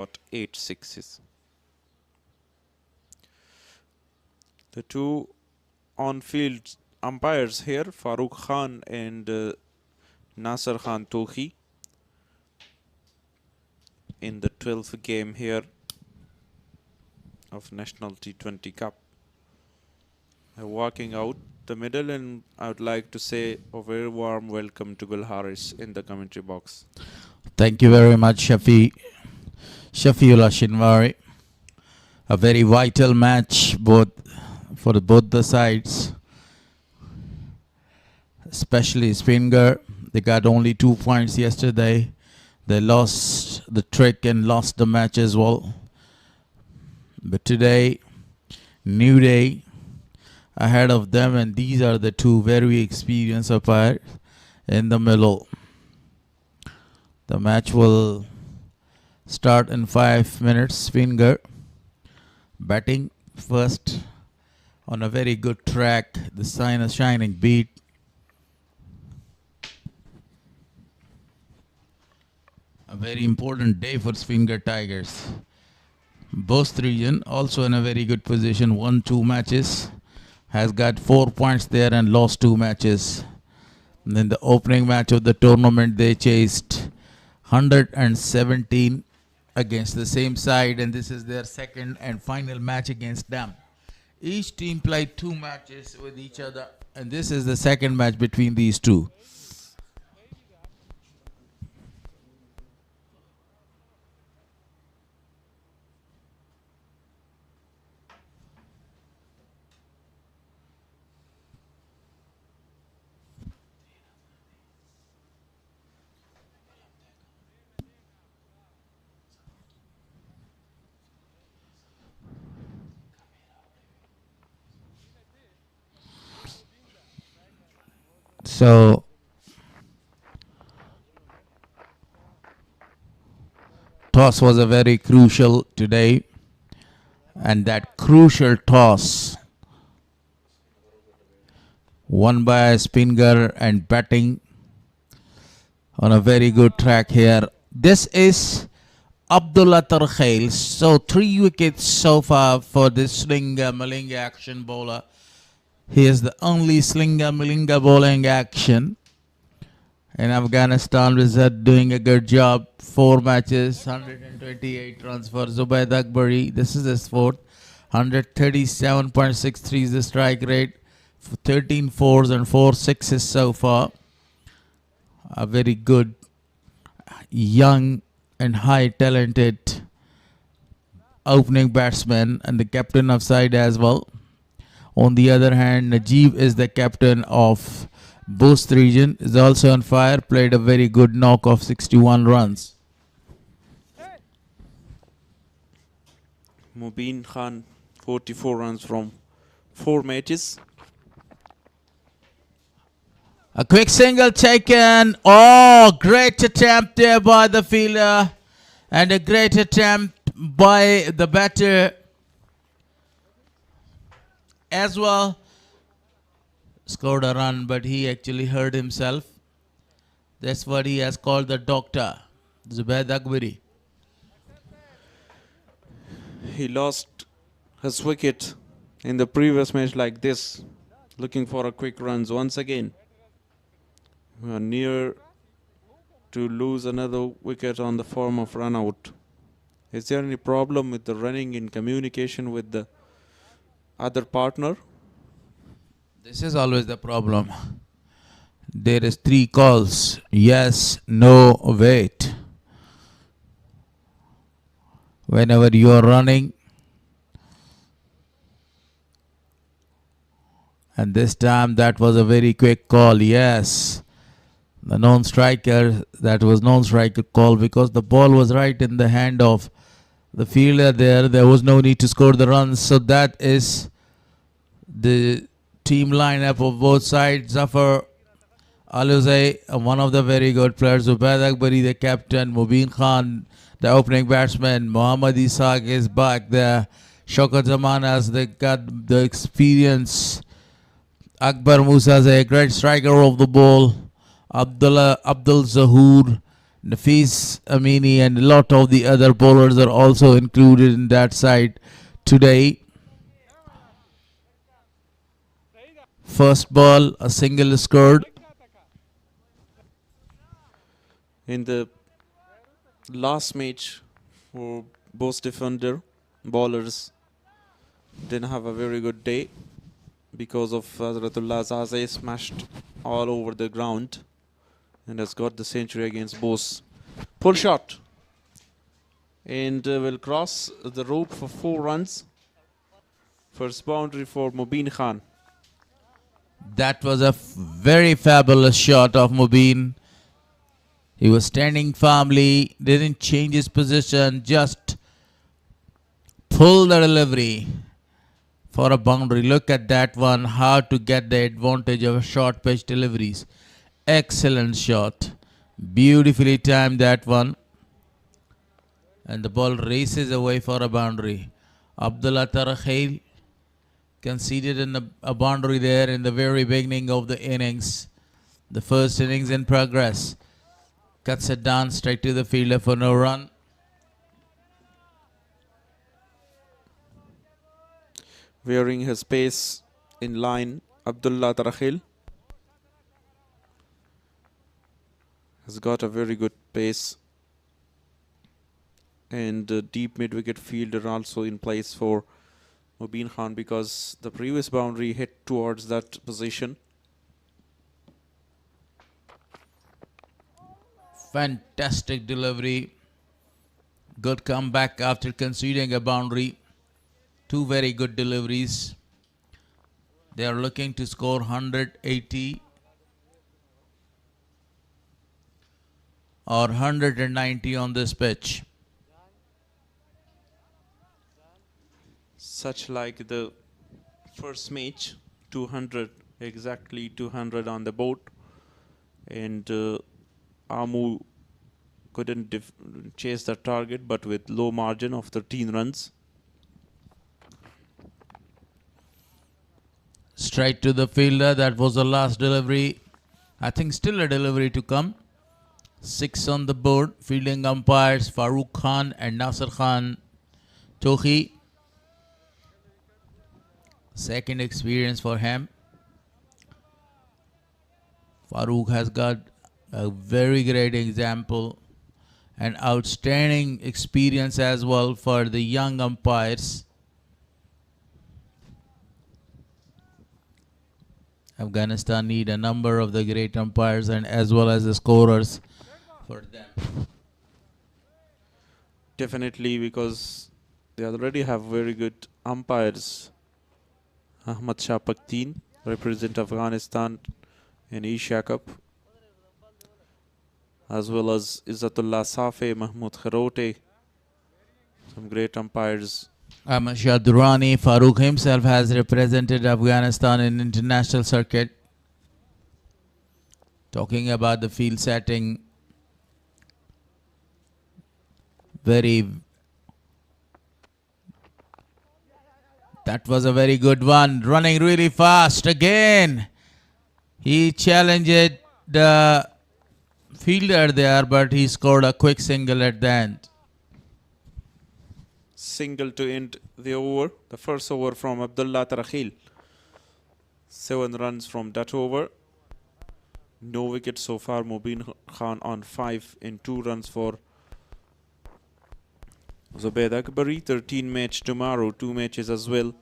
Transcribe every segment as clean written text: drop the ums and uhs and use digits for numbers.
got 8 sixes. The two on-field umpires here, Farooq Khan and Nasser Khan Tohi, in the 12th game here of National T20 Cup. Walking out the middle, and I would like to say a very warm welcome to Gul Haris in the commentary box. Thank you very much, Shafiullah Shinwari. A very vital match for both the sides, especially Speen Ghar. They got only 2 points yesterday. They lost the trick and lost the match as well. But today, new day ahead of them, and these are the two very experienced umpires in the middle. The match will start in 5 minutes. Speen Ghar batting first on a very good track. The sign of shining beat. A very important day for Speen Ghar Tigers. Bost region also in a very good position. Won 2 matches. Has got 4 points there and lost 2 matches. And in the opening match of the tournament, they chased 117 against the same side, and this is their second and final match against them. Each team played 2 matches with each other, and this is the second match between these two. So toss was a very crucial today, and that crucial toss won by Speen Ghar and batting on a very good track here. This is Abdullah Tarkhail. So 3 wickets so far for this Slinger Malinga action bowler. He is the only Slinger Malinga bowling action in Afghanistan. Is doing a good job. 4 matches, 128 runs for Zubaid Akbari. This is his fourth. 137.63 is the strike rate. 13 fours and 4 sixes so far. A very good, young and high talented opening batsman and the captain of side as well. On the other hand, Najib is the captain of Bost region, is also on fire, played a very good knock of 61 runs. Mubin Khan, 44 runs from 4 matches. A quick single taken. Oh, great attempt there by the fielder. And a great attempt by the batter as well. Scored a run, but he actually hurt himself. That's what he has called the doctor, Zubaid Akbari. He lost his wicket in the previous match like this, looking for a quick runs once again. We are near to lose another wicket on the form of run out. Is there any problem with the running in communication with the other partner? This is always the problem. There is 3 calls. Yes, no, wait. Whenever you are running, and this time that was a very quick call. Yes, the non-striker, that was non-striker call because the ball was right in the hand of the fielder there. There was no need to score the runs. So that is the team lineup of both sides. Zafar Aluzay, one of the very good players. Zubaid Akbari, the captain. Mubin Khan, the opening batsman. Muhammad Ishaq is back there. Shaukat Zaman has got the experience. Akbar Musa is a great striker of the ball. Abdul Zahoor Nafis Amini and a lot of the other bowlers are also included in that side today. First ball, a single scored. In the last match for Bost defender, bowlers didn't have a very good day because of Hazratullah Zaze smashed all over the ground and has got the century against Bost. Pull shot and will cross the rope for 4 runs. First boundary for Mubin Khan. That was a very fabulous shot of Mubin. He was standing firmly, didn't change his position, just pulled the delivery for a boundary. Look at that one, how to get the advantage of short pitch deliveries. Excellent shot. Beautifully timed that one. And the ball races away for a boundary. Abdullah Tarakhail conceded a boundary there in the very beginning of the innings. The first innings in progress. Cuts it down straight to the fielder for no run. Wearing his pace in line, Abdullah Tarakhil has got a very good pace, and deep mid-wicket fielder also in place for Mubin Khan because the previous boundary hit towards that position. Fantastic delivery. Good comeback after conceding a boundary. 2 very good deliveries. They are looking to score 180 or 190 on this pitch. Such like the first match, 200, exactly 200 on the board, and Amu couldn't chase the target, but with low margin of 13 runs. Straight to the fielder. That was the last delivery. I think still a delivery to come. 6 on the board. Fielding umpires Farooq Khan and Nasir Khan Tohi. Second experience for him. Farooq has got a very great example and outstanding experience as well for the young umpires. Afghanistan need a number of the great umpires and as well as the scorers for them. Definitely, because they already have very good umpires. Ahmad Shah Pakteen represent Afghanistan in Asia Cup, as well as Izzatullah Safe, Mahmoud Kharote, some great umpires. Ahmad Shah Durrani, Farooq himself has represented Afghanistan in international circuit. Talking about the field setting, that was a very good one. Running really fast again. He challenged the fielder there, but he scored a quick single at the end. Single to end the over. The first over from Abdullah Tarakhil. 7 runs from that over. No wicket so far. Mubin Khan on 5 and 2 runs for Zubaid Akbari. 13 match tomorrow. 2 matches as well.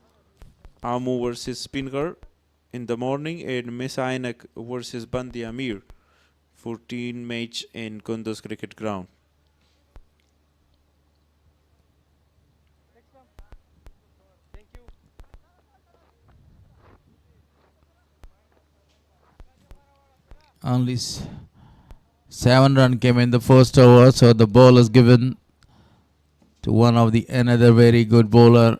Amu versus Speen Ghar in the morning, and Miss Ainak versus Band-e-Amir. 14 match in Kunduz cricket ground. Only 7 runs came in the first over, so the ball is given to another very good bowler,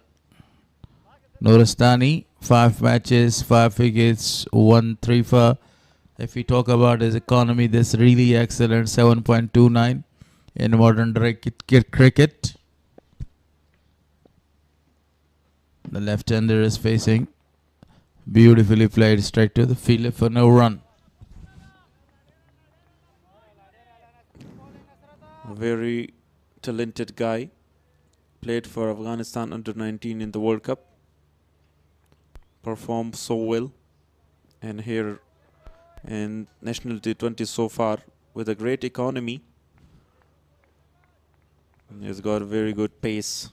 Nuristani. 5 matches, 5 wickets, 1 3-for. If we talk about his economy, this really excellent, 7.29 in modern cricket. The left-hander is facing. Beautifully played straight to the fielder for no run. A very talented guy. Played for Afghanistan under 19 in the World Cup. Performed so well. And here in National T20 so far with a great economy. He's got a very good pace.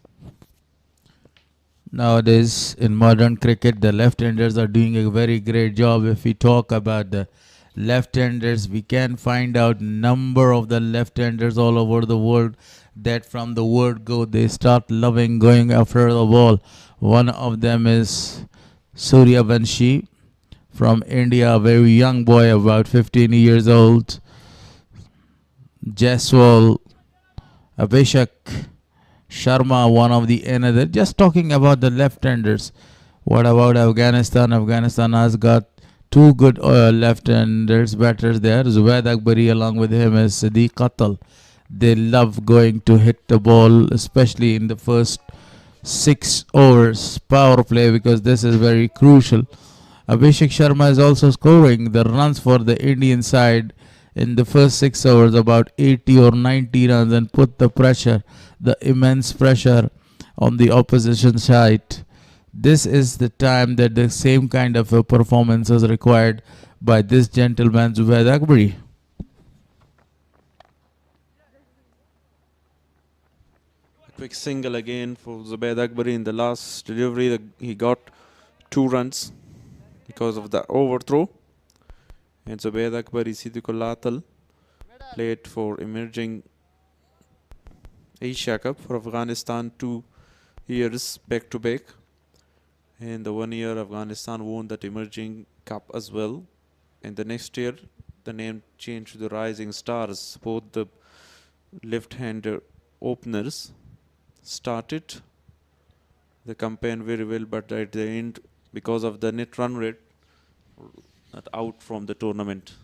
Nowadays, in modern cricket, the left-handers are doing a very great job. If we talk about the left-handers, we can find out number of the left-handers all over the world that from the word go, they start loving going after the ball. One of them is Surya Vanshi from India, a very young boy, about 15 years old. Jaiswal, Abhishek Sharma, one of the another. Just talking about the left-handers. What about Afghanistan? Afghanistan has got two good left-handers batters there. Zubaid Akbari, along with him is Siddiq Qatal. They love going to hit the ball, especially in the first 6 overs power play, because this is very crucial. Abhishek Sharma is also scoring the runs for the Indian side in the first 6 overs, about 80 or 90 runs, and put the pressure, the immense pressure on the opposition side. This is the time that the same kind of a performance is required by this gentleman, Zubaid Akbari. A quick single again for Zubaid Akbari in the last delivery. He got 2 runs because of the overthrow. And Zubaid Akbari Siddiqul played for emerging Asia Cup for Afghanistan 2 years back to back. And the 1 year Afghanistan won that emerging cup as well. And the next year the name changed to the Rising Stars. Both the left-hander openers started the campaign very well, but at the end, because of the net run rate, out from the tournament.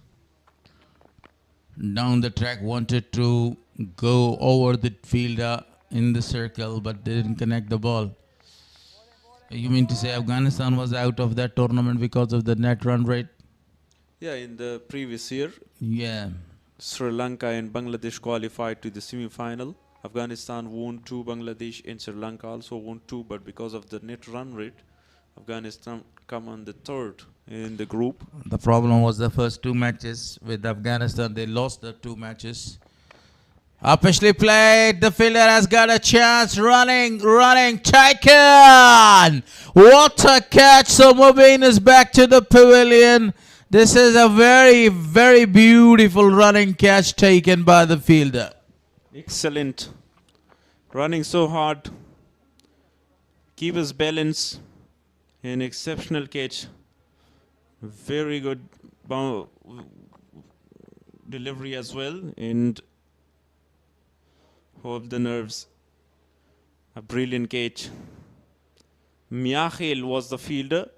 Down the track, wanted to go over the fielder in the circle, but they didn't connect the ball. You mean to say Afghanistan was out of that tournament because of the net run rate? Yeah, in the previous year, Yeah. Sri Lanka and Bangladesh qualified to the semi-final. Afghanistan won 2, Bangladesh and Sri Lanka also won 2, but because of the net run rate, Afghanistan come on the 3rd in the group. The problem was the first 2 matches with Afghanistan. They lost the 2 matches. Officially played. The fielder has got a chance. Running, taken. What a catch. So Mubin is back to the pavilion. This is a very, very beautiful running catch taken by the fielder. Excellent. Running so hard. Keep his balance. An exceptional catch. Very good delivery as well. And hold the nerves. A brilliant catch. Miakhil was the fielder.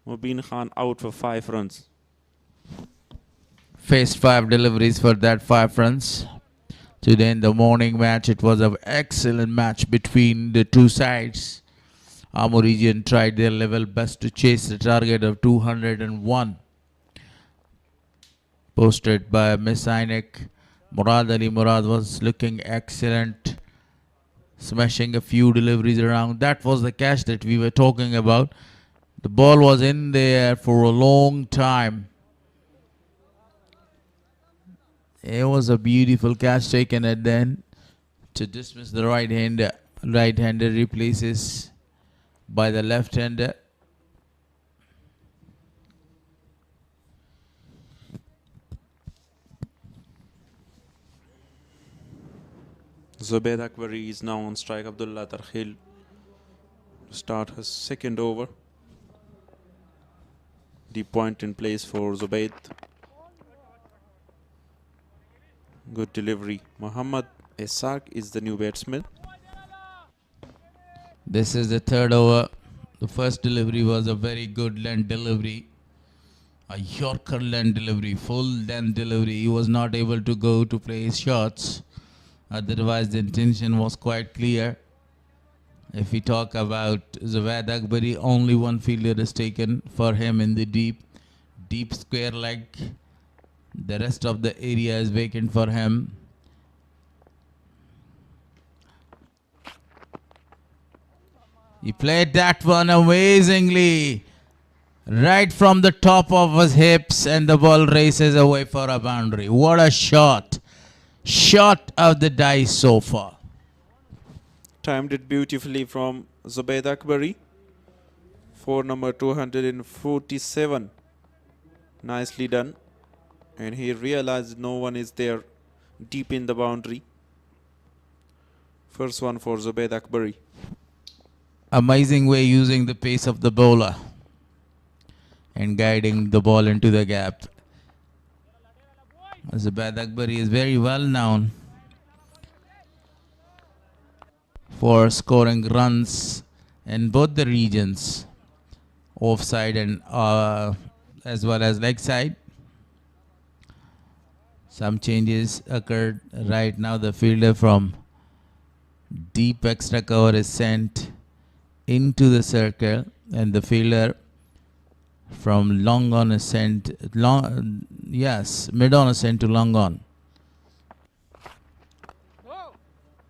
Mubin Khan out for 5 runs. Faced 5 deliveries for that 5 runs. Today in the morning match, it was an excellent match between the two sides. Amur region tried their level best to chase the target of 201. Posted by Miss Ainak. Murad Ali Murad was looking excellent, smashing a few deliveries around. That was the catch that we were talking about. The ball was in there for a long time. It was a beautiful catch taken at the end to dismiss the right-hander. Right-hander replaces by the left-hander. Zubaid Akbari is now on strike. Abdullah Tarkhil to start his 2nd over. Deep point in place for Zubaid. Good delivery. Muhammad Ishaq is the new batsman. This is the 3rd over. The first delivery was a very good length delivery. A Yorker length delivery, full length delivery. He was not able to go to play his shots. Otherwise, the intention was quite clear. If we talk about Zubaid Akbari, only one fielder is taken for him in the deep square leg. The rest of the area is vacant for him. He played that one amazingly. Right from the top of his hips, and the ball races away for a boundary. What a shot. Shot of the dice so far. Timed it beautifully from Zubaid Akbari for number 247. Nicely done. And he realized no one is there deep in the boundary. First one for Zubaid Akbari. Amazing way using the pace of the bowler and guiding the ball into the gap. Zubaid Akbari is very well known for scoring runs in both the regions, offside and as well as leg side. Some changes occurred right now. The fielder from deep extra cover is sent into the circle, and the fielder from long on is sent mid on is sent to long on.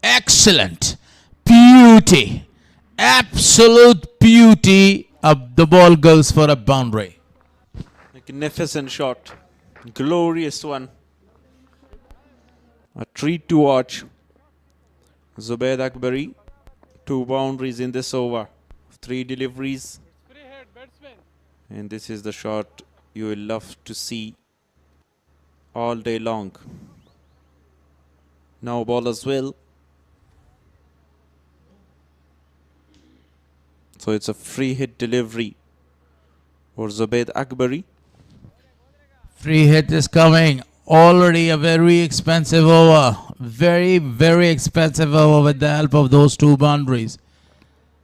Excellent. Beauty. Absolute beauty. The ball goes for a boundary. Magnificent shot. Glorious one. A treat to watch. Zubaid Akbari, 2 boundaries in this over. 3 deliveries. And this is the shot you will love to see all day long. Now ball as well. So it's a free hit delivery for Zubaid Akbari. Free hit is coming. Already a very expensive over. Very, very expensive over with the help of those 2 boundaries.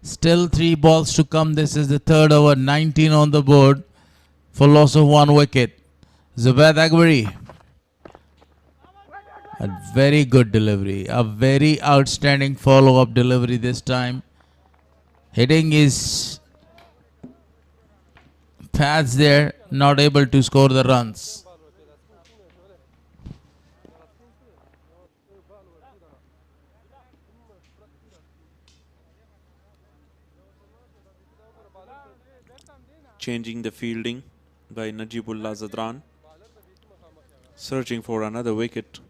Still 3 balls to come. This is the 3rd over. 19 on the board for loss of 1 wicket. Zubaid Akbari. A very good delivery. A very outstanding follow-up delivery this time. Hitting his pads there. Not able to score the runs. Changing the fielding by Najibullah Zadran. Searching for another wicket.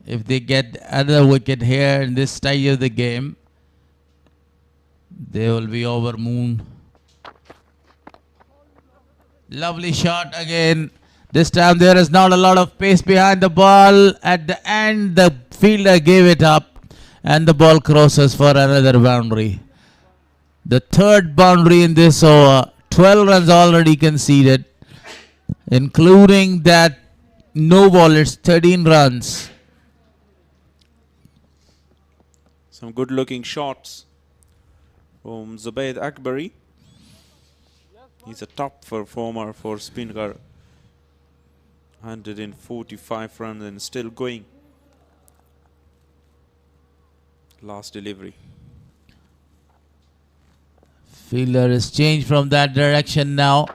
If they get another wicket here in this stage of the game, they will be over moon. Lovely shot again. This time there is not a lot of pace behind the ball. At the end, the fielder gave it up and the ball crosses for another boundary. The 3rd boundary in this over. 12 runs already conceded, including that no ball. It's 13 runs. Some good looking shots from Zubaid Akbari. He's a top performer for Speen Ghar. 145 runs and still going. Last delivery. Fielder is changed from that direction now.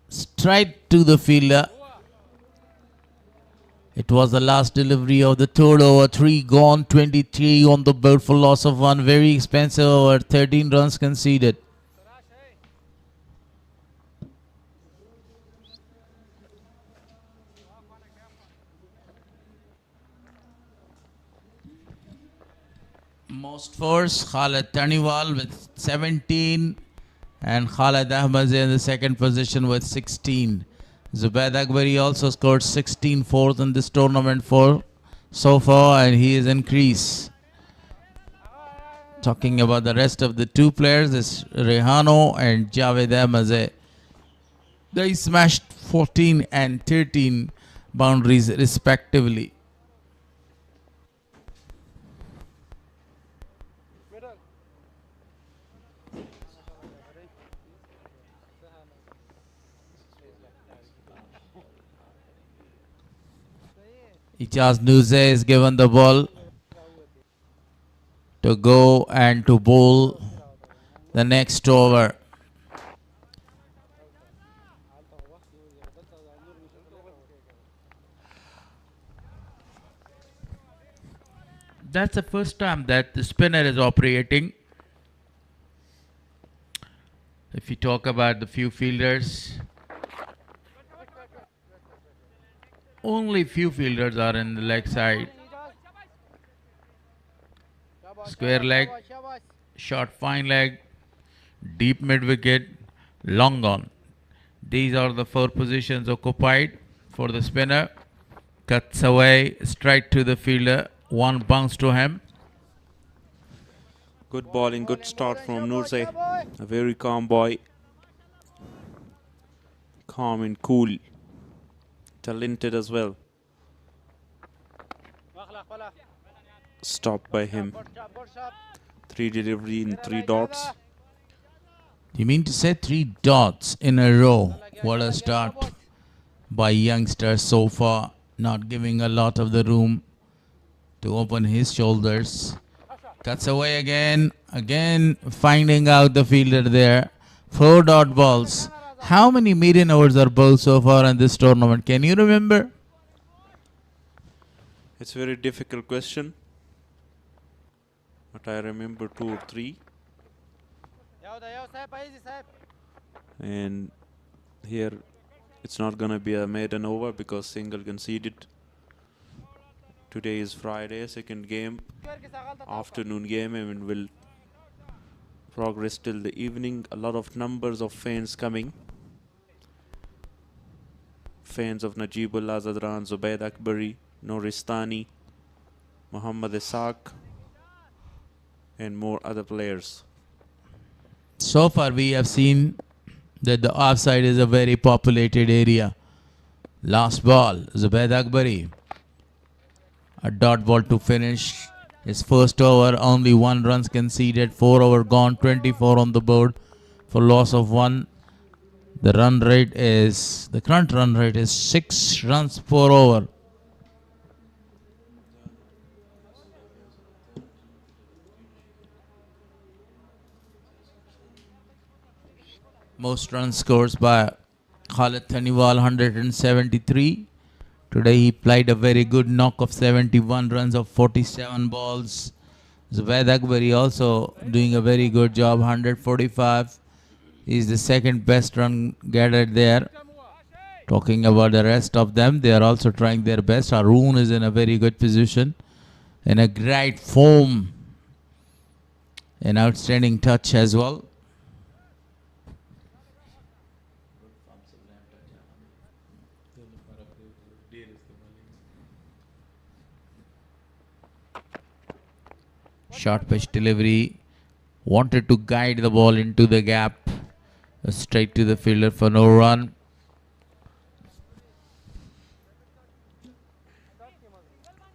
Straight to the fielder. It was the last delivery of the 3rd over. 3 gone, 23 on the board for loss of 1. Very expensive over. 13 runs conceded. Most force, Khalid Taniwal with 17 and Khalid Ahmad in the 2nd position with 16. Zubaid Akbari also scored 16 fourth in this tournament so far, and he is in crease. Talking about the rest of the 2 players, is Rehano and Javed Ahmad. They smashed 14 and 13 boundaries respectively. Ijaz Nuze is given the ball to go and to bowl the next over. That's the first time that the spinner is operating. If you talk about the few fielders, only few fielders are in the leg side. Square leg, short fine leg, deep mid wicket, long on. These are the 4 positions occupied for the spinner. Cuts away straight to the fielder. One bounce to him. Good bowling, good start from Nurse. A very calm boy. Calm and cool. Talented as well. Stopped by him. 3 delivery in 3 dots. You mean to say 3 dots in a row? What a start by youngsters so far. Not giving a lot of the room to open his shoulders. Cuts away again. Again finding out the fielder there. 4 dot balls. How many median overs are bowled so far in this tournament? Can you remember? It's a very difficult question. But I remember 2 or 3. And here it's not gonna be a maiden over because single conceded. Today is Friday, second game, afternoon game, and will progress till the evening. A lot of numbers of fans coming. Fans of Najibullah Zadran, Zubaid Akbari, Noristani, Muhammad Ishaq, and more other players. So far we have seen that the offside is a very populated area. Last ball, Zubaid Akbari. A dot ball to finish his first over. Only 1 runs conceded. 4 over gone. 24 on the board for loss of 1. The current run rate is 6 runs per over. Most runs scores by Khalid Taniwal, 173. Today he played a very good knock of 71 runs of 47 balls. Zubaid Akbari also doing a very good job, 145. He's the second best run gathered there. Talking about the rest of them, they are also trying their best. Haroon is in a very good position, in a great form. An outstanding touch as well. Short pitch delivery. Wanted to guide the ball into the gap. Straight to the fielder for no run.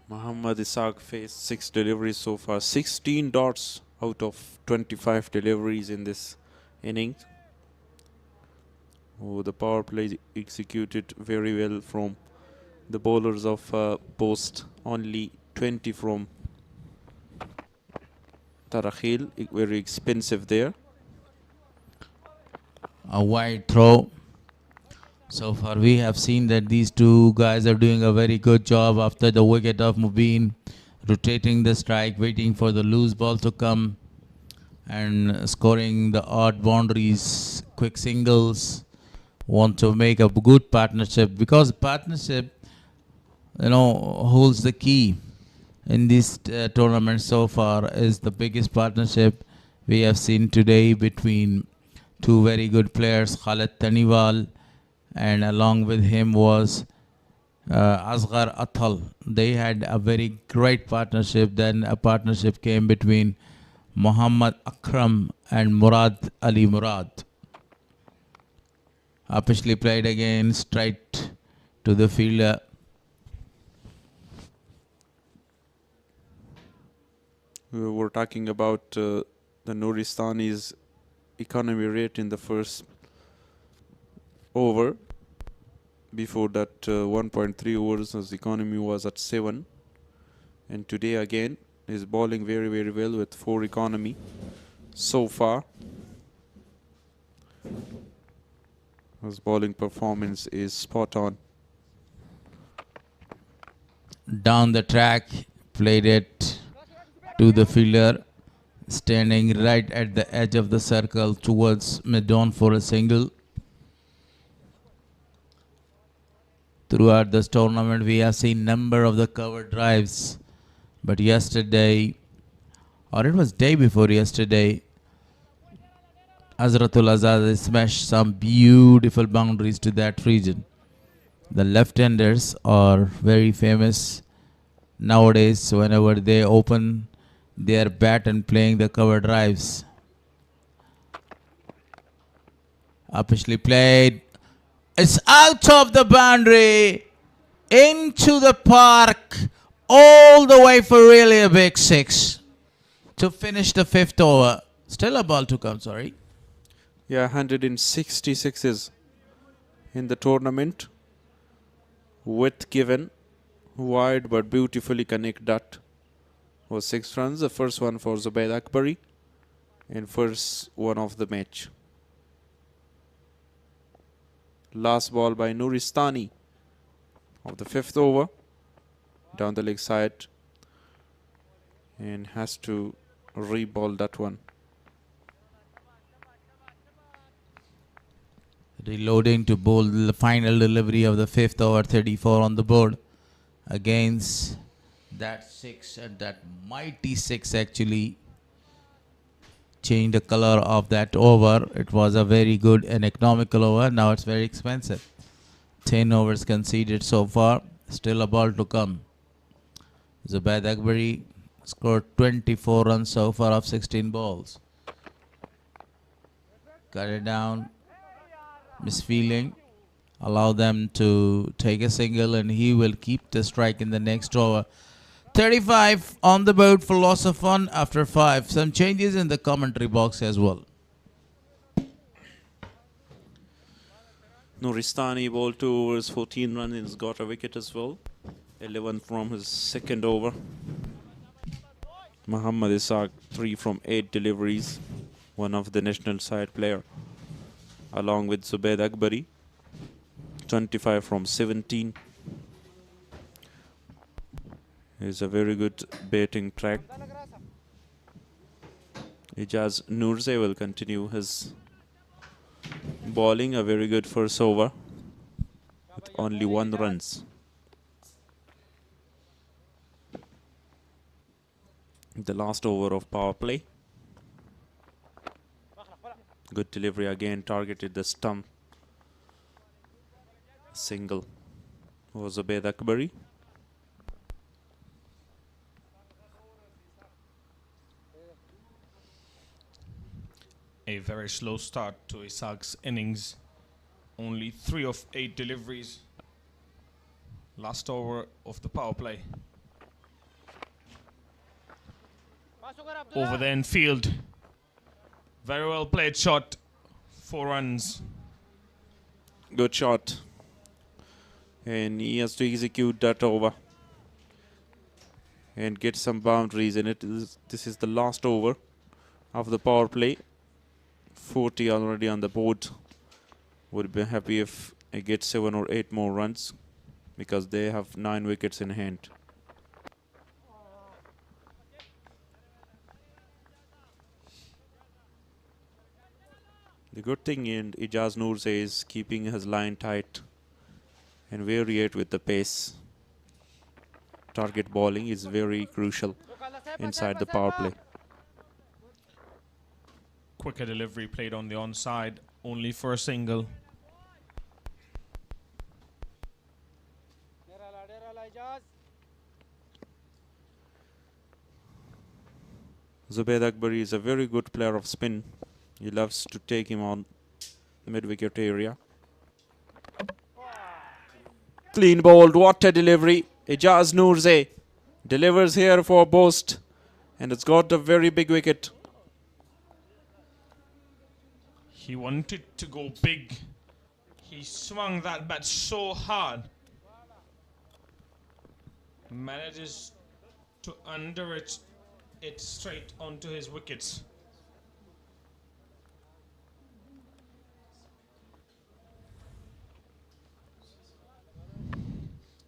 Muhammad Ishaq faced 6 deliveries so far. 16 dots out of 25 deliveries in this innings. Oh, the power play executed very well from the bowlers of Bost. Only 20 from Tarakhil, very expensive there. A wide throw. So far we have seen that these two guys are doing a very good job after the wicket of Mubin, rotating the strike, waiting for the loose ball to come and scoring the odd boundaries, quick singles. Want to make a good partnership, because partnership, holds the key in this tournament so far. Is the biggest partnership we have seen today between 2 very good players, Khalid Taniwal, and along with him was Asghar Athal. They had a very great partnership. Then a partnership came between Muhammad Akram and Murad Ali Murad. Officially played again straight to the fielder. We were talking about the Nuristani's economy rate in the first over. Before that, 1.3 overs, his economy was at 7. And today again, he's bowling very, very well with 4 economy so far. His bowling performance is spot on. Down the track, played it to the fielder, standing right at the edge of the circle towards mid-on for a single. Throughout this tournament, we have seen number of the cover drives, but yesterday, or it was day before yesterday, Azratul Azad smashed some beautiful boundaries to that region. The left-handers are very famous nowadays whenever they open their bat and playing the cover drives. Officially played. It's out of the boundary, into the park, all the way for really a big six to finish the fifth over. Still a ball to come, sorry. Yeah, 166s in the tournament. Width given, wide but beautifully connect that was 6 runs. The first one for Zubaid Akbari and first one of the match. Last ball by Nuristani of the 5th over, down the leg side, and has to re-ball that one. Reloading to bowl the final delivery of the 5th over, 34 on the board against that 6, and that mighty 6 actually changed the color of that over. It was a very good and economical over. Now it's very expensive. 10 overs conceded so far. Still a ball to come. Zubaid Akbari scored 24 runs so far of 16 balls. Cut it down. Misfeeling. Allow them to take a single, and he will keep the strike in the next over. 35 on the board for loss of fun after 5. Some changes in the commentary box as well. Nuristani bowled 2 overs, 14 runs, and has got a wicket as well. 11 from his second over. Muhammad Ishaq 3 from 8 deliveries. One of the national side player. Along with Zubaid Akbari. 25 from 17. Is a very good batting track. Ijaz Nurze will continue his bowling. A very good first over with only 1 runs. The last over of power play. Good delivery again, targeted the stump. Single was Zubaid Akbari. A very slow start to Isaaq's innings. Only 3 of 8 deliveries. Last over of the power play. Over the infield. Very well played shot. 4 runs. Good shot. And he has to execute that over and get some boundaries in it. This is the last over of the power play. 40 already on the board. Would be happy if I get 7 or 8 more runs because they have 9 wickets in hand. The good thing in Ijaz Noor is keeping his line tight and variate with the pace. Target bowling is very crucial inside the power play. Quicker delivery played on the onside, only for a single. Zubaid Akbari is a very good player of spin. He loves to take him on mid-wicket area. Clean bowled, what a delivery. Ijaz Noorze delivers here for Bost, and it's got a very big wicket. He wanted to go big. He swung that bat so hard. Manages to underwrite it straight onto his wickets.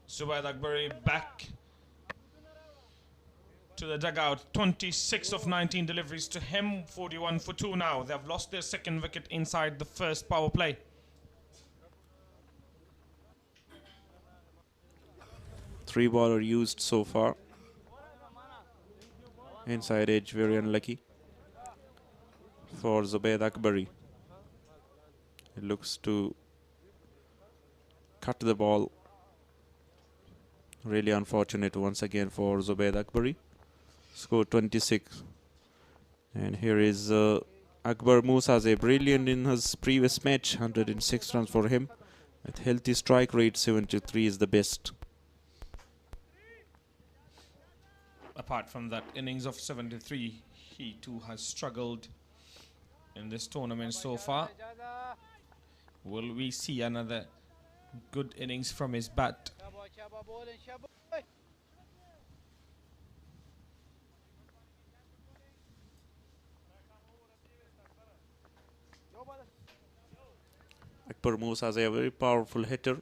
Zubaid Akbari back to the dugout. 26 of 19 deliveries to him, 41 for 2 now. They have lost their second wicket inside the first power play. Three baller used so far. Inside edge, very unlucky for Zubaid Akbari. It looks to cut the ball. Really unfortunate once again for Zubaid Akbari. Score 26. And here is Akbar Musaze, brilliant in his previous match. 106 runs for him. With healthy strike rate, 73 is the best. Apart from that innings of 73, he too has struggled in this tournament so far. Will we see another good innings from his bat? Akbar Musa is a very powerful hitter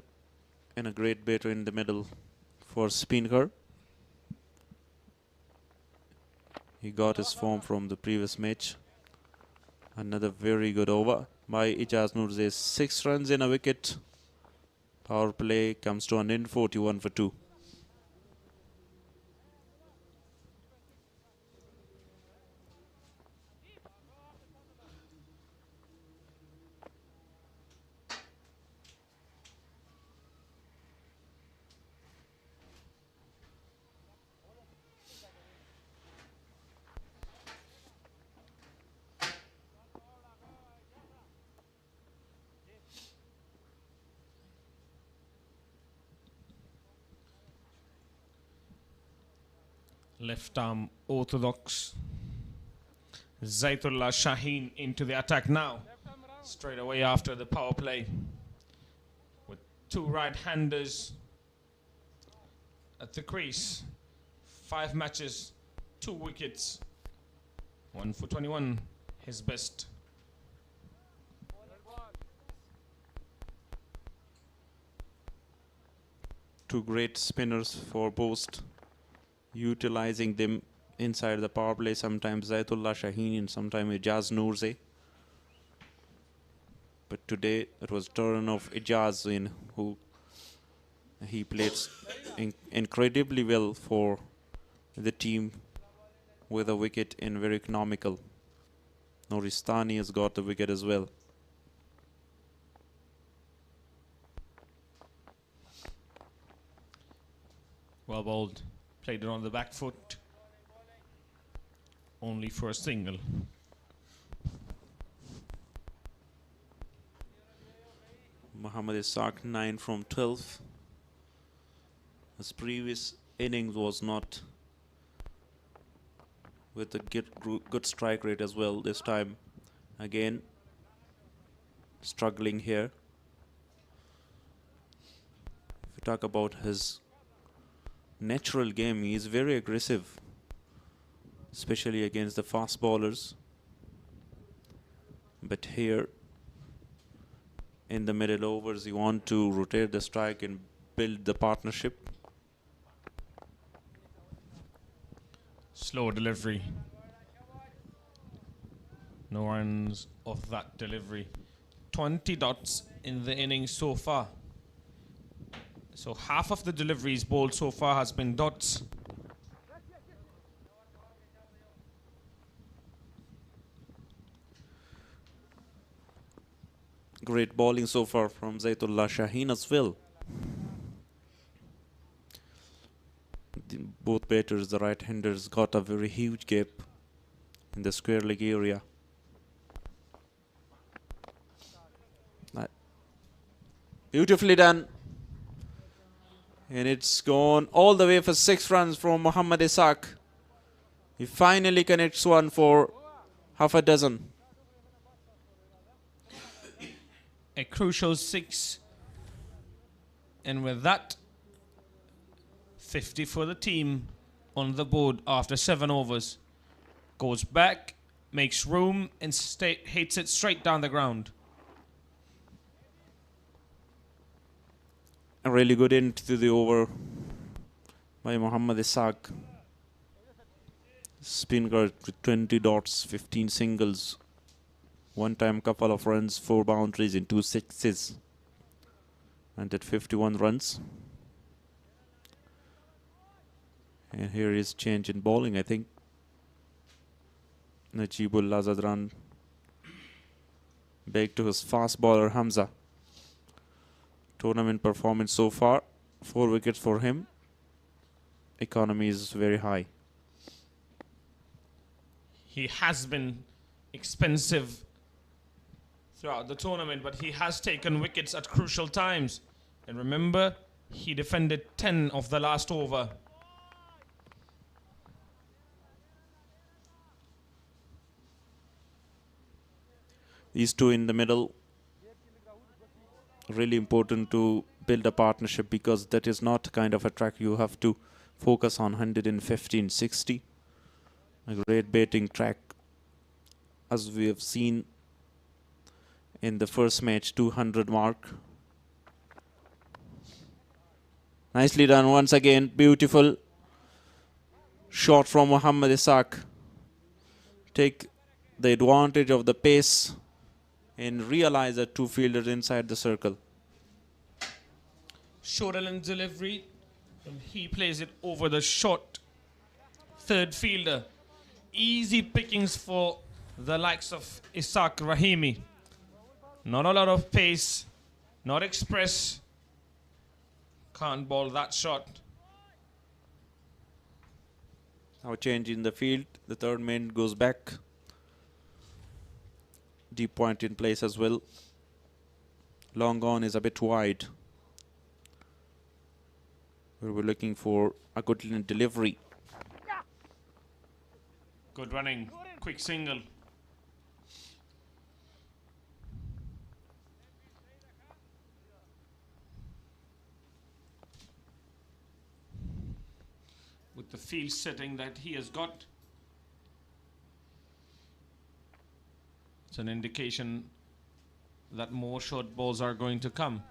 and a great batter in the middle for Speen Ghar. He got his form from the previous match. Another very good over by Ijaz Nurze. 6 runs in a wicket. Power play comes to an end, 41 for 2. Left arm orthodox. Zaitullah Shaheen into the attack now. Straight away after the power play. With 2 right-handers at the crease. 5 matches, 2 wickets. 1 for 21, his best. Two great spinners for Bost, utilizing them inside the power play. Sometimes Zaitullah Shaheen and sometimes Ijaz Nurze. But today it was turn of Ijaz in who he played incredibly well for the team with a wicket and very economical. Noristani has got the wicket as well. Well bowled. Played it on the back foot. Only for a single. Muhammad Ishaq 9 from 12. His previous innings was not with a good strike rate as well. This time again struggling here. If we talk about his natural game, he is very aggressive, especially against the fast bowlers. But here in the middle overs, you want to rotate the strike and build the partnership. Slow delivery. No runs of that delivery. 20 dots in the innings so far. So half of the deliveries bowled so far has been dots. Great bowling so far from Zaitullah Shaheen as well. Both batters, the right-handers, got a very huge gap in the square leg area. Beautifully done. And it's gone all the way for 6 runs from Muhammad Ishaq. He finally connects one for half a dozen. A crucial 6. And with that, 50 for the team on the board after 7 overs. Goes back, makes room, and hits it straight down the ground. A really good end to the over by Muhammad Ishaq. Speen Ghar with 20 dots, 15 singles, one time couple of runs, 4 boundaries in 2 sixes, and at 51 runs. And here is change in bowling, I think. Najibullah Zadran back to his fast bowler Hamza. Tournament performance so far, 4 wickets for him. Economy is very high. He has been expensive throughout the tournament, but he has taken wickets at crucial times. And remember, he defended 10 of the last over. These two in the middle, really important to build a partnership, because that is not kind of a track you have to focus on. 115, 60. A great batting track, as we have seen in the first match, 200 mark. Nicely done once again. Beautiful shot from Mohammad Ishaq. Take the advantage of the pace and realize that 2 fielders inside the circle. Shoreline delivery, and he plays it over the short third fielder. Easy pickings for the likes of Ishaq Rahimi. Not a lot of pace, not express. Can't bowl that shot. Now change in the field. The third man goes back. Deep point in place as well. Long on is a bit wide. We were looking for a good delivery. Good running, quick single. With the field setting that he has got, it's an indication that more short balls are going to come.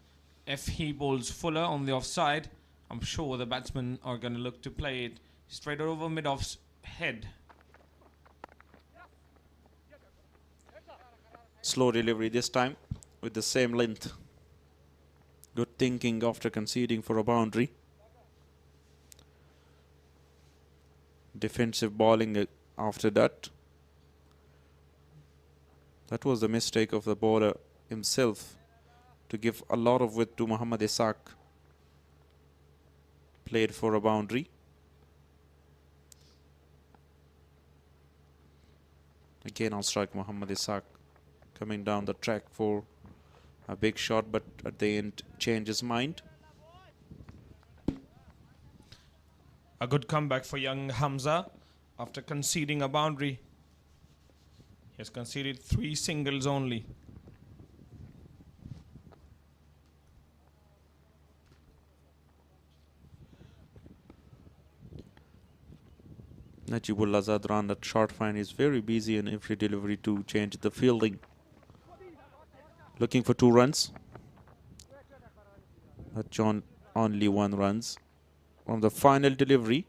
If he bowls fuller on the offside, I'm sure the batsmen are going to look to play it straight over mid-off's head. Slow delivery this time with the same length. Good thinking after conceding for a boundary. Defensive bowling after that. That was the mistake of the bowler himself, to give a lot of width to Mohammad Ishaq. Played for a boundary. Again on strike, Mohammad Ishaq coming down the track for a big shot, but at the end changed his mind. A good comeback for young Hamza after conceding a boundary. He has conceded 3 singles only. Najibullah Zadran at short fine is very busy in every delivery to change the fielding. Looking for 2 runs. But John only 1 runs on the final delivery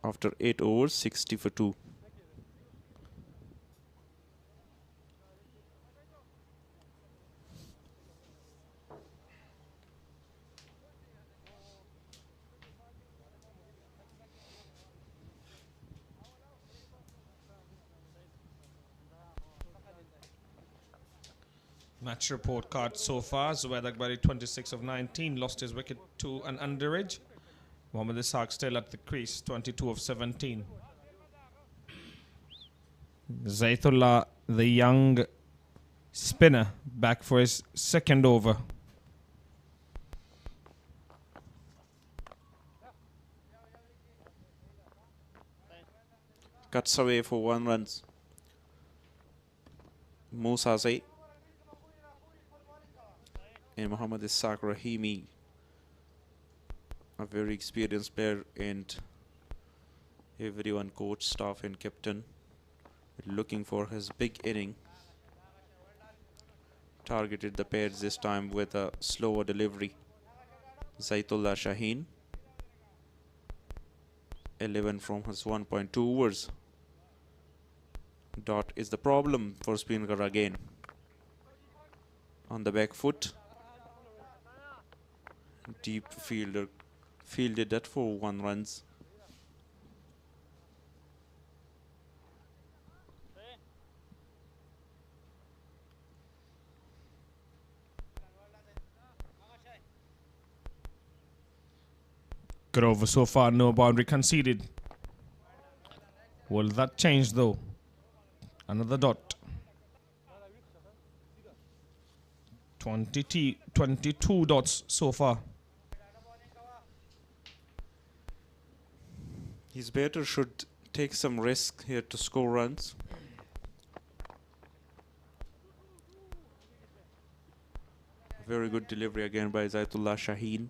after 8 overs, 60 for 2. Match report card so far. Zubaid Akbari, 26 of 19, lost his wicket to an underage. Mohammad Ishaq still at the crease, 22 of 17. Zaitullah, the young spinner, back for his second over. Cuts away for 1 run. Musa Zay and Mohammad Ishaq Rahimi, a very experienced player, and everyone, coach, staff and captain, looking for his big inning. Targeted the pairs this time with a slower delivery. Zaitullah Shaheen, 11 from his 1.2 overs. Dot is the problem for Speen Ghar again. On the back foot. Deep fielder fielded that for 1 runs. Good over so far, no boundary conceded. Will that change though? Another dot. 22 dots so far. His batter should take some risk here to score runs. Very good delivery again by Zaitullah Shaheen.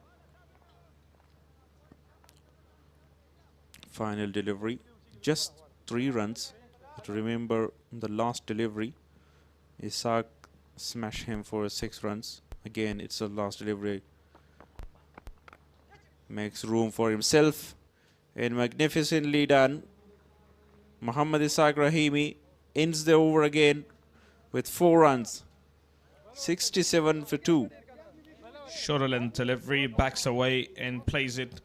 Final delivery, just 3 runs. But remember the last delivery, Ishaq smashed him for 6 runs. Again, it's the last delivery. Makes room for himself. And magnificently done. Mohammad Ishaq Rahimi ends the over again with 4 runs. 67 for 2. Shorter length delivery, backs away and plays it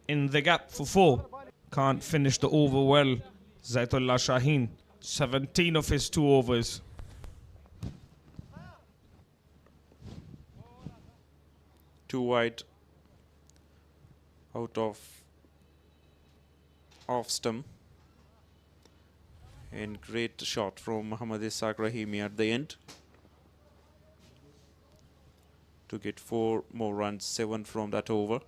in the gap for 4. Can't finish the over well. Zaitullah Shaheen, 17 of his 2 overs. Too wide out of off stump. And great shot from Mohammad Ishaq Rahimi at the end to get 4 more runs, 7 from that over.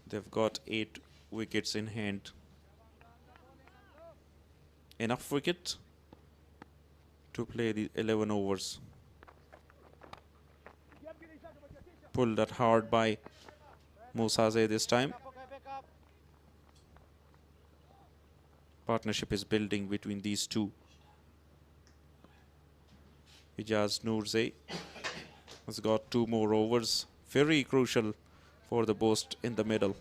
They've got 8 wickets in hand. Enough wicket to play the 11 overs. Pulled that hard by Musaze this time. Partnership is building between these two. Ijaz Noorzai has got 2 more overs. Very crucial for the Bost in the middle.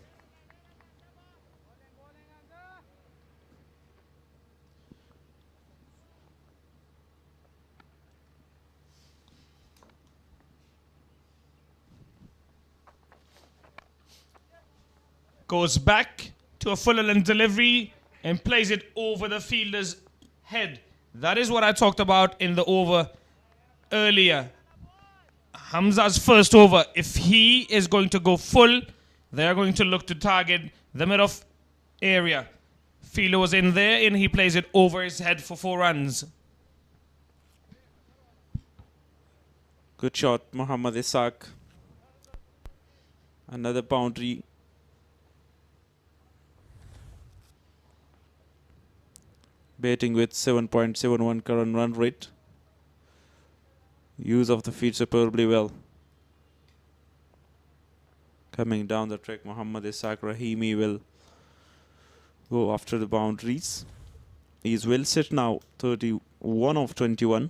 Goes back to a fuller length delivery and plays it over the fielder's head. That is what I talked about in the over earlier. Hamza's first over, if he is going to go full, they are going to look to target the mid-off area. Fielder was in there and he plays it over his head for 4 runs. Good shot, Mohammad Ishaq. Another boundary. Batting with 7.71 current run rate. Use of the feet superbly well. Coming down the track, Mohammad Ishaq Rahimi will go after the boundaries. He's well set now, 31 of 21.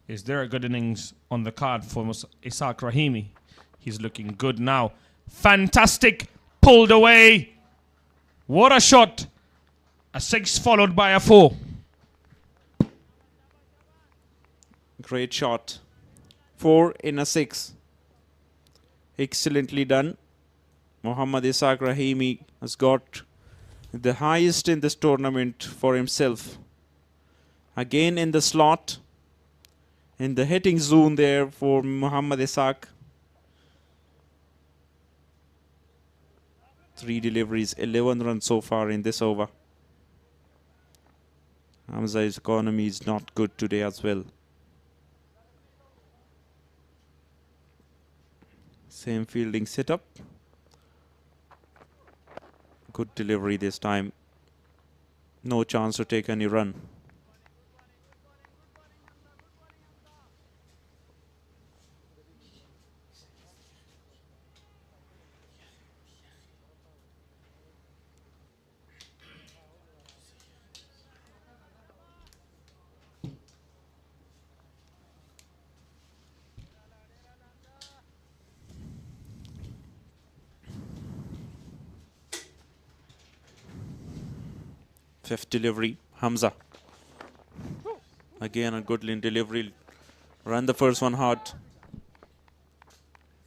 Is there a good innings on the card for Ishaq Rahimi? He's looking good now. Fantastic. Pulled away. What a shot. A 6 followed by a 4. Great shot. 4 in a 6. Excellently done. Mohammad Ishaq Rahimi has got the highest in this tournament for himself. Again in the slot. In the hitting zone there for Mohammad Ishaq. 3 deliveries, 11 runs so far in this over. Hamza's economy is not good today as well. Same fielding setup. Good delivery this time. No chance to take any run. Fifth delivery, Hamza. Again a good delivery. Run the first one hard.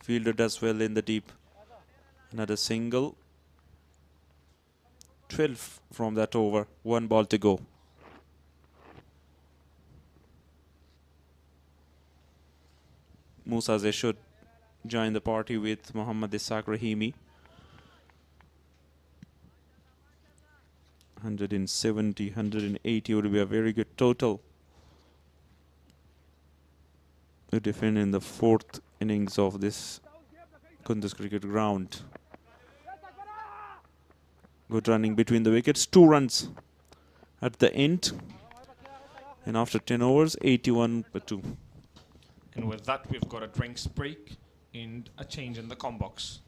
Fielder does well in the deep. Another single. 12 from that over. 1 ball to go. Musa Zay should join the party with Mohammad Ishaq Rahimi. 170, 180 would be a very good total to defend in the fourth innings of this Kunduz cricket ground. Good running between the wickets. 2 runs at the end. And after 10 overs, 81 for 2. And with that, we've got a drinks break and a change in the com box.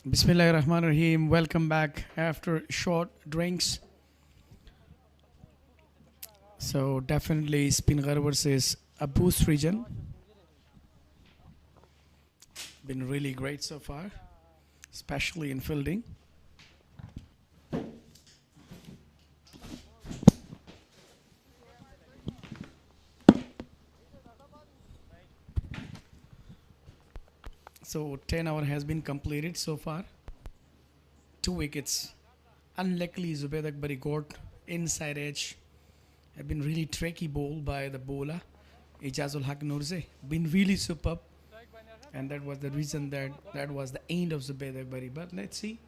Bismillahirrahmanirrahim. Welcome back after short drinks. So definitely Speen Ghar versus a Bost region. Been really great so far, especially in fielding. So 10 hour has been completed so far. 2 wickets. Unluckily, Zubaid Akbari got inside edge. Have been really tricky ball by the bowler, Ijazul Haq Nurze. Been really superb. And that was the reason that was the end of Zubaid Akbari. But let's see.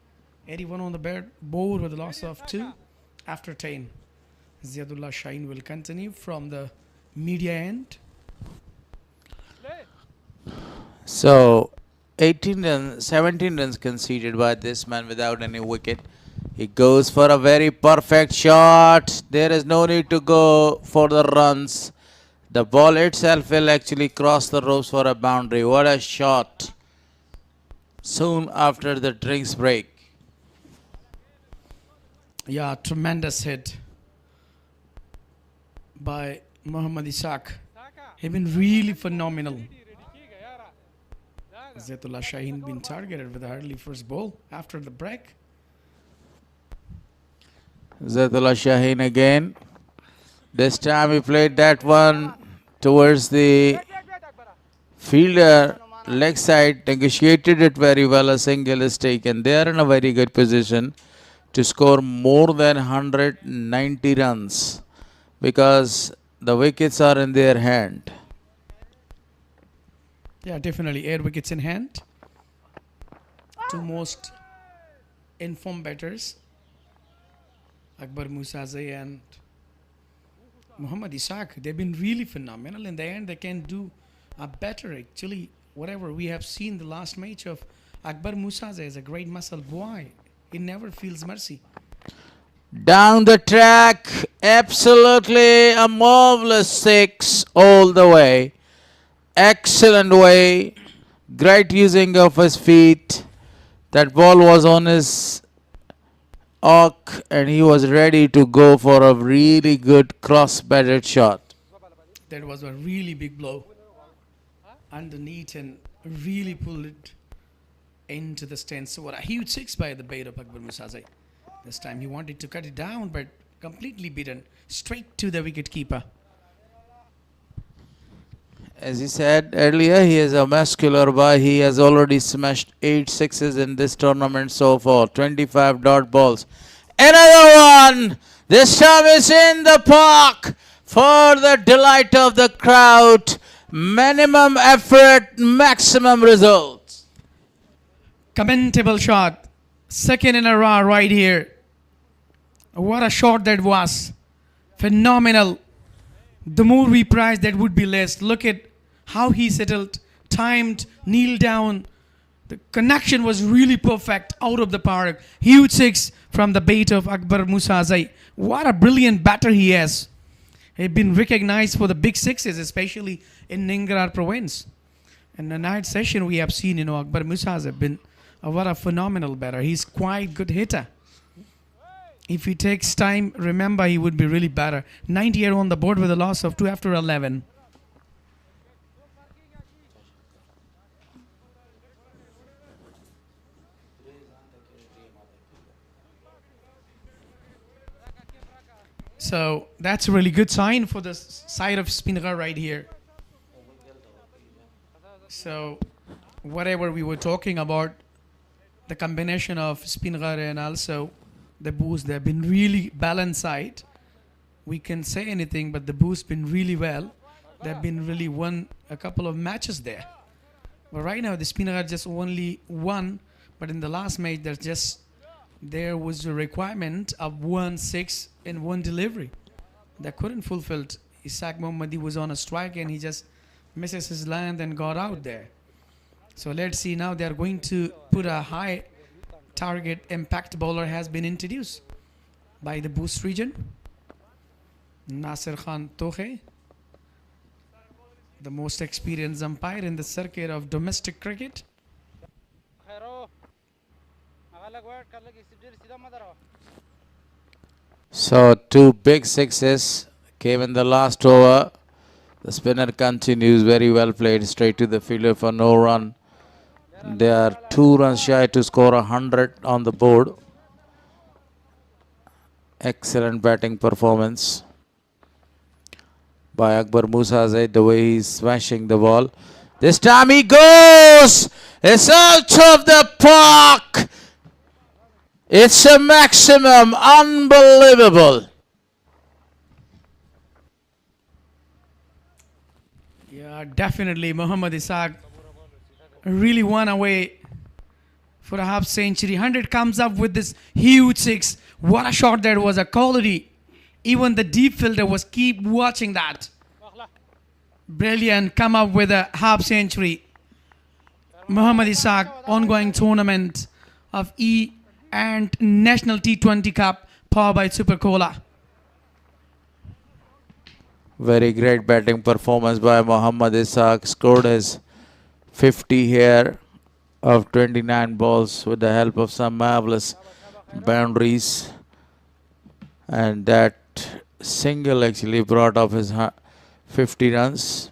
81 on the board with a loss of 2 after 10. Ziadullah Shaheen will continue from the media end. So 18 runs, 17 runs conceded by this man without any wicket. He goes for a very perfect shot. There is no need to go for the runs. The ball itself will actually cross the ropes for a boundary. What a shot. Soon after the drinks break. Yeah, tremendous hit by Mohammad Ishaq. He's been really phenomenal. Zaitullah Shaheen been targeted with a early first ball after the break. Zaitullah Shaheen again. This time he played that one towards the fielder leg side, negotiated it very well. A single is taken. They are in a very good position to score more than 190 runs because the wickets are in their hand. Yeah, definitely. 8 wickets in hand. Two most informed batters, Akbar Musazai and Muhammad Ishaq. They've been really phenomenal. In the end, they can do a better. Actually, whatever we have seen the last match of Akbar Musazai is a great muscle boy. He never feels mercy. Down the track, absolutely a marvelous 6 all the way. Excellent way, great using of his feet. That ball was on his arc and he was ready to go for a really good cross-batted shot. That was a really big blow underneath and really pulled it into the stands. So what a huge 6 by the bait of Akbar Musazai. This time he wanted to cut it down, but completely beaten straight to the wicket keeper. As he said earlier, he is a muscular boy. He has already smashed 8 sixes in this tournament so far. 25 dot balls. Another one! This time it's in the park for the delight of the crowd. Minimum effort, maximum results. Commendable shot. Second in a row right here. What a shot that was. Phenomenal. The more we prize, that would be less. Look at how he settled, timed, kneeled down. The connection was really perfect out of the park. Huge 6 from the bait of Akbar Musazai. What a brilliant batter he has. He's been recognized for the big 6s, especially in Ningar province. In the night session, we have seen, Akbar Musazai been what a phenomenal batter. He's quite good hitter. If he takes time, remember he would be really better. 98 on the board with a loss of 2 after 11. So that's a really good sign for the side of Speen Ghar right here. So whatever we were talking about, the combination of Speen Ghar and also the Bost, they've been really balanced side. We can say anything, but the Bost been really well. They've been really won a couple of matches there. But right now the Speen Ghar just only won, but in the last match there was a requirement of 1-6 in one delivery. That couldn't fulfill. Ishaq Mohammadi was on a strike and he just misses his land and got out there. So let's see now they are going to put a high target impact bowler has been introduced by the Bost region. Nasir Khan Tohe, the most experienced umpire in the circuit of domestic cricket. So 2 big 6s came in the last over. The spinner continues, very well played, straight to the fielder for no run. They are 2 runs shy to score 100 on the board. Excellent batting performance by Akbar Musazai, the way he's smashing the ball. This time he goes! It's out of the park! It's a maximum, unbelievable. Yeah, definitely Muhammad Ishaq really won away for a half century. 100 comes up with this huge 6. What a shot that was, a quality. Even the deep fielder was keep watching that. Brilliant, come up with a half century. Muhammad Ishaq, ongoing tournament of E and National T20 Cup, powered by SuperCola. Very great batting performance by Muhammad Ishaq. Scored his 50 here of 29 balls with the help of some marvelous boundaries. And that single actually brought up his 50 runs.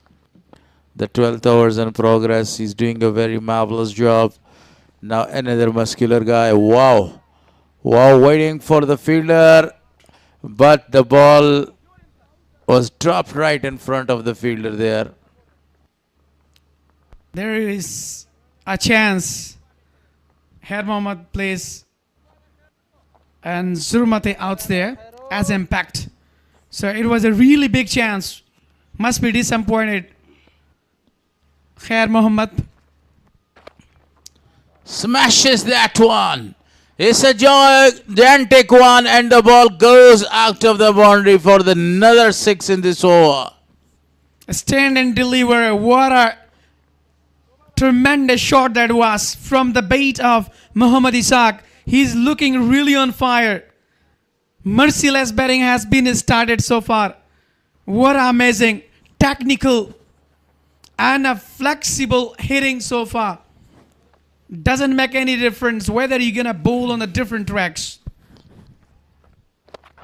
The 12th over is in progress. He's doing a very marvelous job. Now another muscular guy. Wow. Wow, waiting for the fielder. But the ball was dropped right in front of the fielder there. There is a chance. Her Mohammad plays and Zurmate out there as impact. So it was a really big chance. Must be disappointed. Khair Mohammad. Smashes that one. It's a gigantic one, and the ball goes out of the boundary for the another 6 in this over. Stand and deliver. What a tremendous shot that was from the bait of Muhammad Ishaq. He's looking really on fire. Merciless batting has been started so far. What amazing technical and a flexible hitting so far. Doesn't make any difference whether you're gonna bowl on the different tracks.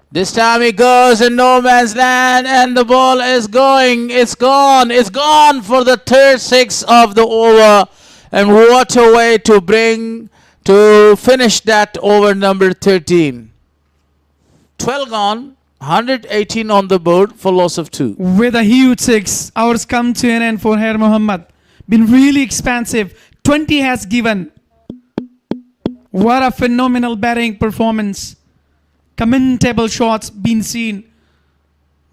This time he goes in no man's land, and the ball is going. It's gone. It's gone for the third 6 of the over. And what a way to finish that over number 13. 12 gone, 118 on the board for loss of 2. With a huge 6, hours come to an end for Khair Mohammad. Been really expansive. 20 has given. What a phenomenal batting performance. Commendable shots been seen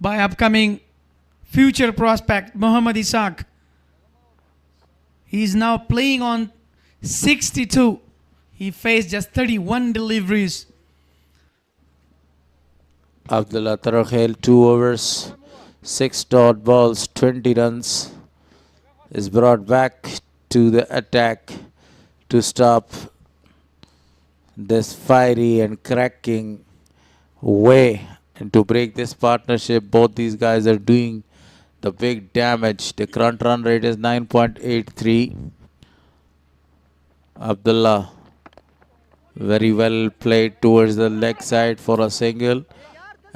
by upcoming future prospect Muhammad Ishaq. He's now playing on 62. He faced just 31 deliveries. Abdullah Tarakhel, 2 overs, 6 dot balls, 20 runs, is brought back to the attack to stop this fiery and cracking way and to break this partnership. Both these guys are doing the big damage. The current run rate is 9.83. Abdullah, very well played towards the leg side for a single.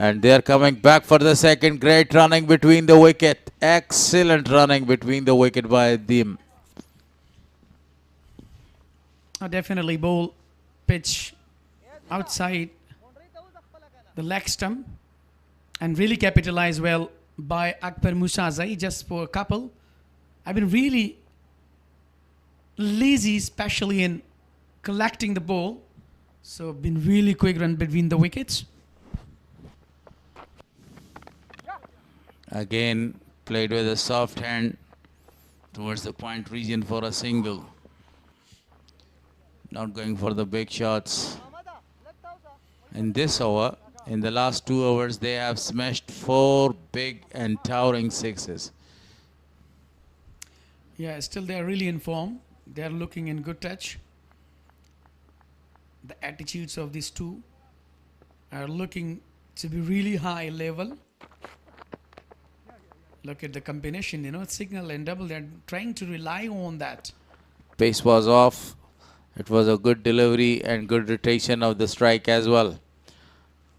And they are coming back for the second. Great running between the wicket. Excellent running between the wicket by them. Definitely bowl pitch outside the leg stump and really capitalize well by Akbar Musazai just for a couple. I've been really lazy, especially in collecting the ball. So been really quick run between the wickets. Again, played with a soft hand towards the point region for a single. Not going for the big shots. In this over, in the last 2 overs, they have smashed 4 big and towering 6s. Yeah, still they are really in form. They are looking in good touch. The attitudes of these two are looking to be really high level. Look at the combination, signal and double. They're trying to rely on that. Pace was off. It was a good delivery and good rotation of the strike as well.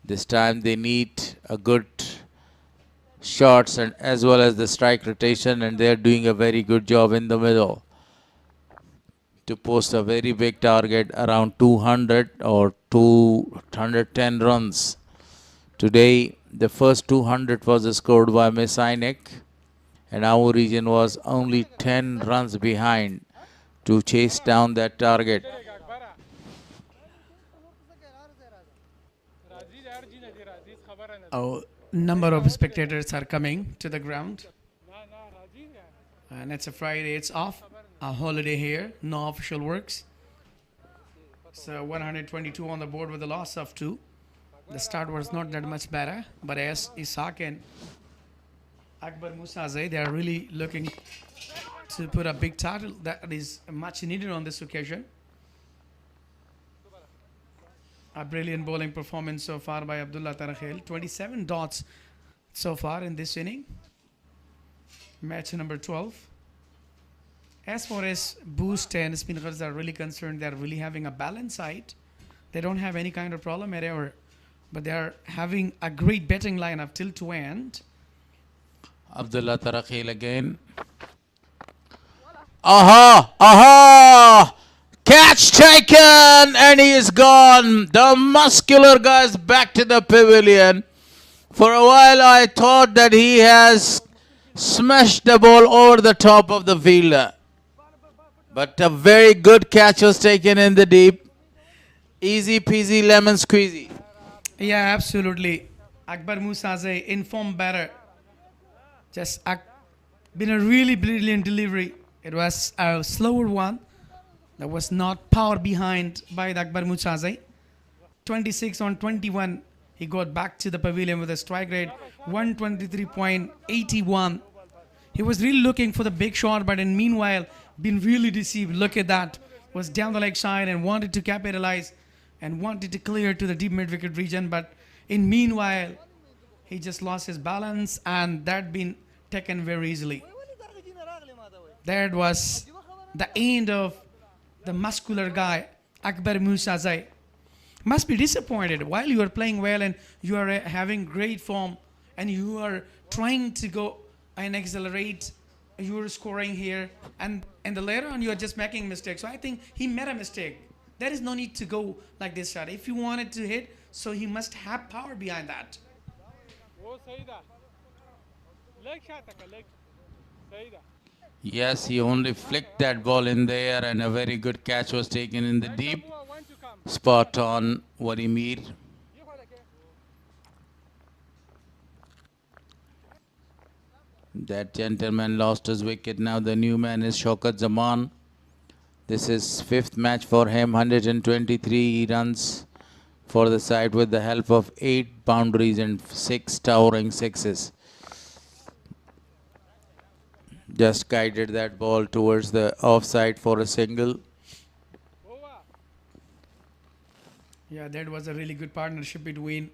This time they need a good shots and as well as the strike rotation, and they are doing a very good job in the middle to post a very big target around 200 or 210 runs. Today the first 200 was scored by Miss Ainak, and our region was only 10 runs behind to chase down that target. A number of spectators are coming to the ground. And it's a Friday, it's off. A holiday here, no official works. So 122 on the board with a loss of 2. The start was not that much better, but as Ishaq and Akbar Musazai, they are really looking to put a big total that is much needed on this occasion. A brilliant bowling performance so far by Abdullah Tarakhel. 27 dots so far in this inning. Match number 12. As far as Bost and Speen Ghar are really concerned, they are really having a balanced side. They don't have any kind of problem at all. But they are having a great betting lineup till to end. Abdullah Tarakhel again. Aha! Aha! Catch taken, and he is gone. The muscular guy is back to the pavilion. For a while I thought that he has smashed the ball over the top of the fielder. But a very good catch was taken in the deep. Easy peasy lemon squeezy. Yeah, absolutely. Akbar Musazai informed better. Just been a really brilliant delivery. It was a slower one. There was not power behind by the Akbar Muchazai. 26 on 21. He got back to the pavilion with a strike rate 123.81. He was really looking for the big shot, but in meanwhile, been really deceived. Look at that. Was down the leg side and wanted to capitalize and wanted to clear to the deep mid-wicket region. But in meanwhile, he just lost his balance and that been taken very easily. That was the end of the muscular guy, Akbar Musazai. Must be disappointed while you are playing well and you are having great form and you are trying to go and accelerate. You are scoring here and the later on you are just making mistakes. So I think he made a mistake. There is no need to go like this shot. If you wanted to hit, so he must have power behind that. Yes, he only flicked that ball in the air and a very good catch was taken in the deep. Spot on Band-e-Amir. That gentleman lost his wicket. Now the new man is Shaukat Zaman. This is fifth match for him. 123 runs for the side with the help of 8 boundaries and 6 towering sixes. Just guided that ball towards the offside for a single. Yeah, that was a really good partnership between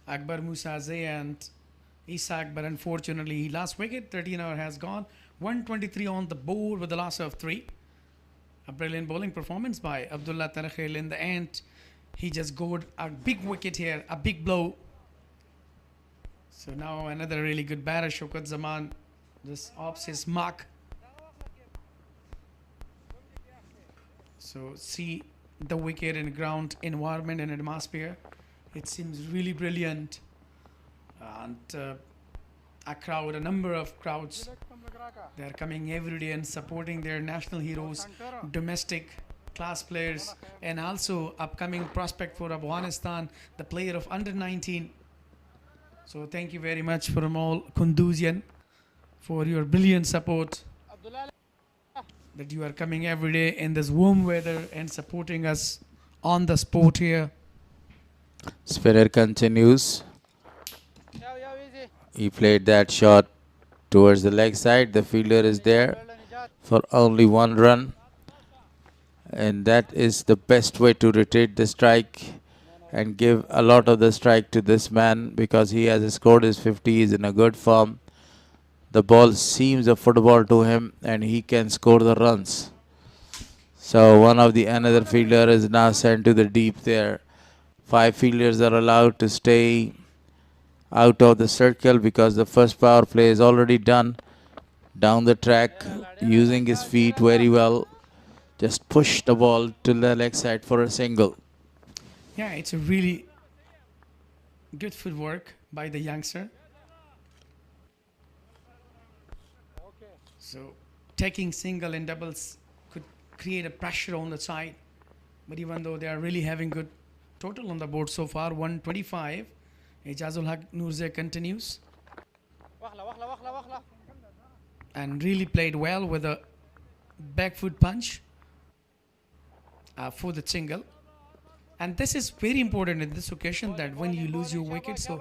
Akbar Musazai and Ishaq, but unfortunately he lost wicket. 13 over has gone. 123 on the board with the loss of 3. A brilliant bowling performance by Abdullah Tarakhil. In the end, he just got a big wicket here, a big blow. So now another really good batter, Shaukat Zaman, just opts his mark. So see the wicket and ground environment and atmosphere. It seems really brilliant. And a crowd, a number of crowds, they are coming every day and supporting their national heroes, domestic class players, and also upcoming prospect for Afghanistan, the player of under 19. So thank you very much from all Kunduzian for your brilliant support, that you are coming every day in this warm weather and supporting us on the sport here. Spinner continues. He played that shot towards the leg side. The fielder is there for only 1 run. And that is the best way to rotate the strike and give a lot of the strike to this man, because he has scored his 50. He is in a good form. The ball seems a football to him and he can score the runs. So another fielder is now sent to the deep there. 5 fielders are allowed to stay out of the circle because the first power play is already done. Down the track, using his feet very well. Just push the ball to the leg side for a single. Yeah, it's a really good footwork by the youngster. So taking single and doubles could create a pressure on the side. But even though they are really having good total on the board so far, 125. Ijazul Haq Nurze continues. And really played well with a back foot punch for the single. And this is very important in this occasion, that when you lose your wicket, so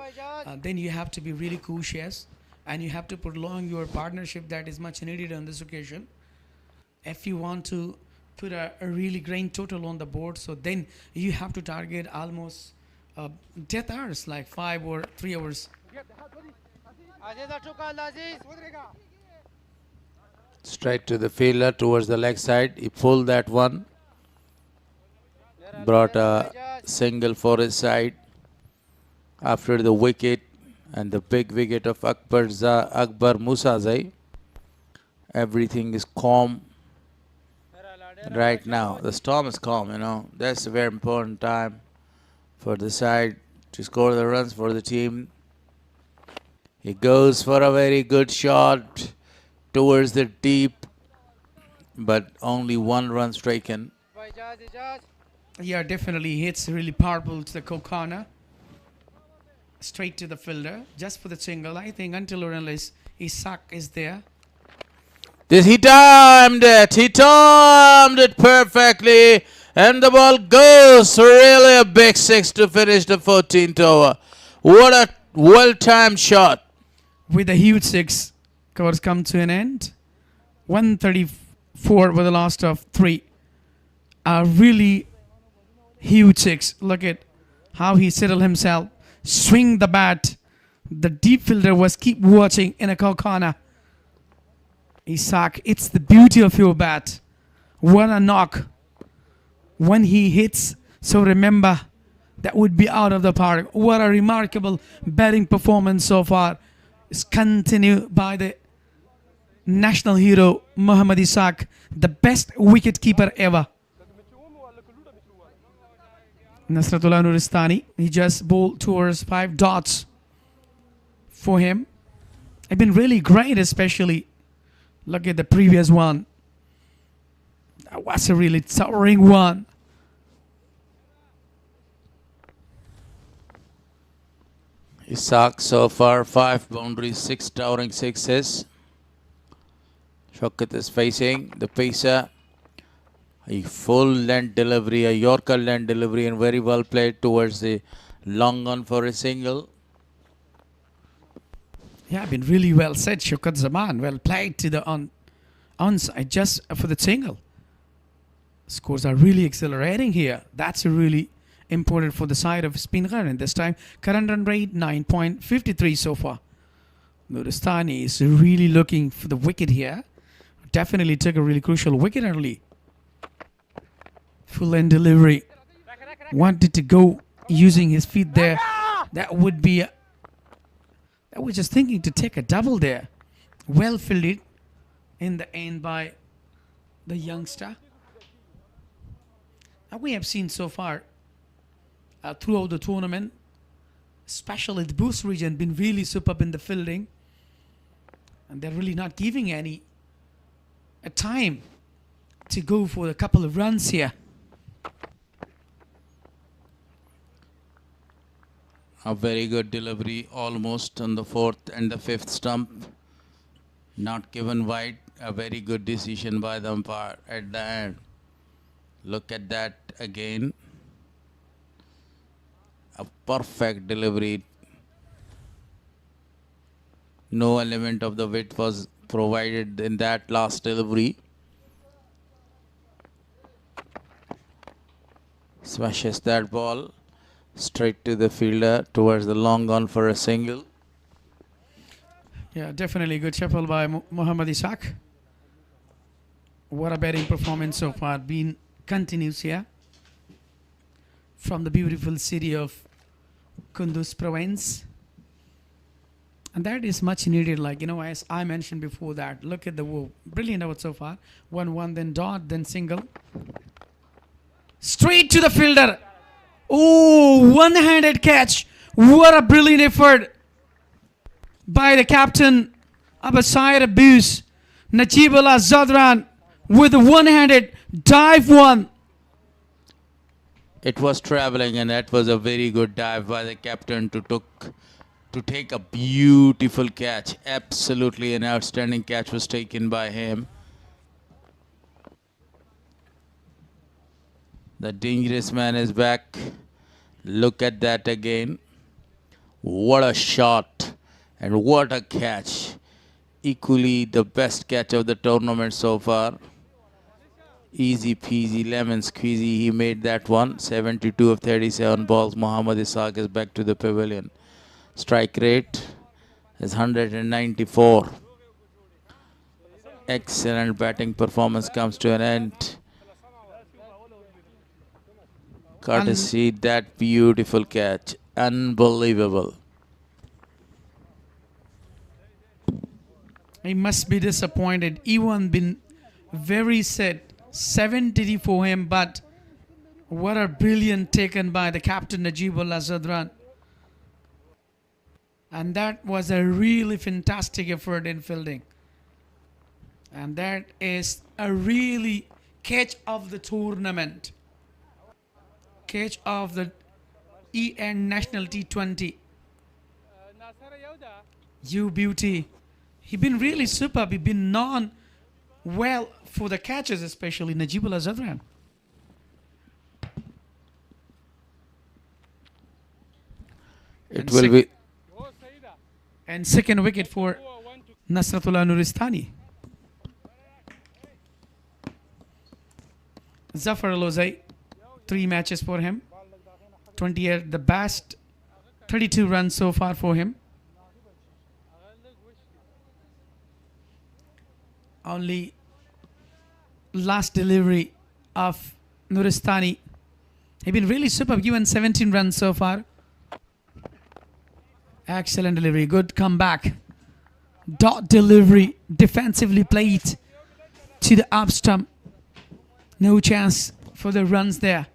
then you have to be really cautious and you have to prolong your partnership. That is much needed on this occasion. If you want to put a really grand total on the board, so then you have to target almost death hours, like 5 or 3 hours. Straight to the fielder towards the leg side. He pulled that one. Brought a single for his side after the wicket and the big wicket of Akbar Musazai. Everything is calm right now. The storm is calm, That's a very important time for the side to score the runs for the team. He goes for a very good shot towards the deep, but only 1 run stricken. Yeah, definitely hits really powerful to the corner, straight to the fielder, just for the single. I think until or unless Ishaq is there. This he timed it. He timed it perfectly. And the ball goes. Really a big six to finish the 14th over. What a well-timed shot. With a huge six, covers come to an end. 134 with the last of 3. A really huge six. Look at how he settled himself. Swing the bat. The deep fielder was keep watching in a corner. Isaac, it's the beauty of your bat. What a knock when he hits. So remember, that would be out of the park. What a remarkable batting performance so far. It's continued by the national hero Muhammad Isaac, the best wicket keeper ever. Nasratullah Nuristani, he just bowled towards 5 dots for him. It's been really great, especially look at the previous one. That was a really towering one. Isaac so far 5 boundaries, 6 towering sixes. Shaukat is facing the pacer. A full length delivery, a Yorker length delivery, and very well played towards the long on for a single. Yeah, been really well said, Shaukat Zaman. Well played to the onside just for the single. Scores are really accelerating here. That's really important for the side of Speen Ghar. And this time, current run rate 9.53 so far. Nuristani is really looking for the wicket here. Definitely took a really crucial wicket early. Full end delivery. Wanted to go using his feet there. That would be I was just thinking to take a double there. Well fielded in the end by the youngster. Now we have seen so far throughout the tournament, especially the Bost region, been really superb in the fielding. And they're really not giving any time to go for a couple of runs here. A very good delivery almost on the 4th and the 5th stump. Not given wide. A very good decision by the umpire at the end. Look at that again. A perfect delivery. No element of the width was provided in that last delivery. Smashes that ball straight to the fielder towards the long on for a single. Yeah, definitely good shuffle by Muhammad Isaac. What a batting performance so far. Been continues here from the beautiful city of Kunduz province. And that is much needed, like, as I mentioned before that. Look at the brilliant out so far. 1-1, then dot, then single. Straight to the fielder. Oh, one-handed catch. What a brilliant effort by the captain, Abasai Abuse, Najibullah Zadran, with a one-handed dive one. It was traveling, and that was a very good dive by the captain to take a beautiful catch. Absolutely an outstanding catch was taken by him. The dangerous man is back. Look at that again. What a shot and what a catch. Equally the best catch of the tournament so far. Easy peasy lemon squeezy. He made that one. 72 of 37 balls. Muhammad Isaac is back to the pavilion. Strike rate is 194. Excellent batting performance comes to an end. Courtesy that beautiful catch. Unbelievable. He must be disappointed. Ewan been very sad. 70 for him, but what a brilliant taken by the captain Najibullah Zadran. And that was a really fantastic effort in fielding. And that is a really catch of the tournament. Catch of the EN National T20. You beauty. He been really superb. He been well for the catches, especially Najibullah Zadran. It will be And second wicket for Nasratullah Nuristani. Zafar Lozai, 3 matches for him. 28, the best, 32 runs so far for him. Only last delivery of Nuristani. He's been really superb, given 17 runs so far. Excellent delivery, good comeback. Dot delivery, defensively played to the up stump. No chance for the runs there.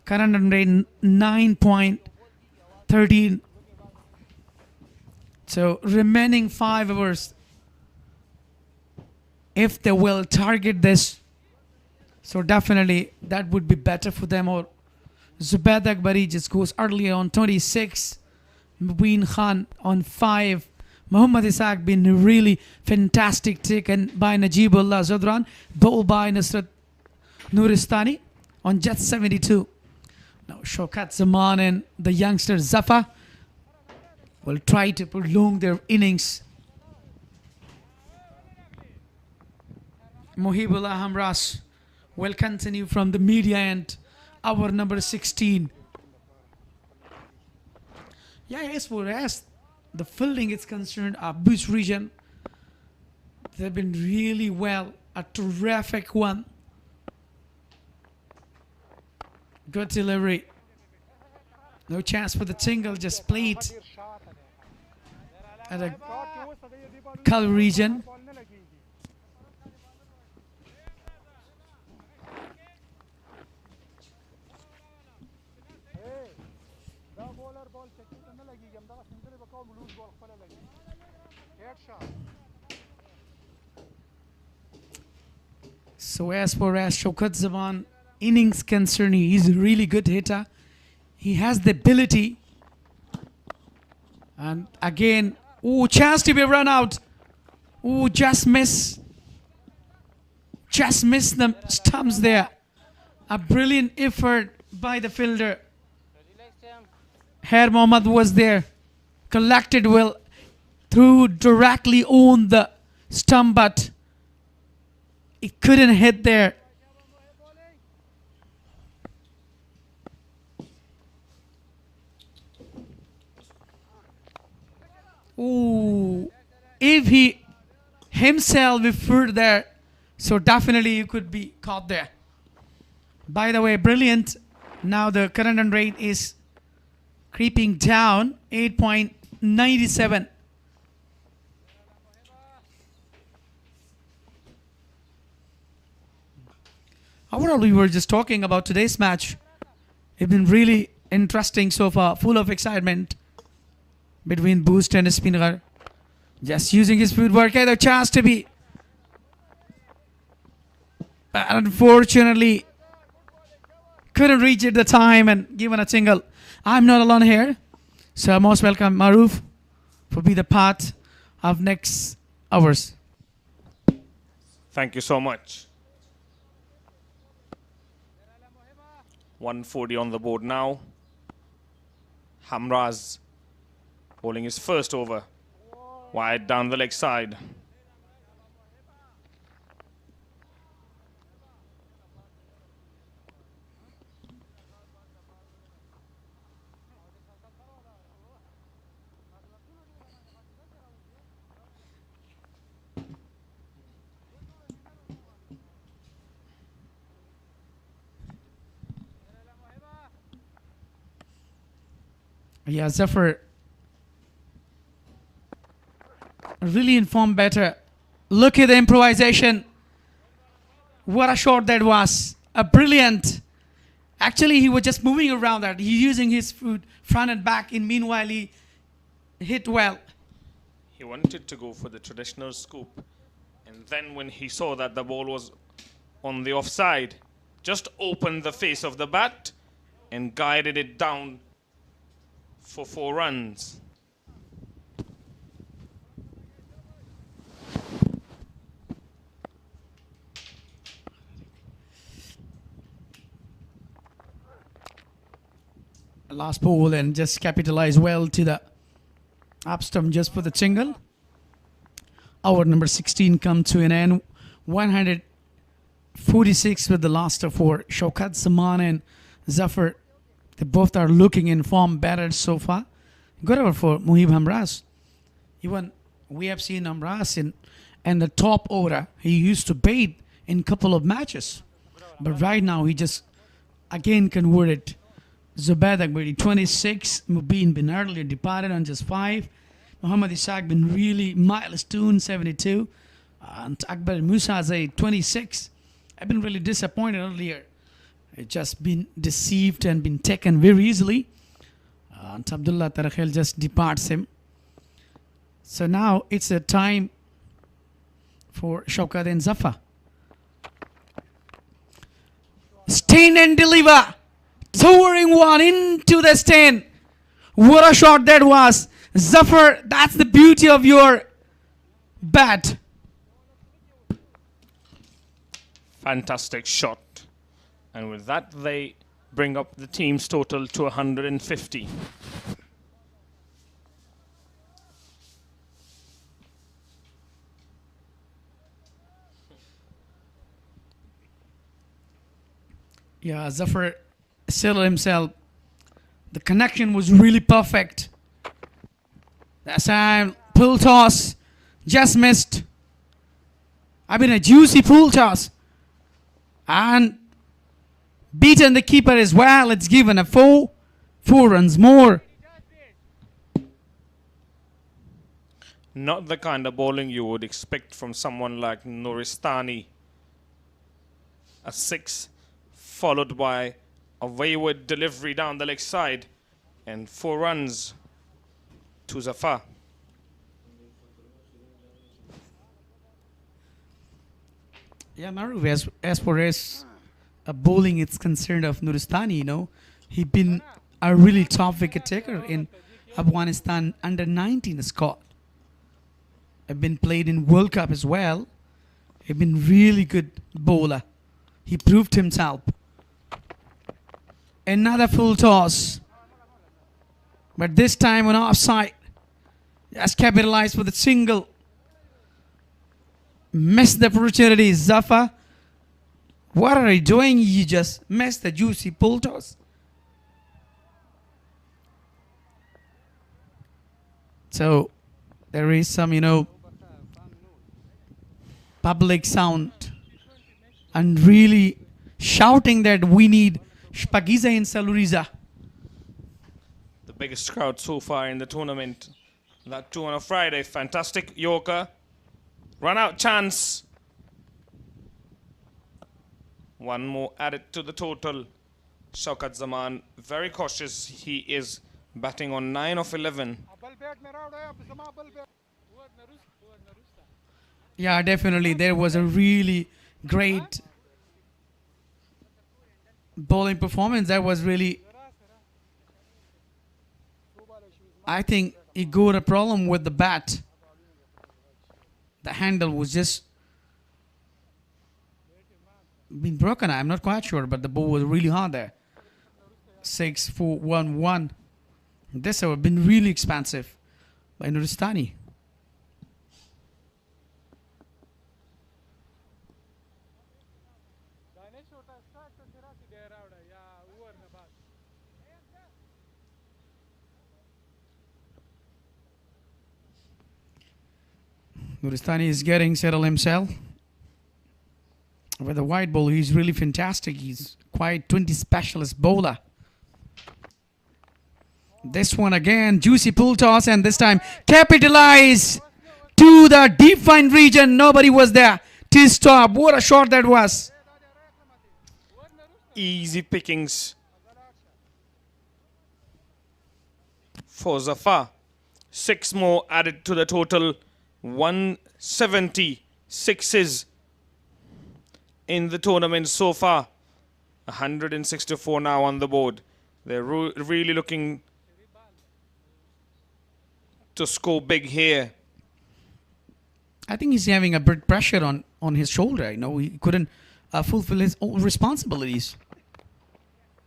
Current run rate 9.13. So remaining 5 overs. If they will target this, so definitely that would be better for them. Or Zubaid Akbari just goes early on 26. Mubin Khan on 5. Muhammad Isaac been really fantastic, taken by Najibullah Zadran. Ball by Nasrat Nuristani on just 72. Now Shaukat Zaman and the youngster Zafa will try to prolong their innings. Mohibullah Hamras will continue from the media end. Our number 16. Yeah, as far as the fielding is concerned, our Bush region, they've been really well. A terrific one. Good delivery. No chance for the single, just played at a Kal region. So as far as Shaukat Zaman innings concerned, he's a really good hitter. He has the ability. And again, chance to be run out. Just miss. Just miss the stumps there. A brilliant effort by the fielder. Hair Mohammad was there. Collected well. Threw directly on the stump, but it couldn't hit there. If he himself referred there, so definitely he could be caught there. By the way, brilliant. Now the current run rate is creeping down, 8.97. Overall, we were just talking about today's match. It's been really interesting so far, full of excitement between Bost and Speen Ghar. Just using his footwork, had a chance to be. But unfortunately, couldn't reach at the time and given a single. I'm not alone here. So most welcome Maruf for be the part of next hours. Thank you so much. 140 on the board now. Hamraz bowling his first over. Wide down the leg side. Yeah, Zafar really informed better. Look at the improvisation. What a shot that was. A brilliant. Actually, he was just moving around that. He using his foot front and back. In meanwhile, he hit well. He wanted to go for the traditional scoop. And then when he saw that the ball was on the offside, just opened the face of the bat and guided it down for 4 runs. last ball and just capitalize well to the up stump just for the single. Over number 16 come to an end. 146 with the last of 4. Shaukat Zaman and Zafar, they both are looking in form better so far. Good over for Muhib Hamras. Even we have seen Hamras in the top order. He used to bait in couple of matches. But right now he just again converted. Zubaid Akbari 26. Mubin bin earlier departed on just 5. Muhammad Ishaq been really milestone 72. And Akbar Musa Zaid 26. I've been really disappointed earlier. It just been deceived and been taken very easily. And Abdullah Tarakhel just departs him. So now it's a time for Shaukat and Zafar. Stain and deliver. Towering one into the stain. What a shot that was. Zafar, that's the beauty of your bat. Fantastic shot. And with that, they bring up the team's total to 150. Yeah, Zafar settled himself. The connection was really perfect. That time, pull toss, just missed. I mean, a juicy pull toss. And beaten the keeper as well. It's given a 4 runs more. Not the kind of bowling you would expect from someone like Nuristani. A 6 followed by a wayward delivery down the leg side and 4 runs to Zafar. Yeah, Maru, as far as bowling is concerned of Nuristani, you know, he been a really top wicket taker in Afghanistan under 19 squad. Have been played in World Cup as well. He been really good bowler. He proved himself. Another full toss. But this time on offside. Just capitalized with a single. Missed the opportunity. Zafar. What are you doing? You just missed the juicy pull toss. So there is some, you know, public sound and really shouting that we need Shpagiza in Saluriza. The biggest crowd so far in the tournament. That too on a Friday. Fantastic Yorker. Run out chance. One more added to the total. Shaukat Zaman very cautious. He is batting on 9 of 11. Yeah, definitely. There was a really great bowling performance. That was really, I think he got a problem with the bat. The handle was just been broken. I'm not quite sure, but the ball was really hard there. 6-4-1-1. This have been really expansive by Nuristani. Nuristani is getting settled himself. With the white ball, he's really fantastic. He's quite 20 specialist bowler. This one again, juicy pull toss, and this time capitalize to the defined region. Nobody was there to stop. What a shot that was. Easy pickings for Zafar. 6 more added to the total. 176s in the tournament so far. 164 now on the board. They're really looking to score big here. I think he's having a bit pressure on his shoulder. You know, he couldn't fulfill his own responsibilities.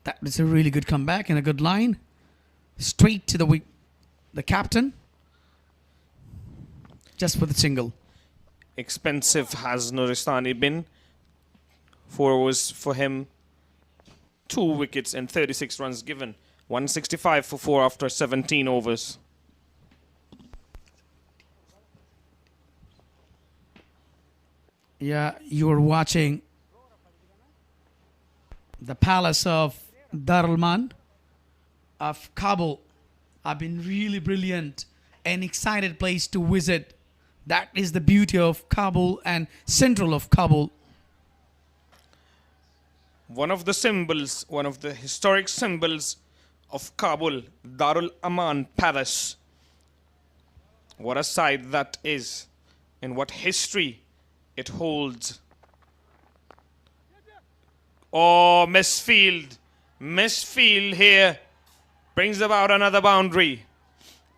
That was a really good comeback and a good line. straight to the captain, just for the single. Expensive has Nuristani been. 4 overs for him. 2 wickets and 36 runs given. 165 for 4 after 17 overs. Yeah, you're watching the palace of Darulman of Kabul. I've been really brilliant and excited place to visit. That is the beauty of Kabul and central of Kabul. One of the symbols, one of the historic symbols of Kabul, Darul Aman Palace. What a sight that is, and what history it holds. Oh, misfield. Misfield here brings about another boundary.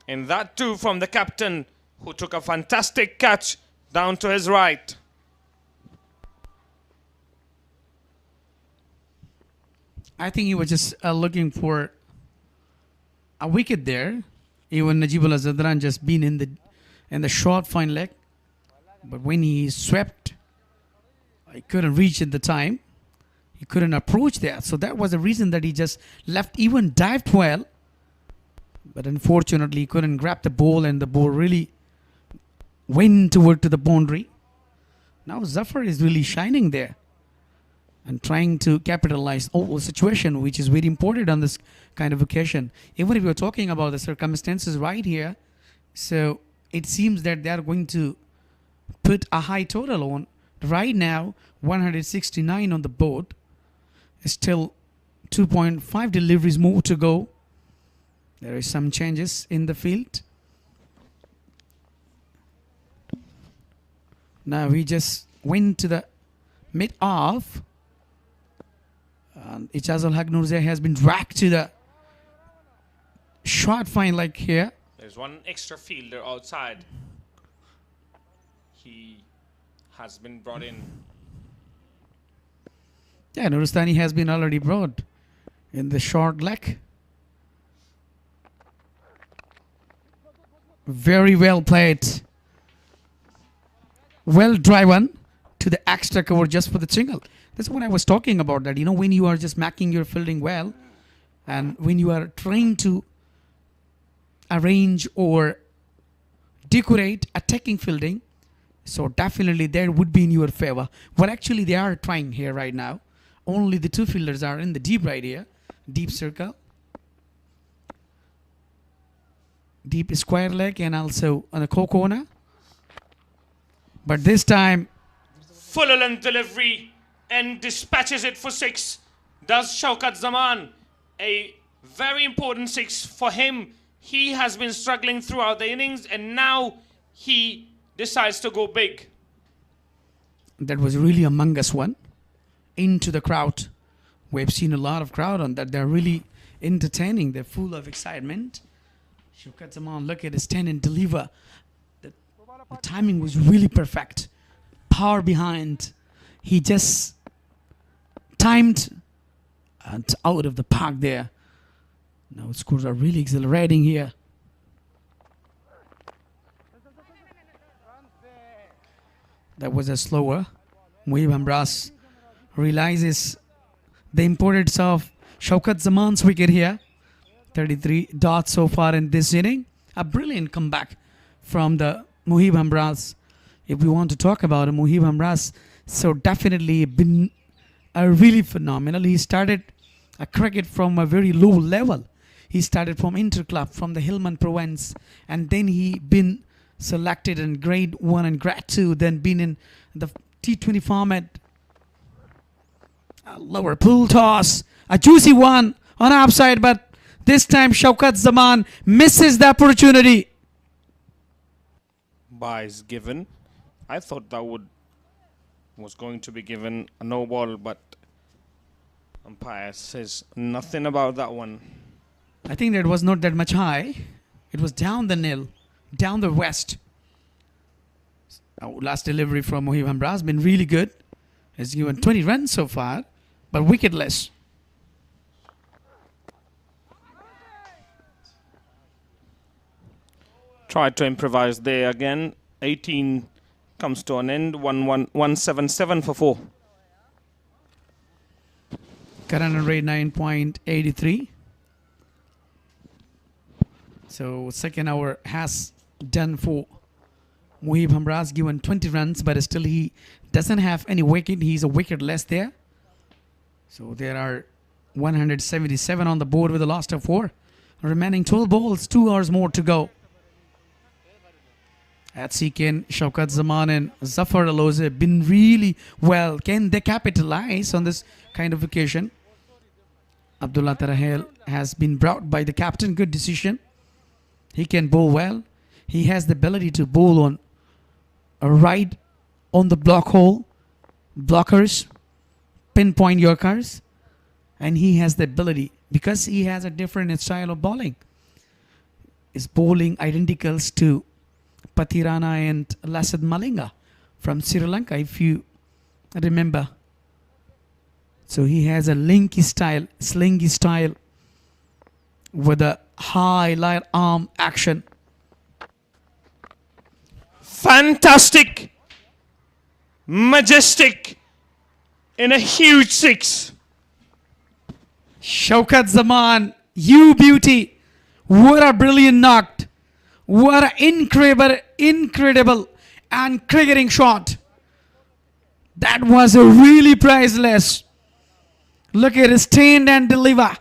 And that too from the captain, who took a fantastic catch down to his right. I think he was just looking for a wicket there. Even Najibullah Zadran just been in the short fine leg. But when he swept, he couldn't reach at the time. He couldn't approach there. So that was the reason that he just left, even dived well. But unfortunately, he couldn't grab the ball, and the ball really went toward to the boundary. Now Zafar is really shining there and trying to capitalize on the situation, which is very important on this kind of occasion. Even if you're talking about the circumstances right here, so it seems that they are going to put a high total on. Right now, 169 on the board. Still 2.5 deliveries more to go. There is some changes in the field. Now we just went to the mid-off. Ijazul Haq Nurzai has been dragged to the short fine leg here. There's one extra fielder outside. He has been brought in. Yeah, Nuristani has been already brought in the short leg. Very well played. Well driven to the extra cover just for the single. That's what I was talking about, that, you know, when you are just marking your fielding well, and when you are trying to arrange or decorate attacking fielding, so definitely that would be in your favor. What actually they are trying here right now, only the 2 fielders are in the deep right here, deep circle, deep square leg, and also on the corner. But this time, Full length delivery and dispatches it for 6. Does Shaukat Zaman. A very important 6 for him. He has been struggling throughout the innings, and now he decides to go big. that was really a humongous one into the crowd. We've seen a lot of crowd on that. They're really entertaining. They're full of excitement. Shaukat Zaman, look at his 10 and deliver. The timing was really perfect. Power behind. He just timed and out of the park there. Now scores are really exhilarating here. That was a slower. Muhib Hamras realizes the importance of Shaukat Zaman's wicket here. 33 dots so far in this inning. A brilliant comeback from the Muhib Hamras. If we want to talk about Muhib Hamras, so definitely been a really phenomenal. He started a cricket from a very low level. He started from Interclub, from the Hillman Province, and then he been selected in grade 1 and grade 2, then been in the T20 format. A lower pull toss, a juicy one on outside, but this time Shaukat Zaman misses the opportunity. Buys given. I thought that was going to be given a no ball, but umpire says nothing about that one. I think that was not that much high. It was down the nil, down the west. Last delivery from Muhib Hamra has been really good. Has given 20 runs so far, but wicketless. Tried to improvise there again. 18 comes to an end. 177 for 4. Current rate 9.83. So second hour has done for Muhib Hamraz, given 20 runs, but still he doesn't have any wicket. He's a wicket less there. So there are 177 on the board with the last of 4. Remaining 12 balls, 2 hours more to go. Atsi Shaukat Zaman and Zafar Aloze have been really well. Can they capitalize on this kind of occasion? Abdullah Tarahel has been brought by the captain. Good decision. He can bowl well. He has the ability to bowl on a right on the block hole, blockers, pinpoint Yorkers, and he has the ability, because he has a different style of bowling. Is bowling identicals to Patirana and Lasad Malinga from Sri Lanka, if you remember. So he has a linky style, slingy style with a high light arm action. Fantastic, majestic, in a huge 6. Shaukat Zaman, you beauty. What a brilliant knock. What an incredible and cricketing shot. That was a really priceless. Look at it, stand and deliver.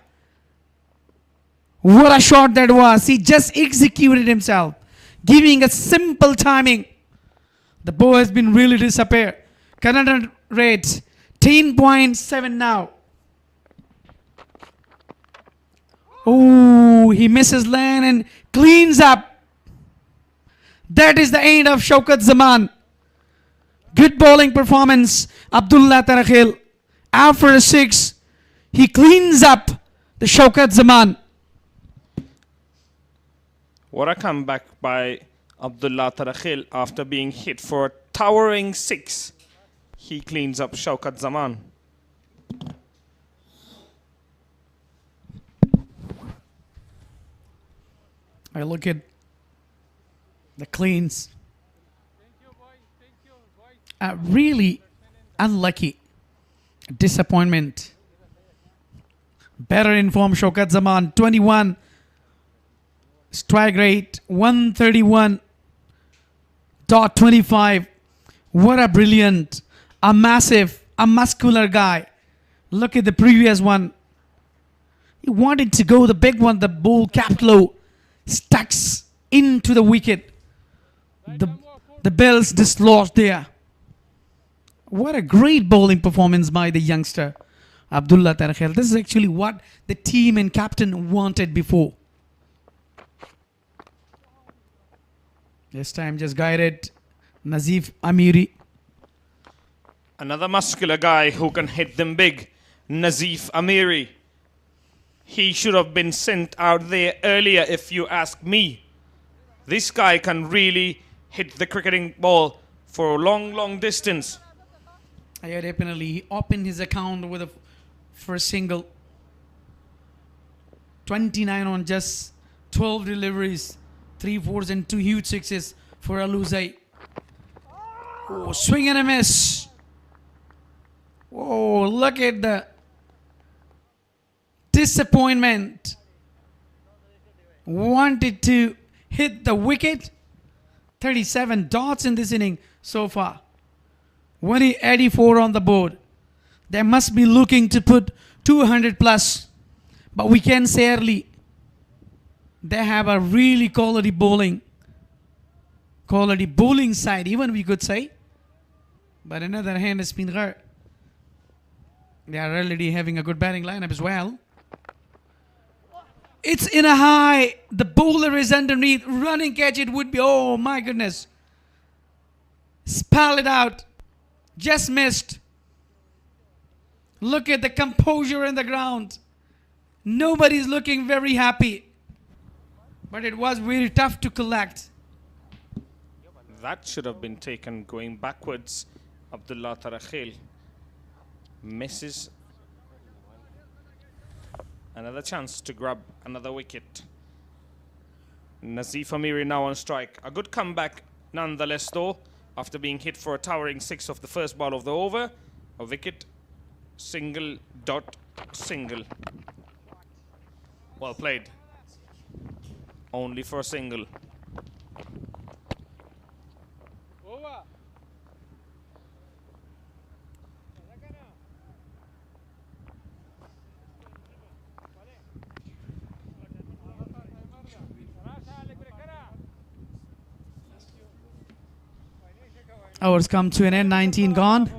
What a shot that was. He just executed himself, giving a simple timing. The ball has been really disappeared. Current rate 10.7 now. Oh, he misses land and cleans up. That is the end of Shaukat Zaman. Good bowling performance. Abdullah Tarakhil. After a 6, he cleans up the Shaukat Zaman. What a comeback by Abdullah Tarakhil after being hit for a towering 6. He cleans up Shaukat Zaman. I look at the cleans. Really unlucky. Disappointment. Better informed Shaukat Zaman. 21. Strike rate 131.25. What a brilliant, a massive, a muscular guy. Look at the previous one. He wanted to go the big one. The ball capped low, stucks into the wicket. The bell's dislodged there. What a great bowling performance by the youngster Abdullah Tarakhil. This is actually what the team and captain wanted before. This time just guided Nazif Amiri. Another muscular guy who can hit them big, Nazif Amiri. He should have been sent out there earlier if you ask me. This guy can really hit the cricketing ball for a long, long distance. Definitely, he opened his account with a first single. 29 on just 12 deliveries. 3 4s and 2 huge 6s for Aluzai. Oh, swing and a miss. Oh, look at the disappointment. Wanted to hit the wicket. 37 dots in this inning so far. 184 on the board. They must be looking to put 200 plus. But we can say early, they have a really quality bowling side, even we could say. But on the other hand, Speen Ghar, they are already having a good batting lineup as well. It's in a high. The bowler is underneath. Running catch, it would be. Oh my goodness. Spell it out. Just missed. Look at the composure in the ground. Nobody's looking very happy. But it was very tough to collect. That should have been taken going backwards. Abdullah Tarakhil misses another chance to grab another wicket. Nazif Amiri now on strike. A good comeback nonetheless though, after being hit for a towering 6 of the first ball of the over. A wicket, single, dot, single. Well played. Only for a single. Hours come to an end, 19 gone.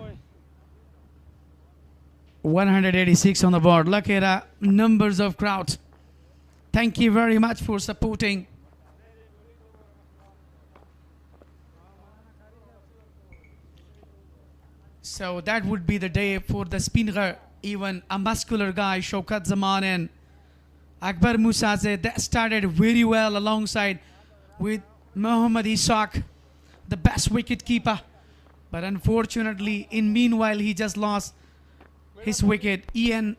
186 on the board. Look at numbers of crowd. Thank you very much for supporting. So that would be the day for the Speenghar. Even a muscular guy, Shaukat Zaman and Akbar Musaze, that started very well alongside with Muhammad Ishaq, the best wicket keeper. But unfortunately, in meanwhile, he just lost his wicket. Ian,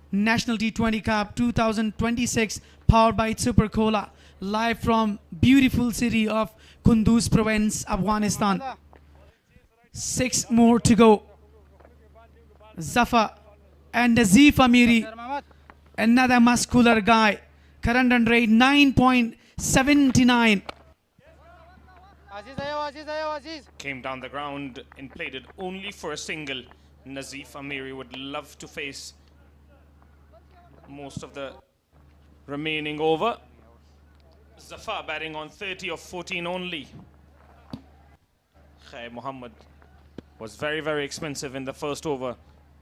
National T20 Cup 2026, powered by SuperCola, live from beautiful city of Kunduz province, Afghanistan. 6 more to go. Zafar and Nazif Amiri, another muscular guy. Current run rate 9.79. Came down the ground and played it only for a single. Nazif Amiri would love to face most of the remaining over. Zafar batting on 30 of 14 only. Khair Muhammad was very, very expensive in the first over.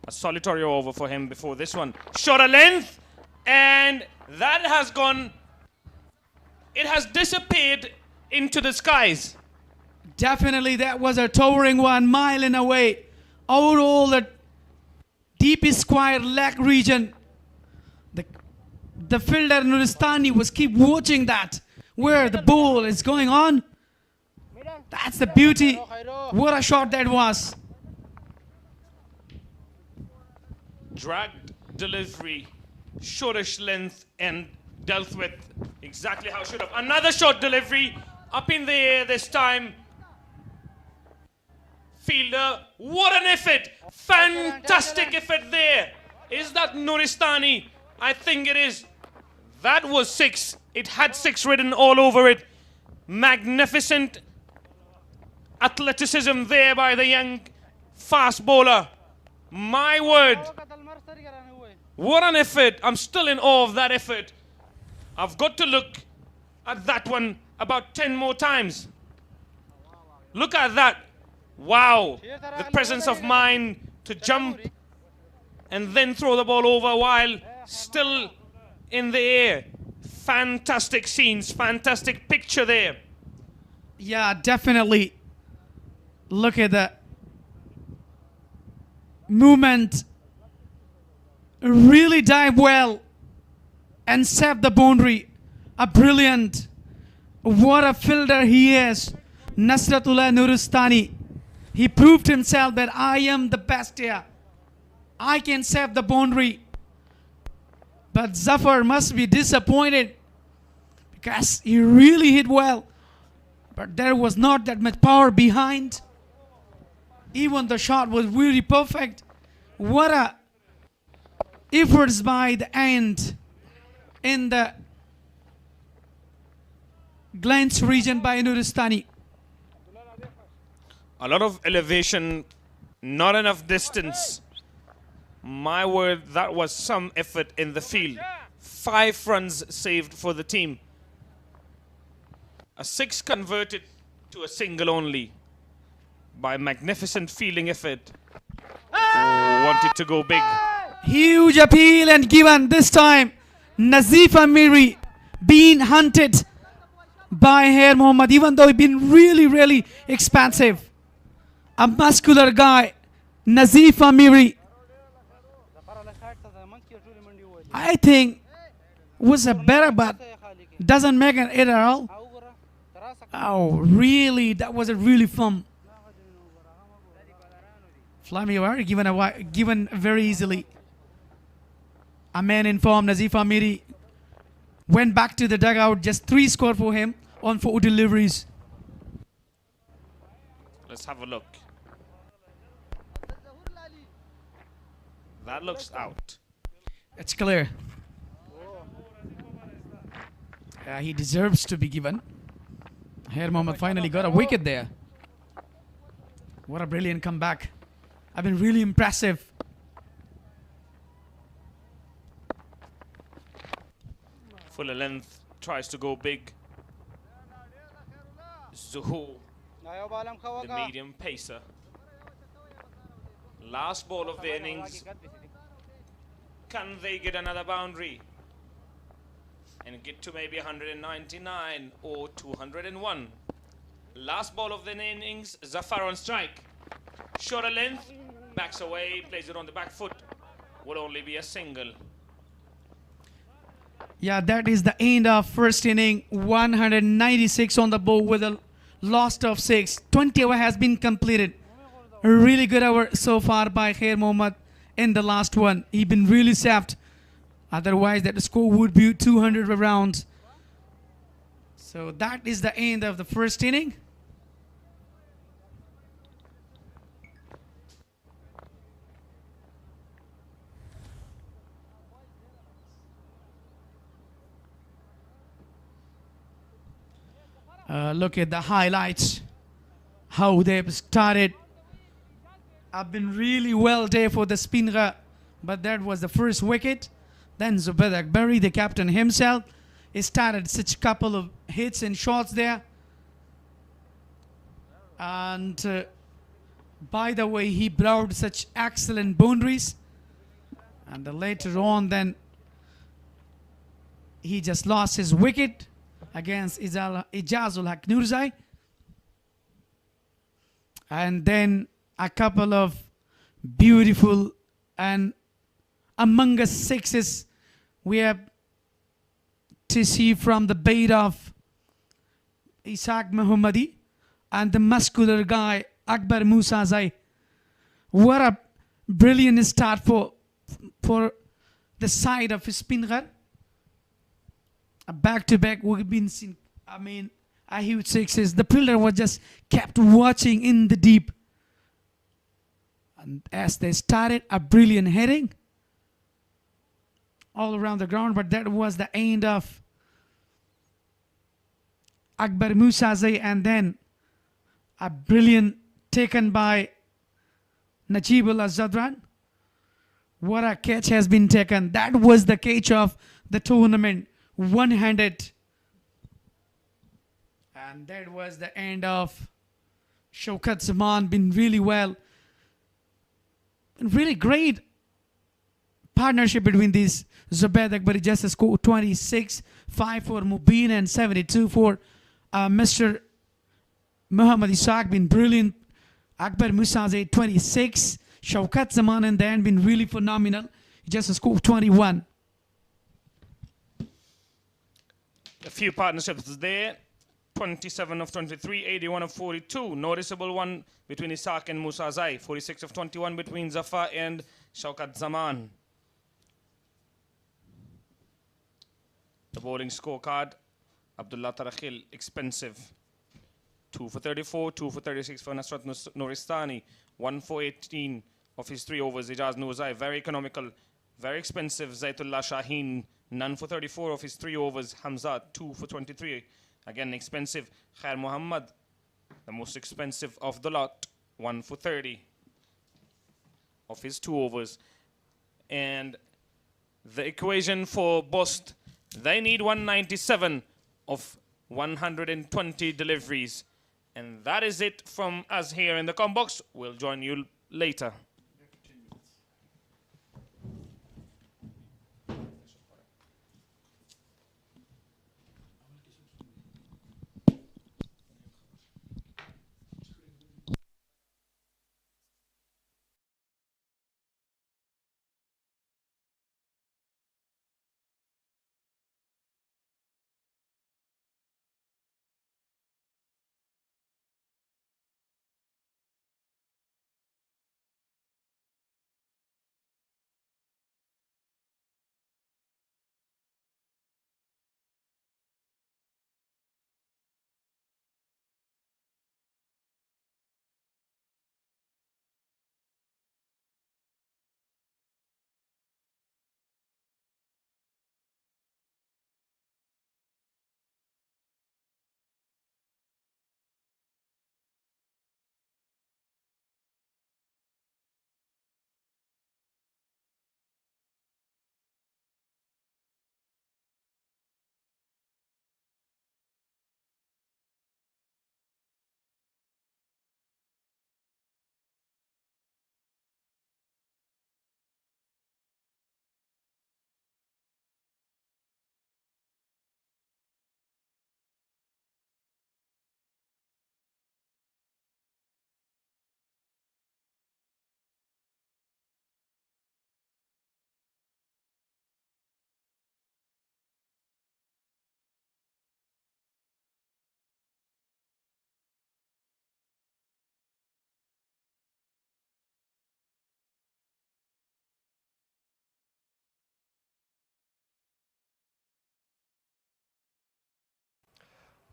A solitary over for him before this one. Short a length, and that has gone, it has disappeared into the skies. Definitely that was a towering one, mile and away. Over all the deepest square leg region. The fielder Nuristani was keep watching that, where the ball is going on. That's the beauty. What a shot that was. Dragged delivery, shortish length, and dealt with exactly how it should have. Another short delivery, up in the air this time. Fielder, what an effort! Fantastic effort there. Is that Nuristani? I think it is. That was 6. It had 6 written all over it. Magnificent athleticism there by the young fast bowler. My word. What an effort. I'm still in awe of that effort. I've got to look at that one about 10 more times. Look at that. Wow. The presence of mind to jump and then throw the ball over while still in the air. Fantastic scenes, fantastic picture there. Yeah, definitely. Look at the movement. Really dive well and save the boundary. A brilliant. What a fielder he is. Nasratullah Nuristani. He proved himself that I am the best here. I can save the boundary. But Zafar must be disappointed because he really hit well. But there was not that much power behind. Even the shot was really perfect. What a efforts by the end in the glance region by Nuristani. A lot of elevation, not enough distance. My word, that was some effort in the field. 5 runs saved for the team. A 6 converted to a single only by magnificent fielding effort. Wanted to go big. Huge appeal and given this time. Nazif Amiri being hunted by Khair Muhammad, even though he's been really, really expansive. A muscular guy, Nazif Amiri, I think was a better, but doesn't make an error at all. Oh, really? That was a really fun. Flammy wire given very easily. A man in form, Nazif Amiri, went back to the dugout. Just 3 score for him on 4 deliveries. Let's have a look. That looks out. It's clear. He deserves to be given. Khair Mohammad finally got a wicket there. What a brilliant comeback. I've been really impressive. Fuller length, tries to go big. Zuhur, the medium pacer. Last ball of the innings. Can they get another boundary and get to maybe 199 or 201? Last ball of the innings, Zafar on strike. Shorter length, backs away, plays it on the back foot. Will only be a single. Yeah, that is the end of first inning. 196 on the board with a loss of 6. 20 over has been completed. A really good over so far by Khair Mohammad in the last one. He's been really sapped. Otherwise, that score would be 200 around. So that is the end of the first inning. Look at the highlights, how they've started. I've been really well there for the Speen Ghar, but that was the first wicket. Then Zubair Akbari, the captain himself, he started such a couple of hits and shots there. And by the way, he brought such excellent boundaries. And later on, then he just lost his wicket against Ijazul Haq Nurzai. And then a couple of beautiful and among us sixes we have to see from the bait of Ishaq Muhammadi and the muscular guy Akbar Musazai. What a brilliant start for the side of Speen Ghar. A back-to-back we've been seeing. I mean, a huge sixes. The fielder was just kept watching in the deep. And as they started, a brilliant heading all around the ground. But that was the end of Akbar Musazai, and then a brilliant taken by Najibul Azadran. What a catch has been taken. That was the catch of the tournament. One-handed. And that was the end of Shaukat Zaman. Been really well. Really great partnership between these. Zubair Akbari just scored 26, 5 for Mubin and 72 for Mr. Muhammad Ishaq. Been brilliant. Akbar Musazai 26. Shaukat Zaman in the end been really phenomenal. He just scored 21. A few partnerships there. 27 of 23, 81 of 42. Noticeable one between Ishaq and Musazai. 46 of 21 between Zafar and Shaukat Zaman. The bowling scorecard. Abdullah Tarakhil, expensive. 2 for 34, 2 for 36 for Nasrat Noristani. 1 for 18 of his 3 overs. Ijaz Nurzai, very economical. Very expensive. Zaitullah Shaheen, none for 34 of his 3 overs. Hamza, 2 for 23. Again, expensive. Khair Mohammad, the most expensive of the lot. 1 for 30 of his 2 overs. And the equation for Bost, they need 197 of 120 deliveries. And that is it from us here in the Combox. We'll join you later.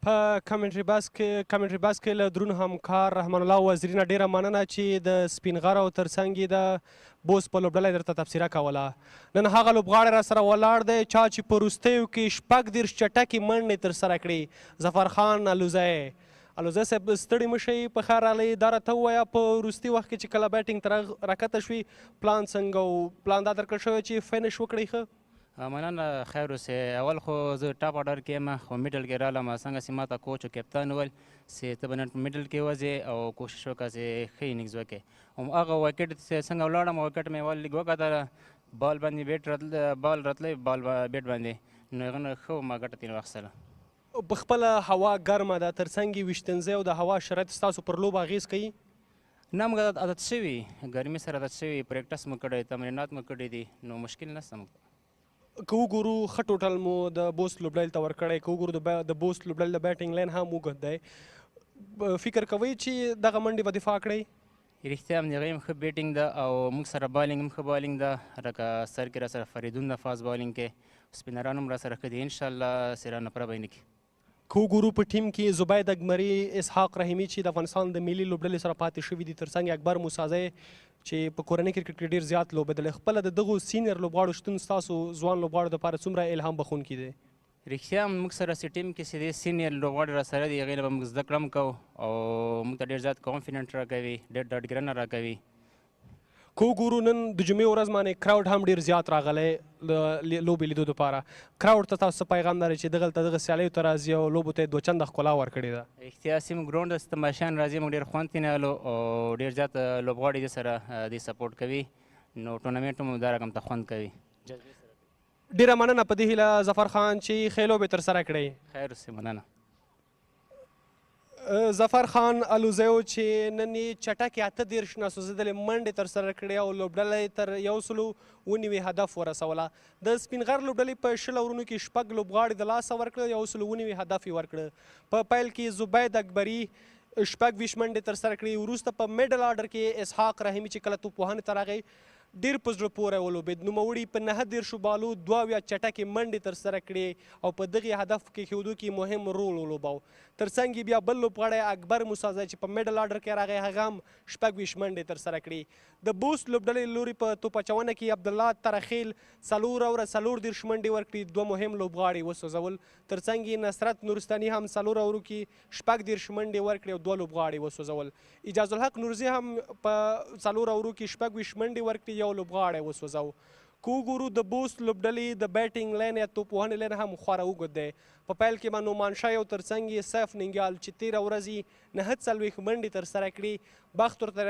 په کمنټري باکس کې له درون همکار رحمان الله وزیري نه ډېره مننه چې د سپین غر او ترڅنګ یې د بوست په لوبډله درته تبصره کوله. نن هغه لوبغاړی را سره ولاړ دی چا چې په وروستیو کې 30 چټکې منډې ترسره کړي. ظفرخان الوزی صاحب ستړي مه شئ، په خیر راغلی. دا راته ووایه په وروستي وخت کې چې کله بیټینګ ته راکته شوي پلان څنګه و؟ پلان دا درکړل شوی چې فینش وکړئ ښه؟ مننه خیر اوسې. اول خو زه ټاپ آرډر کې یم خو میډل کې رالم. څنګه چې ماته کوچ او کپتان وویل چې ته به نن په میډل کې وځې او کوشش وکړه چې ښه انینګز وکړې. هماغه وکټ څنګه ولاړم وکټ مې ول لږ وکتله بال باندې بال راتلی بال بیټ باندې نو هغه نه ښه ما ګټه ترې واخیستله. په خپله هوا ګرمه ده ترڅنګ یې ویشتنځی او د هوا شرایط ستاسو پر لوبه اغېز کوي؟ نه موږ عادت شوي ګرمي سره عادت شوي پریکټس مو کړی تمرینات مو کړي دي نو مشکل نشته موږ. که وګورو ښه ټوټل مو د بوست لوبډلې ته ورکړی، که وګورو د بوست لوبډلې د بیټینګ لین هم اوږد دی. فکر کوئ چې دغه منډې به دفاع کړئ؟ رښتیا هم د هغې هم ښه بیټینګ ده او موږ سره بالینګ هم ښه بالینګ ده. لکه سر کې را سره فریدون ده فاست بالینګ کې، سپینران هم را سره ښه دي. انشاءالله سیران نفره به یې نه کړي. که وګورو په ټیم کې زبید اکبري، اسحاق رحیمي چې د افغانستان د ملي لوبډلې سره پاتې شوي دي، ترڅنګ اکبر موسازی چې په کورنۍ کرکټ کې ډېر زیات لوبېدلی. خپله د دغو سینیر لوبغاړو شتون ستاسو ځوان لوبغاړو دپاره څومره الهام بخښونکی دی؟ رښتیا هم موږ سره چې ټیم کې چې دی سینیر لوبغاړي را سره دي هغې نه به موږ زده کړه هم کوو او موږ ته ډېر زیات کانفیډنټ راکوي، ډېر ډاډګرنه راکوي. که وګورو نن د جمعې ورځ باندې کراوډ هم ډېر زیات راغلی د لوبې لیدو دپاره. کراوډ ته تاسو څه پیغام لرئ چې دغلته دغه سیالیو ته راځي او لوبو ته یې دوه چنده ښکلا ورکړې ده؟ رښتیا سیمه ګراونډ ته تماشیان راځي موږ ډېر خوند ترې نیولو او ډېر زیات لوبغاړي دې سره دې سپورټ کوي نو ټورنمنټ هم دا رقم ته خوند کوي. ډېره مننه په دې هیله ظفر خان چې ښې لوبې ترسره کړئ. خیر اوسې مننه. ظفر خان الوزیو چې نن یې چټکې 28 ناسوځېدلې منډې ترسره کړې او لوبډله تر 119 هدف ورسوله. د سپین غر لوبډلې په 20 اورونو کې 6 لوبغاړي د لاسه ورکړل، 119 هدف یې ورکړه. په پیل کې زبید اکبري 26 منډې ترسره کړې. وروسته په میډل آرډر کې اسحاق رحیمي چې کله توپوهنې ته راغی ډېر په زړه پوری ولوبېد. نوموړي په 19 بالو 22 چټکې منډې ترسره کړې او په دغې هدف کې ښودو کې مهم رول ولوباو. ترڅنګ یې بیا بل لوبغاړی اکبر موسازی چې په میډل آرډر کې راغی هغه هم 26 منډې ترسره کړې. د بوست لوبډلې لوري په توپ اچونه کې عبدالله ترخیل 4 منډې ورکړي، 2 مهم لوبغاړي وسوځول. ترڅنګ یې نصرت نورستاني هم 4 اورو کې 14 منډې ورکړي او 2 لوبغاړي وسوځول. اجاز الحق نورزي هم په 4 اورو کې 26 منډې ورکړي، یو لوبغاړی وسوځاو. که وګورو د بوست لوبډلې د بیټینګ لین یا توپوهنې لین هم خورا اوږد دی. په پیل کې به نومان شاه او ترڅنګ یې سیف ننګیال چې 13 ورځې 49 منډې ترسره کړي بخت ورته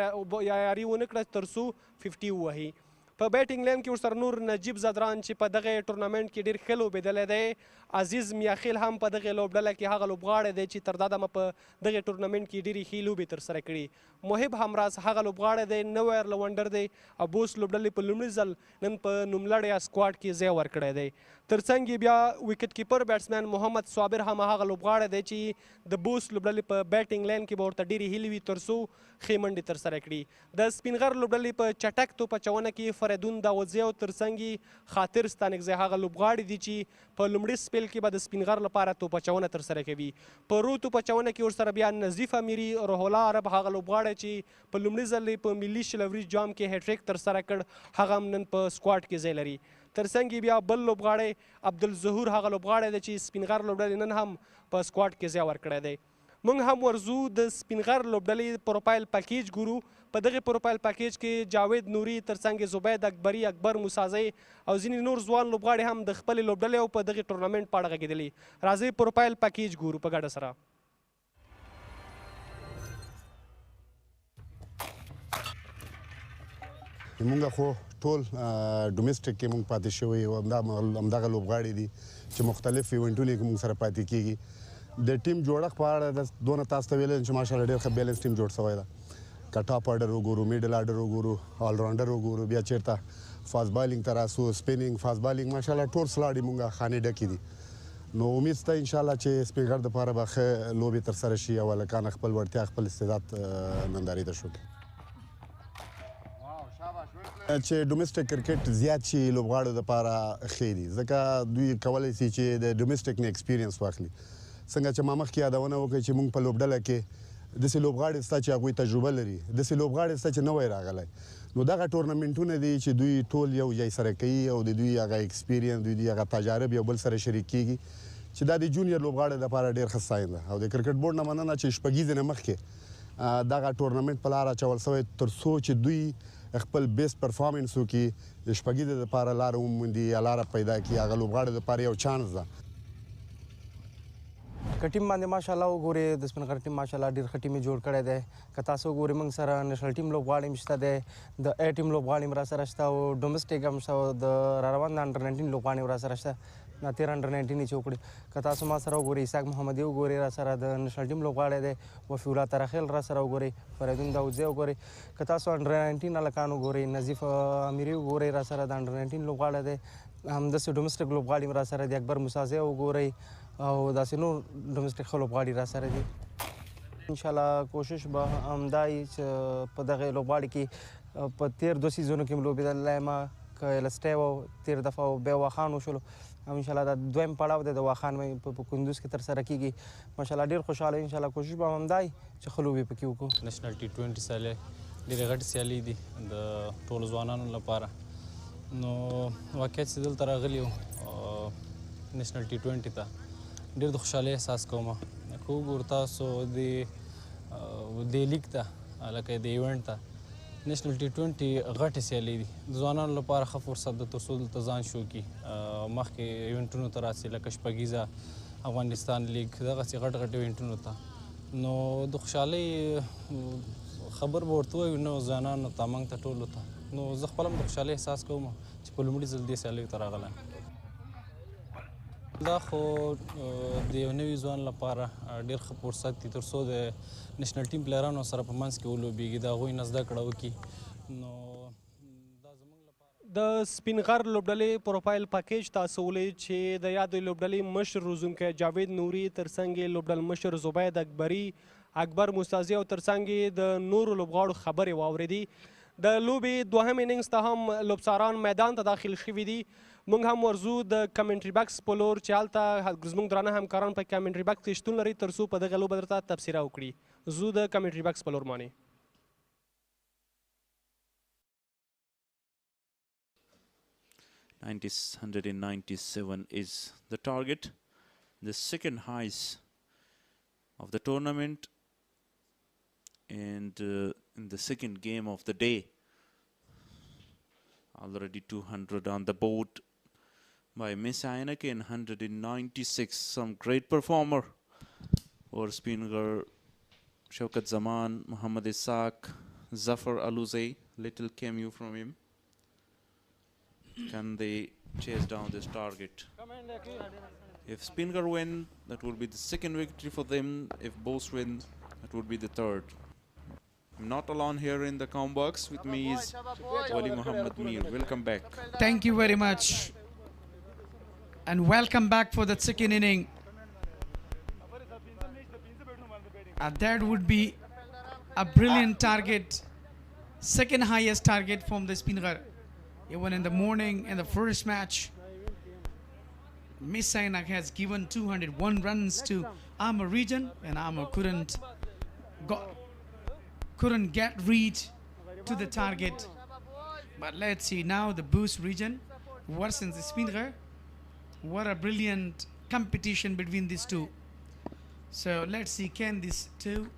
یاري ونه کړه تر څو 50 ووهي. په بیټینګ لین کې ورسره نور نجیب زدران چې په دغه ټورنمنټ کې ډېر ښه لوبېدلی دی. عزیز میاخیل هم په دغې لوبډله کې هغه لوبغاړی دی چې تر دا دمه په دغې ټورنمنټ کې ډېرې ښې لوبې ترسره کړي. محب همراز هغه لوبغاړی دی، نوی ایرلونډر دی او بوست لوبډلې په لومړي ځل نن په نوملړ یا سکواډ کې ځای ورکړی دی. ترڅنګ یې بیا وکټ کیپر بیټسمین محمد صابر هم هغه لوبغاړی دی چې د بوست لوبډلې په بیټینګ لین کې به ورته ډېرې هیلې وي تر څو ښې منډې ترسره کړي. د سپین غر لوبډلې په چټک توپ اچونه کې فریدون داودزی او ترڅنګ یې خاطر ستانکزی هغه لوبغاړي دي چې په لومړي سپیل کې به د سپین غر لپاره توپ اچونه ترسره کوي. په رو توپ اچونه کې ورسره بیا نظیف امیري، روح الله عرب هغه لوبغاړی چې په لومړي ځل په ملي شلوري جام کې هیټریک ترسره کړ هغه هم نن په سکواډ کې ځای لري. ترڅنګ بیا بل لوبغاړی عبدالظهور هغه لوبغاړی دی چې سپین غر لوبډلې نن هم په سکواډ کې ځای ورکړی دی. موږ هم ورځو د سپین غر لوبډلې پروفایل پیکیج ګورو. په دغې پروفایل پیکیج کې جاوید نوري، ترڅنګ زبید اکبري، اکبر موسازی او ځینې نور ځوان لوبغاړي هم د خپلې لوبډلې او په دغې ټورنمنټ په اړه غږېدلي. راځئ پروفایل پیکیج ګورو په ګډه سره. مونږ خو ټول ډومېسټک کې مونږ پاتې شوي یو، همدغه لوبغاړي دي چې مختلف ایونټونه کې مونږ سره پاتې کېږي. د ټیم جوړښت په اړه دونه تاسو ته ویلی چې ماشاءالله ډېر ښه بیلنس ټیم جوړ شوی ده. که ټاپ آرډر وګورو، میډل آرډر وګورو، آلراونډر وګورو، بیا چېرته فاست بالینګ ته راسو، سپینینګ فاست بالینګ ماشاءالله ټول سلاړي مونږ خانې ډکې دي. نو امید شته انشاءالله چې سپین غر دپاره به ښه لوبې ترسره شي او هلکان خپل وړتیا خپل استعداد نندارې ته شو. چې ډومېسټک کرکټ زیات شي لوبغاړو دپاره ښې دي ځکه دوی کولی شي چې د ډومېسټک نه ایکسپیرینس واخلي. څنګه چې ما مخکې یادونه وکړه چې موږ په لوبډله کې داسې لوبغاړي شته چې هغوی تجربه لري داسې لوبغاړي شته چې نوی راغلی نو دغه ټورنمنټونه دي چې دوی ټول یو ځای سره کوي او د دوی هغه ایکسپیرینس دوی هغه تجارب یو بل سره شریک کیږي چې دا د جونیئر لوبغاړو لپاره ډېر ښه ساین ده او د کرکټ بورډ نه مننه چې شپږیزې نه مخکې دغه ټورنمنټ په لاره اچول سوی تر څو چې دوی خپل بیسټ پرفارمنس وکړي د شپږیزې لپاره لاره وموندي یا لاره پیدا کړي هغه لوبغاړو لپاره یو چانس ده که ټیم باندې ماشاءالله وګورئ د سپین غر ټیم ماشاءالله ډېر ښه ټیم یې جوړ کړی دی که تاسو وګورئ موږ سره نیشنل ټیم لوبغاړی هم شته دی د اے ټیم لوبغاړي هم را سره شته او ډومسټک هم شته او د را روان د انډر 19 لوبغاړي هم را سره شته دا 13 انډر 19 یې چې وکړي که تاسو ما سره وګورئ اسحاق محمدي وګورئ را سره د نیشنل ټیم لوبغاړی دی وفي الله ترخیل را سره وګورئ فریدون داودزی وګورئ که تاسو انډر 19 هلکان وګورئ نظیف امیري وګورئ را سره د انډر 19 لوبغاړی دی همداسې ډومسټک لوبغاړي هم را سره دی اکبر موسازی وګورئ او داسې نور ډومسټک ښه لوبغاړي را سره دي انشاءالله کوشش به همدا وي چې په دغه لوبغاړي کې په تېر 2 سیزونو کې م لوبېدلی یم که لسټی و تېر دفعه بیا واخان وشولو او انشاءالله دا دویم پړاو دی د واخان په کندوز کې ترسره کیږي ماشاءالله ډېر خوشحاله انشاءالله کوشش به همدا وي چې ښه لوبې پکې وکړو نیشنل T20 سیالۍ ډېرې غټې سیالۍ دي د ټولو ځوانانو لپاره نو واقعیت چې دلته راغلي یو نیشنل T20 ته ډېر د خوشحالۍ احساس کوم که وګورو تاسو د لیګ ته لکه د ایونټ ته نیشنل T20 غټې سیالۍ دي د ځوانانو لپاره ښه فرصت ده تر څو دلته ځان شو کړي مخکې ایونټونو ته راسي لکه شپږیزه افغانستان لیګ دغسې غټ غټ ایونټونو ته نو د خوشحالۍ خبر به ورته ووایو نو ځوانانو ته موږ ته ټولو ته نو زه خپله هم د خوشحالۍ احساس کوم چې په لومړي ځل دې سیالیو ته راغلی دا خو د یو نوي ځوان لپاره ډېر ښه فرصت دی تر څو د نیشنل ټیم پلیرانو سره په منځ کې ولوبېږي د هغوی نه زده کړه وکړي نو د سپین غر لوبډلې پروفایل پاکیج تاسو ولید چې د یادې لوبډلې مشر روزونکی جاوید نوري ترڅنګ یې لوبډل مشر زبید اکبري اکبر موسازي او ترڅنګ یې د نورو لوبغاړو خبرې واورېدې د لوبې دوهم اننګز ته هم لوبڅاران میدان ته داخل شوي دي موږ هم ورځو د کمنټري بکس په لور چې هلته زموږ درانه همکاران په کمنټري بکس کې شتون لري تر څو په دغه لوبه درته تبصره وکړي زو د کمنټري بکس په لور مانې 197 is the target, the second highest of the tournament, and in the second game of the day. Already 200 on the board by Miss Ainak in 196. Some great performer for Speen Ghar, Shaukat Zaman, Muhammad Ishaq, Zafar Aluzay. Little cameo from him. Can they chase down this target? If Speen Ghar win, that will be the second victory for them. If Bost win, that would be the third. I'm not alone here in the com box. With me is Wali Muhammad Mir. Welcome back. Thank you very much. And welcome back for the second inning. That would be a brilliant target. Second highest target from the Speen Ghar. Even in the morning, in the first match, Miss Ainak has given 201 runs to Amir region, and Amir couldn't get reach to the target. But let's see now the Bost region versus the Speen Ghar. What a brilliant competition between these two. So let's see, can these two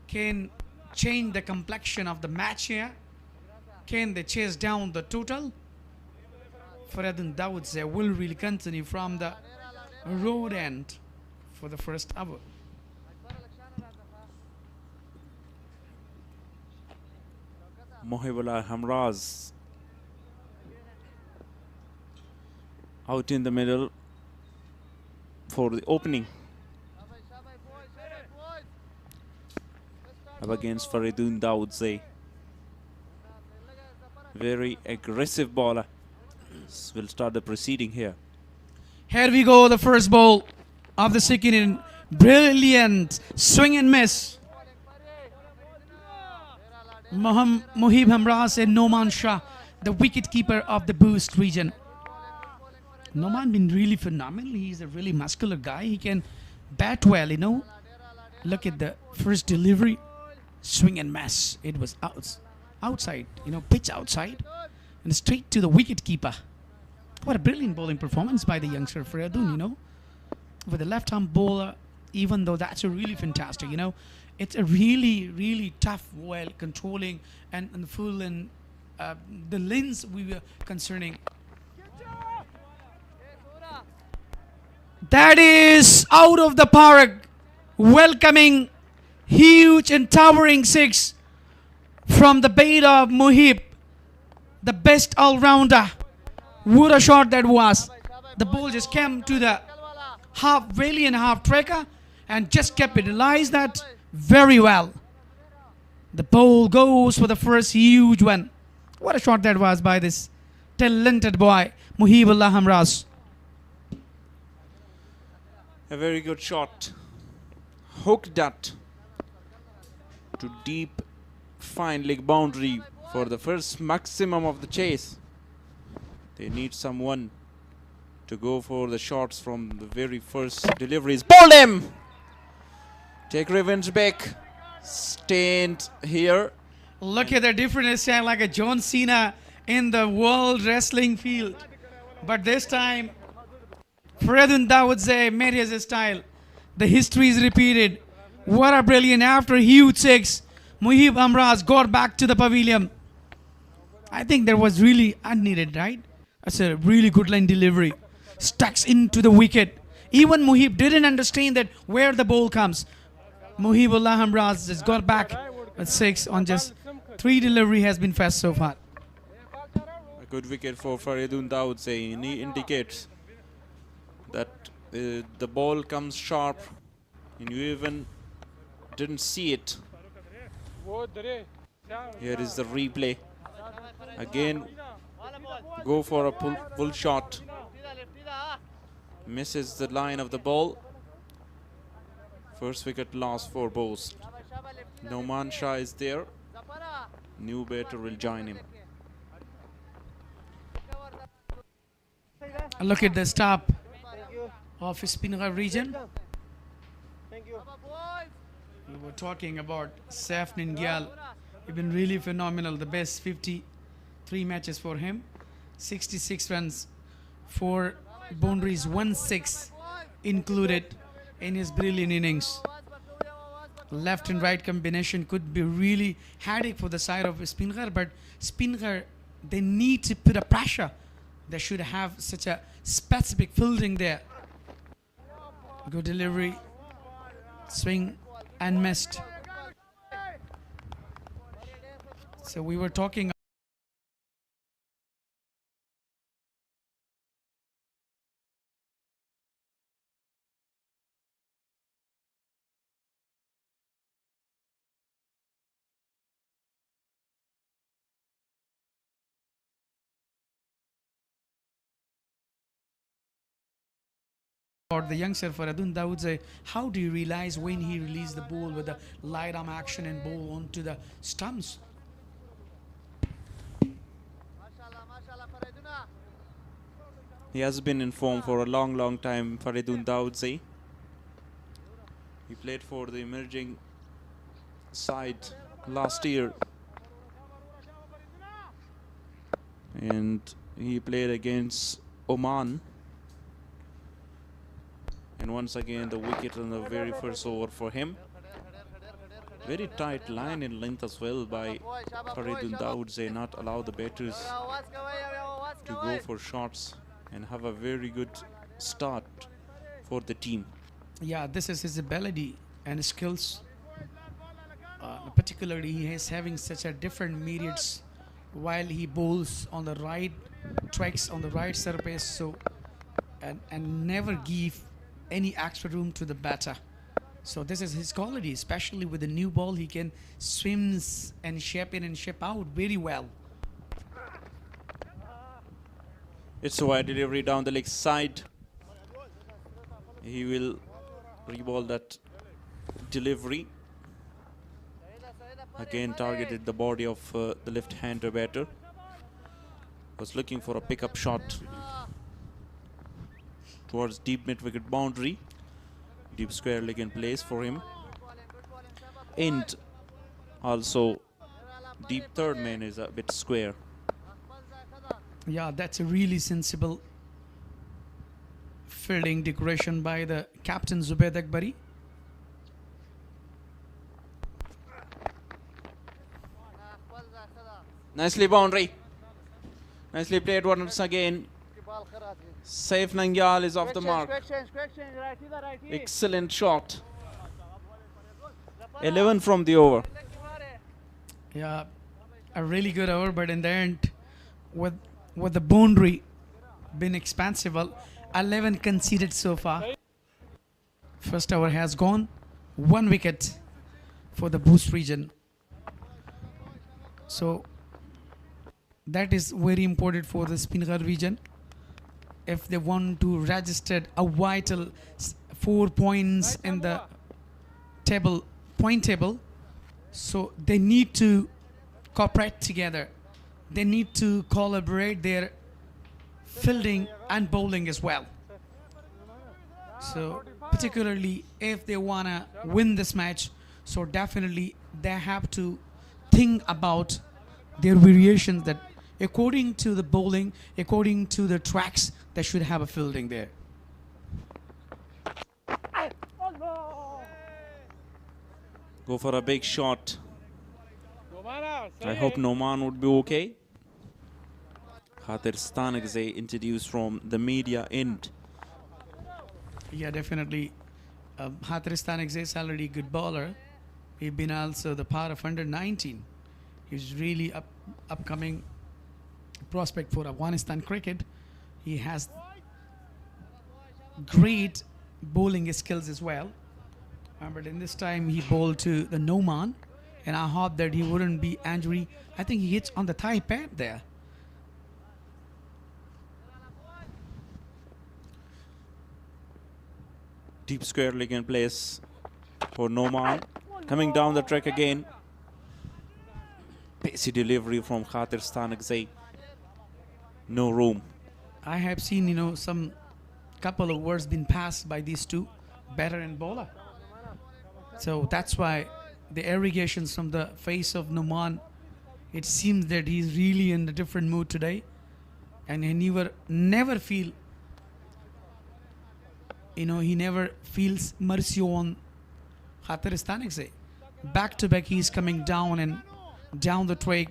can change the complexion of the match here? Can they chase down the total? Faradun Dawood will really continue from the road end for the first hour. Mohibullah Hamraz out in the middle for the opening. Up against Faridun Dawood. Very aggressive bowler. Will start the proceeding here. Here we go, the first ball of the second inning. Brilliant swing and miss. Mohib Hamraz and Noman Shah, the wicket keeper of the Bost region. Noman been really phenomenal. He's a really muscular guy. He can bat well, you know. Look at the first delivery, swing and miss. It was outside, you know, pitch outside, and straight to the wicket keeper. What a brilliant bowling performance by the youngster Faridun, you know. With the left-arm bowler, even though that's a really fantastic, you know. It's a really, really tough, well controlling and full and the lens we were concerning. That is out of the park, welcoming huge and towering six from the Band-e-Amir, the best all-rounder. What a shot that was. The ball just came to the half valley and half tracker and just capitalized that very well. The ball goes for the first huge one. What a shot that was by this talented boy, Muhibullah Hamraz. A very good shot. Hooked that to deep, fine leg boundary for the first maximum of the chase. They need someone to go for the shots from the very first deliveries. Bowled him! Take revenge back. Stand here. Look at the different style, like a John Cena in the world wrestling field. But this time, Faridun Dawoodze made his style. The history is repeated. What a brilliant, after huge six, Muhib Amraz got back to the pavilion. I think that was really unneeded, right? That's a really good line delivery. Stucks into the wicket. Even Muhib didn't understand that where the ball comes. Muhibullah Hamraz just got back at six on just 3 delivery has been fast so far. A good wicket for Faridun Dawoodze. And he indicates that the ball comes sharp and you even didn't see it. Here is the replay. Again, go for a pull shot. Misses the line of the ball. First wicket loss for Bost. Noman Shah is there. New batter will join him. Look at the stop of Speenghar region. We were talking about Speen Ghar. He's been really phenomenal. The best 53 matches for him. 66 runs, 4 boundaries, 1/6 included in his brilliant innings. Left and right combination could be really headache for the side of Speenghar, but Speenghar, they need to put a pressure. They should have such a specific fielding there. Good delivery, swing and missed. So we were talking about the youngster Faridun Dawoodze. How do you realize when he released the ball with the light arm action and ball onto the stumps? He has been in form for a long time, Faridun Dawoodze. He played for the emerging side last year. And he played against Oman. And once again, the wicket in the very first over for him. Very tight line in length as well by Faridun Dawoodze, not allow the batters to go for shots and have a very good start for the team. Yeah, this is his ability and skills. Particularly, he is having such a different myriads while he bowls on the right tracks, on the right surface, so and never give any extra room to the batter. So this is his quality, especially with the new ball. He can swim and shape in and shape out very well. It's a wide delivery down the leg side. He will re-ball that delivery. Again targeted the body of the left-hander batter. Was looking for a pickup shot towards deep mid-wicket boundary. Deep square leg in place for him. End also deep third man is a bit square. Yeah, that's a really sensible fielding decoration by the captain Zubaid Akbari. Nicely boundary. Nicely played once again. Saif Nangyal is off the mark. Excellent shot. 11 from the over. Yeah, a really good over, but in the end, with the boundary been expansive, 11 conceded so far. First over has gone, 1 wicket for the Bost region. So that is very important for the Speen Ghar region. If they want to register a vital 4 points in the point table, so they need to cooperate together. They need to collaborate their fielding and bowling as well. So particularly if they want to win this match, so definitely they have to think about their variations, that according to the bowling, according to the tracks, they should have a fielding there. Go for a big shot. I hope Noman would be okay. Khatir Stanagzai introduced from the media end. Yeah, definitely. Khatir is already a good bowler. He's been also the part of under 19. He's really upcoming prospect for Afghanistan Cricket. He has great bowling skills as well. But in this time he bowled to the Noman, and I hope that he wouldn't be injury. I think he hits on the thigh pad there. Deep square leg in place for Noman. Coming down the track again. Pacey delivery from Khatir Stanagzai. No room. I have seen, some couple of words been passed by these two, batter and bowler. So that's why the irrigations from the face of Noman, it seems that he's really in a different mood today, and he never feel, he never feels mercy on Khatir Stanagzai. Back to back, he's coming down and down the track,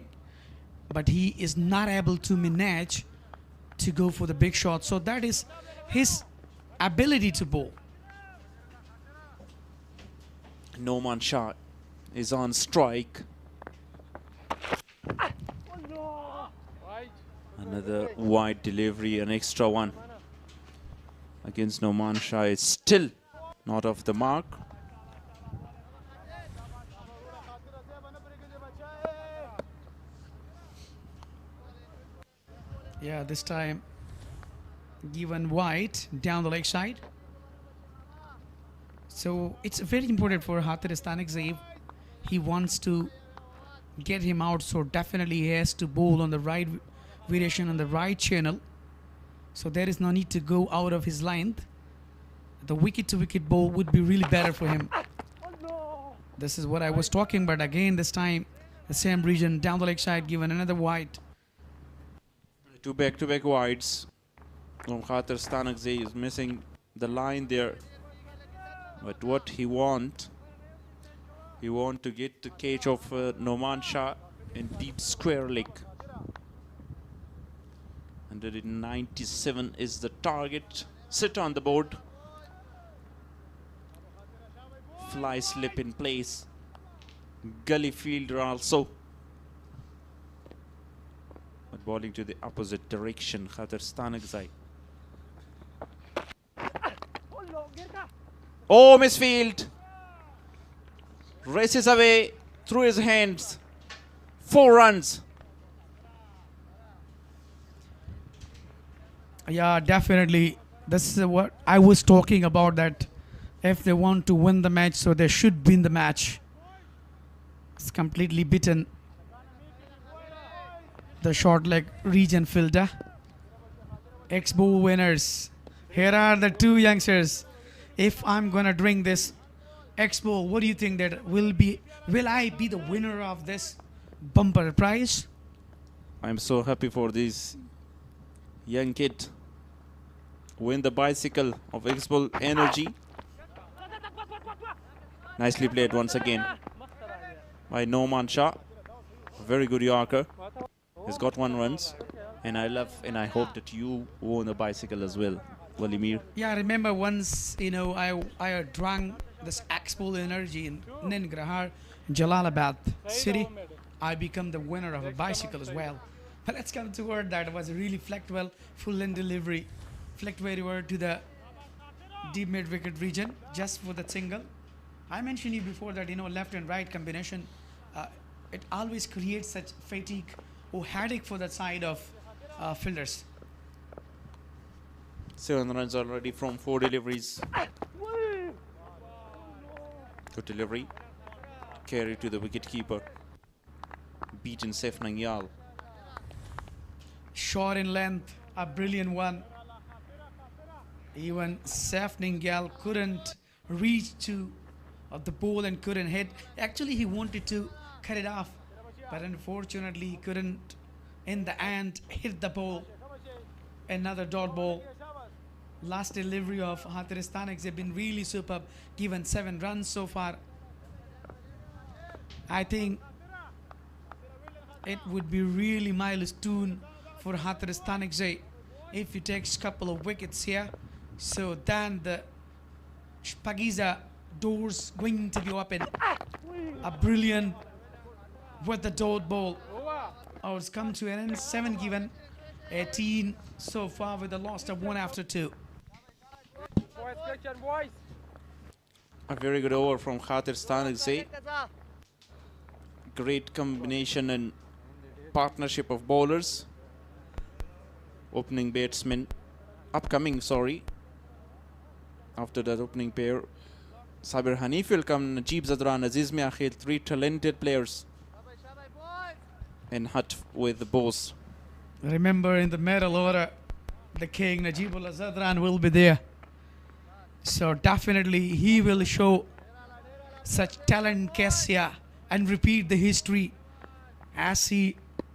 but he is not able to manage to go for the big shot. So that is his ability to bowl. Noman Shah is on strike. Another wide delivery, an extra one against Noman Shah is still not off the mark. Yeah, this time given wide down the leg side. So it's very important for Khatir Stanagzai if he wants to get him out. So definitely he has to bowl on the right variation, on the right channel. So there is no need to go out of his length. The wicket to wicket bowl would be really better for him. This is what I was talking about. Again, this time the same region down the leg side, given another wide. Two back-to-back wides. Khatir Stanagzai is missing the line there. But what he want to get the catch of Noman Shah in deep square leg. 197 is the target. Sit on the board. Fly slip in place. Gully fielder also. But bowling to the opposite direction, Khatir Stanagzai. Oh, misfield. Races away through his hands. 4 runs. Yeah, definitely. This is what I was talking about, that if they want to win the match, so they should win the match. It's completely beaten the short leg region fielder. Ex-bowl winners. Here are the two youngsters. if I'm gonna drink this Expo, what do you think that will I be the winner of this bumper prize? I'm so happy for this young kid. Win the bicycle of Expo Energy. Nicely played once again by Noman Shah. Very good Yorker. He's got 1 runs. And I love and I hope that you own a bicycle as well, Valimir. Yeah, I remember once, I drank this Expo Energy in Nangarhar, Jalalabad city. I become the winner of a bicycle as well. But let's come toward that. It was a really flecked well, full end delivery. Flecked very well to the deep mid wicket region, just for the single. I mentioned you before that, left and right combination, it always creates such fatigue or headache for the side of fielders. 7 runs already from 4 deliveries. Good delivery. Carry to the wicketkeeper. Beaten Saif Nangyal. Short in length, a brilliant one. Even Saif Nangyal couldn't reach to the ball and couldn't hit. Actually, he wanted to cut it off, but unfortunately he couldn't in the end hit the ball. Another dot ball. Last delivery of Afghanistan have been really superb, given 7 runs so far. I think it would be really milestone for Afghanistan if he takes a couple of wickets here. So then the Spagiza doors going to be open. A brilliant with the dot ball. It's come to an end. 7 given, 18 so far with a loss of 1 after 2. A very good over from Khatir Stanagzai. Great combination and partnership of bowlers. Opening batsman, after that opening pair, Sabir Hanif will come, Najib Zadran, Aziz Miakhil, 3 talented players. And Hut with the Bost. Remember, in the middle order, the king Najibullah Zadran will be there. So definitely he will show such talent Kessia and repeat the history as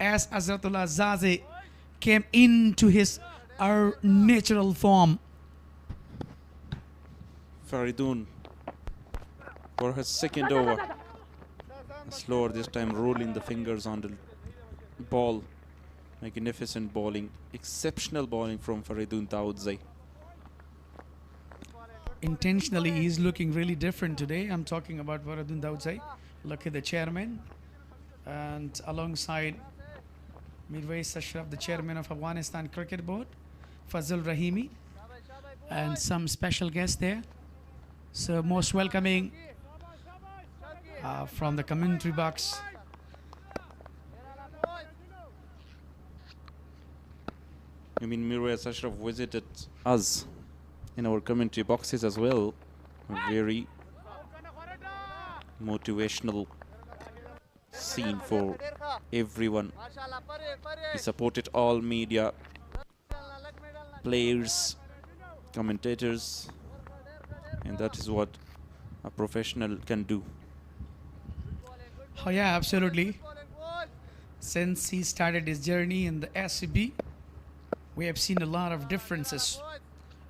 Azratullah Zaze came into his natural form. Faridun for his second over. Slower this time, rolling the fingers on the ball. Magnificent bowling, exceptional bowling from Faridun Daudzai. Intentionally, he's looking really different today. I'm talking about Faridun Daudzai. Look at the chairman, and alongside Mirwais Ashraf, the chairman of Afghanistan Cricket Board, Fazil Rahimi, and some special guests there. So most welcoming from the commentary box. I mean, Mirwais Ashraf visited us in our commentary boxes as well. A very motivational scene for everyone. He supported all media, players, commentators, and that is what a professional can do. Oh yeah, absolutely. Since he started his journey in the ACB, we have seen a lot of differences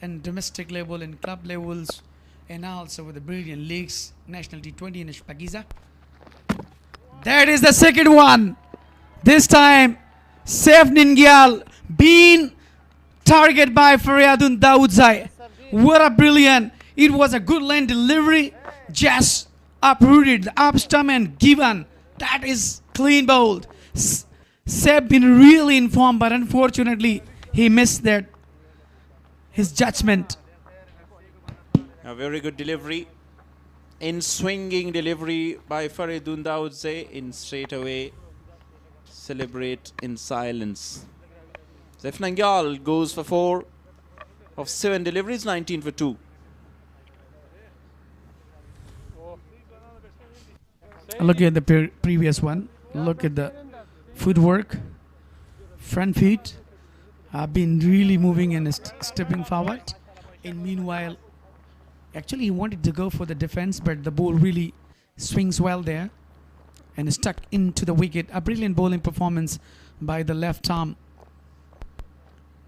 in domestic level and club levels, and also with the brilliant leagues, National T20 and Spagiza. That is the second one. This time, Saif Nangyal being targeted by Faridun Daudzai. What a brilliant. It was a good line delivery. Just uprooted the up stump and given. That is clean bowled. Saif been really informed, but unfortunately, he missed that. His judgment. A very good delivery. In swinging delivery by Faridun Daudzai, in straight away celebrate in silence. Saif Nangyal goes for 4 of 7 deliveries, 19 for 2. Look at the previous one. Look at the footwork, front feet have been really moving and stepping forward. And meanwhile, Actually, he wanted to go for the defense, but the ball really swings well there and is stuck into the wicket. A brilliant bowling performance by the left arm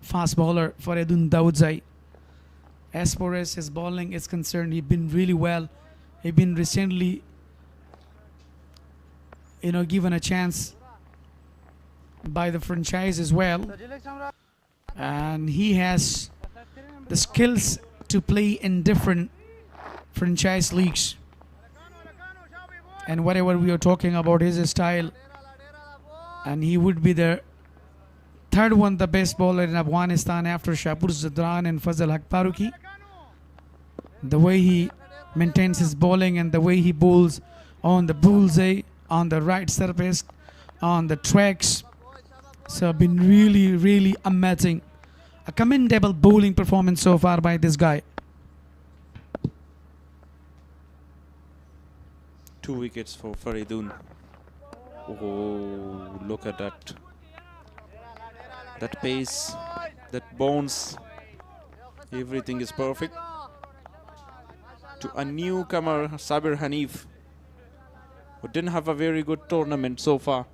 fast bowler Faridun Daudzai. As far as his bowling is concerned, he's been really well. He's been recently, given a chance by the franchise as well, and he has the skills to play in different franchise leagues. And whatever we are talking about his style, and he would be the third one, the best bowler in Afghanistan after Shapur Zadran and Fazal Haq Faruqi. The way he maintains his bowling and the way he bowls on the bullseye, on the right surface, on the tracks. So been really, really amazing. A commendable bowling performance so far by this guy. 2 wickets for Faridun. Oh, look at that. That pace, that bounce, everything is perfect. To a newcomer, Sabir Hanif, who didn't have a very good tournament so far.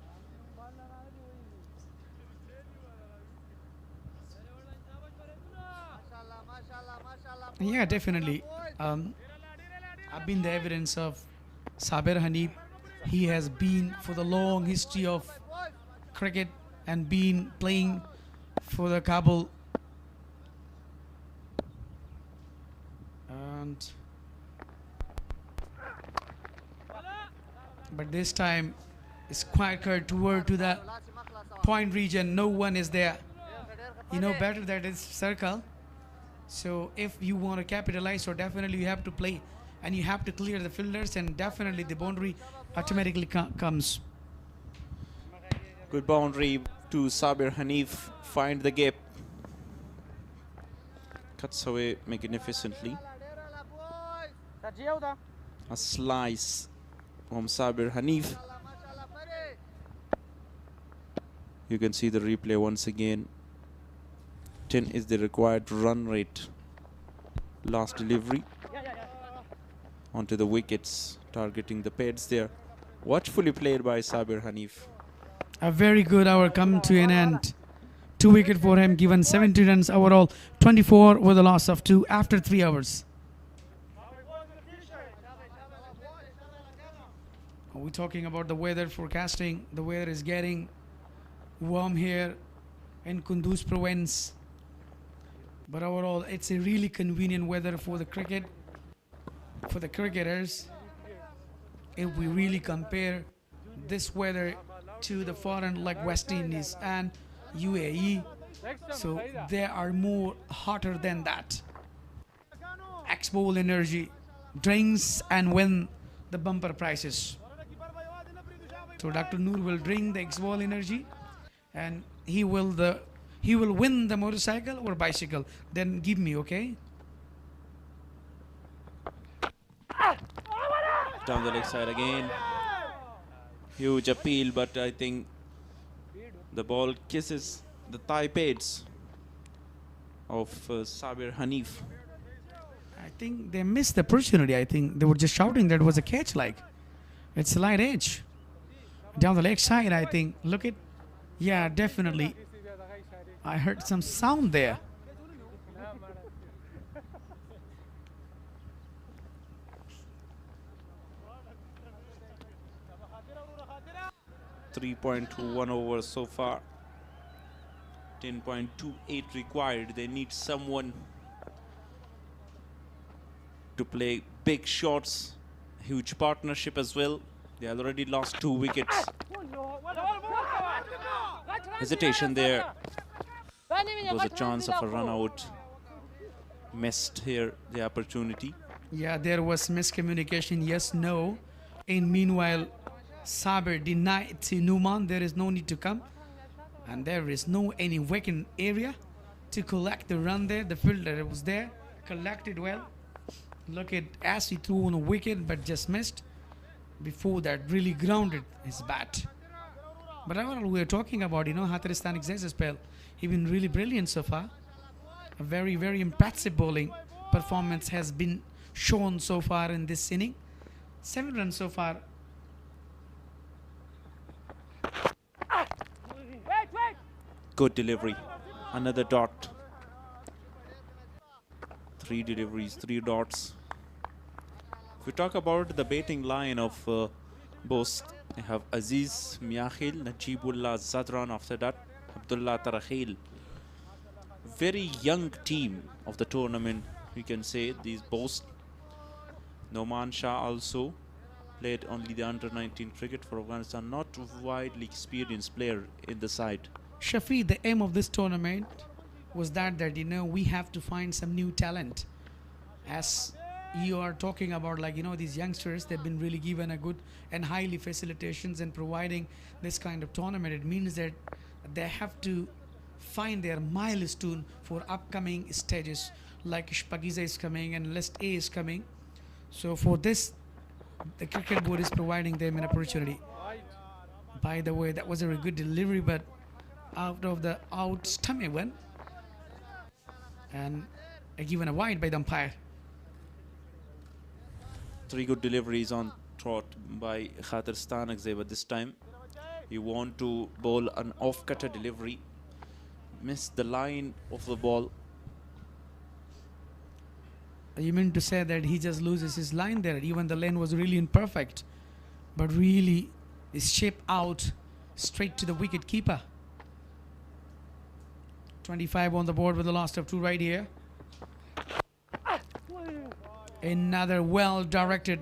Yeah, definitely. I've been the evidence of Sabir Hanif. He has been for the long history of cricket and been playing for the Kabul. But this time it's quicker toward to the point region. No one is there. You know better that it's circle. So if you want to capitalize, so definitely you have to play and you have to clear the fielders, and definitely the boundary automatically comes. Good boundary to Sabir Hanif. Find the gap. Cuts away magnificently. A slice from Sabir Hanif. You can see the replay once again. 10 is the required run rate. Last delivery onto the wickets, targeting the pads there. Watchfully played by Sabir Hanif. A very good hour come to an end. 2 wicket for him, given 70 runs overall, 24 with a loss of 2 after 3 hours. We're talking about the weather forecasting. The weather is getting warm here in Kunduz province. But overall, it's a really convenient weather for the cricket, for the cricketers. If we really compare this weather to the foreign like West Indies and UAE, so they are more hotter than that. X-Bowl energy drinks and win the bumper prizes. So Dr. Noor will drink the X-Bowl energy, and he will win the motorcycle or bicycle. Then give me, okay? Down the leg side again. Huge appeal, but I think the ball kisses the thigh pads of Sabir Hanif. I think they missed the opportunity. I think they were just shouting that it was a catch, like. It's a light edge. Down the leg side, I think. Look at, yeah, definitely. I heard some sound there. .21 overs so far. 10.28 required. They need someone to play big shots. Huge partnership as well. They already lost 2 wickets. Hesitation there. There was a chance of a run out. Missed here the opportunity. Yeah, there was miscommunication. Yes, no. And meanwhile, Sabir denied to Numan there is no need to come. And there is no any vacant area to collect the run there. The fielder was there, collected well. Look at as he threw on a wicket but just missed. Before that, really grounded his bat. But overall, we are talking about, Hateristan Exercise spell. He's been really brilliant so far. A very, very impressive bowling performance has been shown so far in this inning. 7 runs so far. Good delivery. Another dot. 3 deliveries, 3 dots. If we talk about the batting line of Bost, I have Aziz Miakhil, Najibullah Zadran, after that Abdullah Tarakhil. Very young team of the tournament, you can say, these Bost. Noman Shah also played only the under-19 cricket for Afghanistan, not widely experienced player in the side. Shafi, the aim of this tournament was that we have to find some new talent. As you are talking about, these youngsters, they've been really given a good and highly facilitations and providing this kind of tournament. It means that they have to find their milestone for upcoming stages, like Shpagiza is coming and List A is coming. So for this, the cricket board is providing them an opportunity. By the way, that was a very good delivery, but out of the stummy one, and given a wide by the umpire. 3 good deliveries on trot by Khatir Stanakzai, but this time he want to bowl an off-cutter delivery. Missed the line of the ball. You mean to say that he just loses his line there? Even the lane was really imperfect, but really is shaped out straight to the wicket keeper. 25 on the board with the last of 2 right here. Another well directed,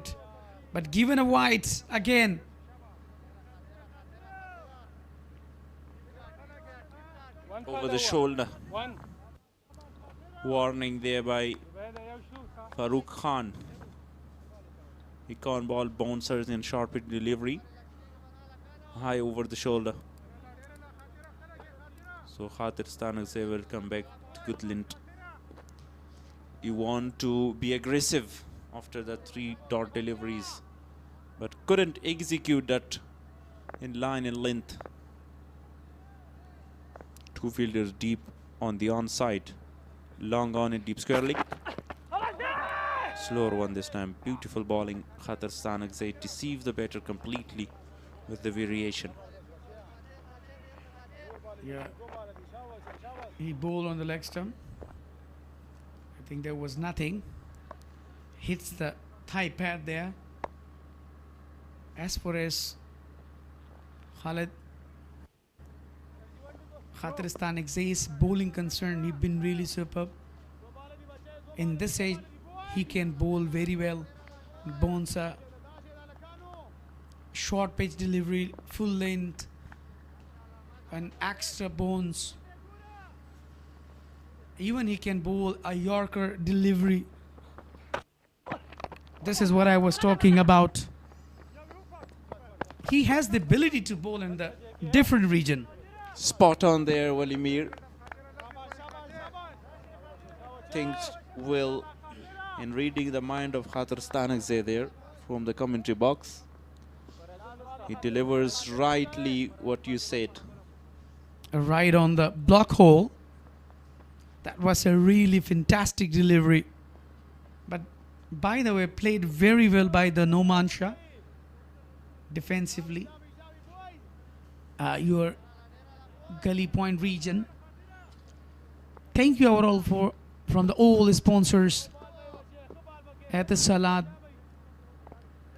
but given a wide again. Over the shoulder. Warning there by Farooq Khan. He can't bowl bouncers in short pitch delivery. High over the shoulder. So Khatir Stanakzai will come back to good lint. You want to be aggressive after the 3 dot deliveries, but couldn't execute that in line and length. 2 fielders deep on the onside. Long on in deep square leg. Slower one this time. Beautiful bowling. Khatir Stanakzai deceived the batter completely with the variation. Yeah. He bowled on the leg stump. I think there was nothing. Hits the thigh pad there. As far as Khatir Stanakzai's bowling concerned, he's been really superb. In this age, he can bowl very well. Bouncer, short pitch delivery, full length, and extra bones. Even he can bowl a Yorker delivery. This is what I was talking about. He has the ability to bowl in the different region. Spot on there, Walimir. Things will, in reading the mind of Khatir Stanakzai there from the commentary box. He delivers rightly what you said. Right on the block hole. That was a really fantastic delivery. But by the way, played very well by the Noman Shah defensively. Your Gully Point region. Thank you overall from all sponsors at the Salad,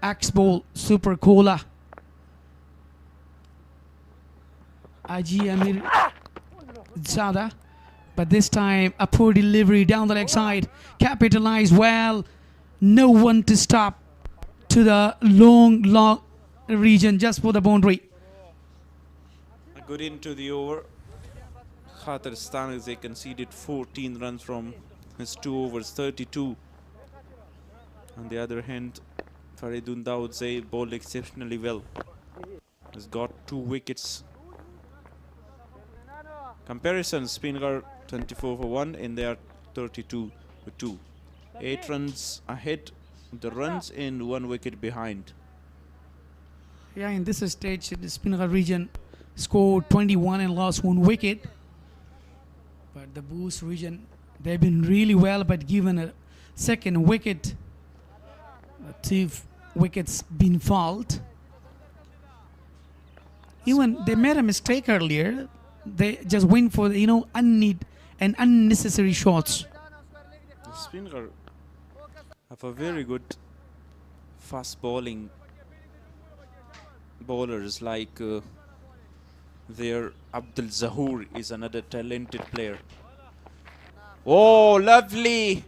Axe Bowl, SuperCola, Band-e-Amir Zada. But this time a poor delivery down the leg side. Capitalized well. No one to stop to the long region just for the boundary. A good into the over. Khatir Stanakzai conceded 14 runs from his 2 overs, 32. On the other hand, Faridun Daudzai bowled exceptionally well. Has got 2 wickets. Comparison, Speenghar 24 for 1 and they are 32 for 2. 8 runs ahead, the runs in 1 wicket behind. Yeah, in this stage, the Speenghar region scored 21 and lost 1 wicket. But the Bost region, they've been really well, but given a second wicket Two wickets been fouled. Even they made a mistake earlier. They just went for the, unnecessary shots. Speenghar have a very good fast bowling bowlers like their Abdul Zahoor is another talented player. Oh, lovely,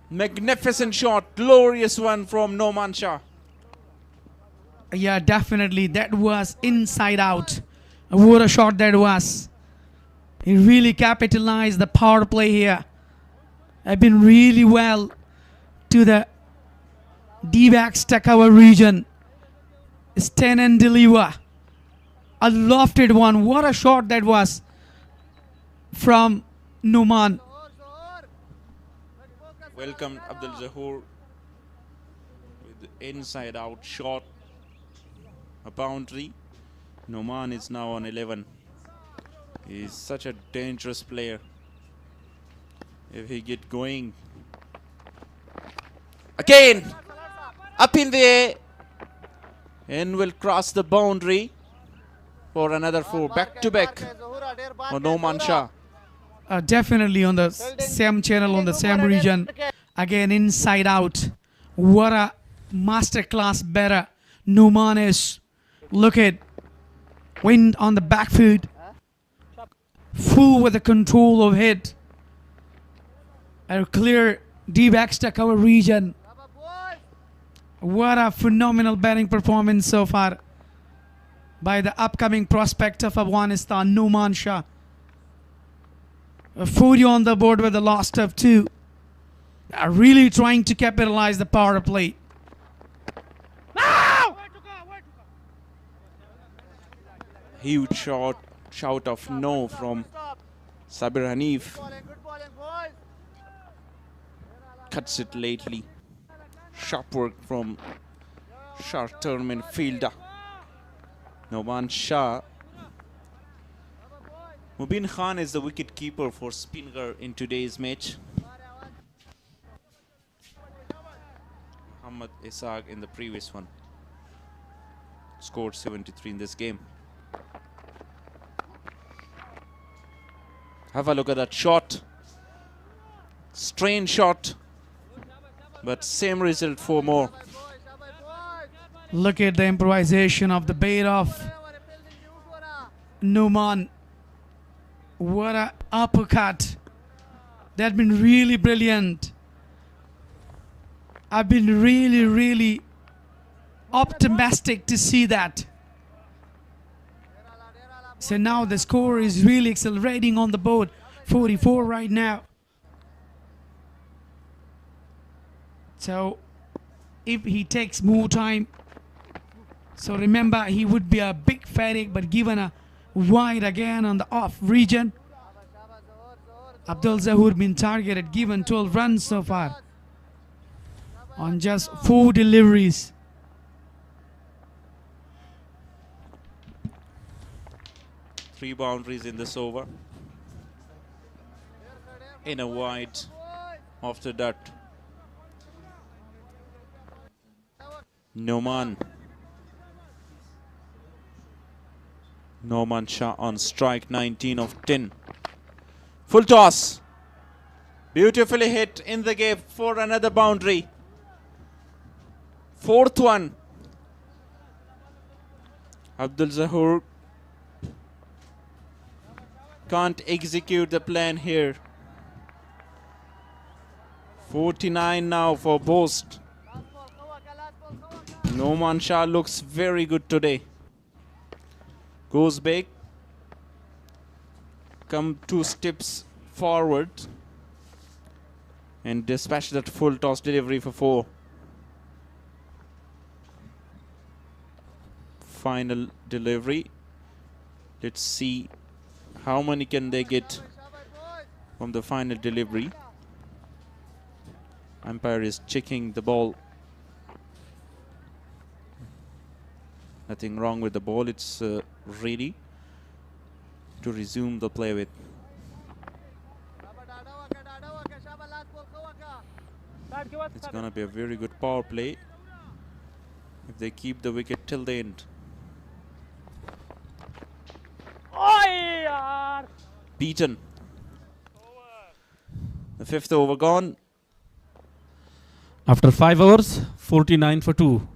magnificent shot, glorious one from Noman Shah. Yeah, definitely. That was inside out. What a shot that was. He really capitalized the power play here. I've been really well to the D-backs takeover region. Stand and deliver. A lofted one. What a shot that was from Numan. Welcome Abdul Zahoor with the inside out shot. A boundary. Noman is now on 11. He's such a dangerous player. If he get going. Again! Up in the air. And will cross the boundary for another 4. Back to back for Noman Shah. Definitely on the same channel, on the same region. Again, inside out. What a masterclass batter Numan is. Look at wind on the back foot. Full with the control of hit. A clear D-backs to cover region. What a phenomenal batting performance so far by the upcoming prospect of Afghanistan, Numan Shah. 40 on the board with the loss of 2. Are really trying to capitalize the power play. Huge shout of no from Sabir Hanif. Cuts it lately. Sharp work from short-term midfielder Noman Shah. Mubin Khan is the wicket keeper for Speenghar in today's match. Muhammad Isaac in the previous one. Scored 73 in this game. Have a look at that shot. Strange shot. But same result, 4 more. Look at the improvisation of the bait of Numan. What a uppercut. That's been really brilliant. I've been really optimistic to see that. So now the score is really accelerating on the board. 44 right now. So if he takes more time, so remember he would be a big fatigue, but given a wide again on the off region. Abdul Zahoor been targeted, given 12 runs so far on just 4 deliveries. Three boundaries in this over. In a wide after that. Noman Shah on strike, 19 of 10. Full toss. Beautifully hit in the gap for another boundary. 4th one. Abdul Zahoor can't execute the plan here. 49 now for Bost. Noman Shah looks very good today. Goes back. Come 2 steps forward. And dispatch that full toss delivery for 4. Final delivery. Let's see how many can they get from the final delivery. Umpire is checking the ball. Nothing wrong with the ball. It's ready to resume the play with. It's going to be a very good power play. if they keep the wicket till the end. Beaten. The 5th over gone. After 5 overs, 49 for 2.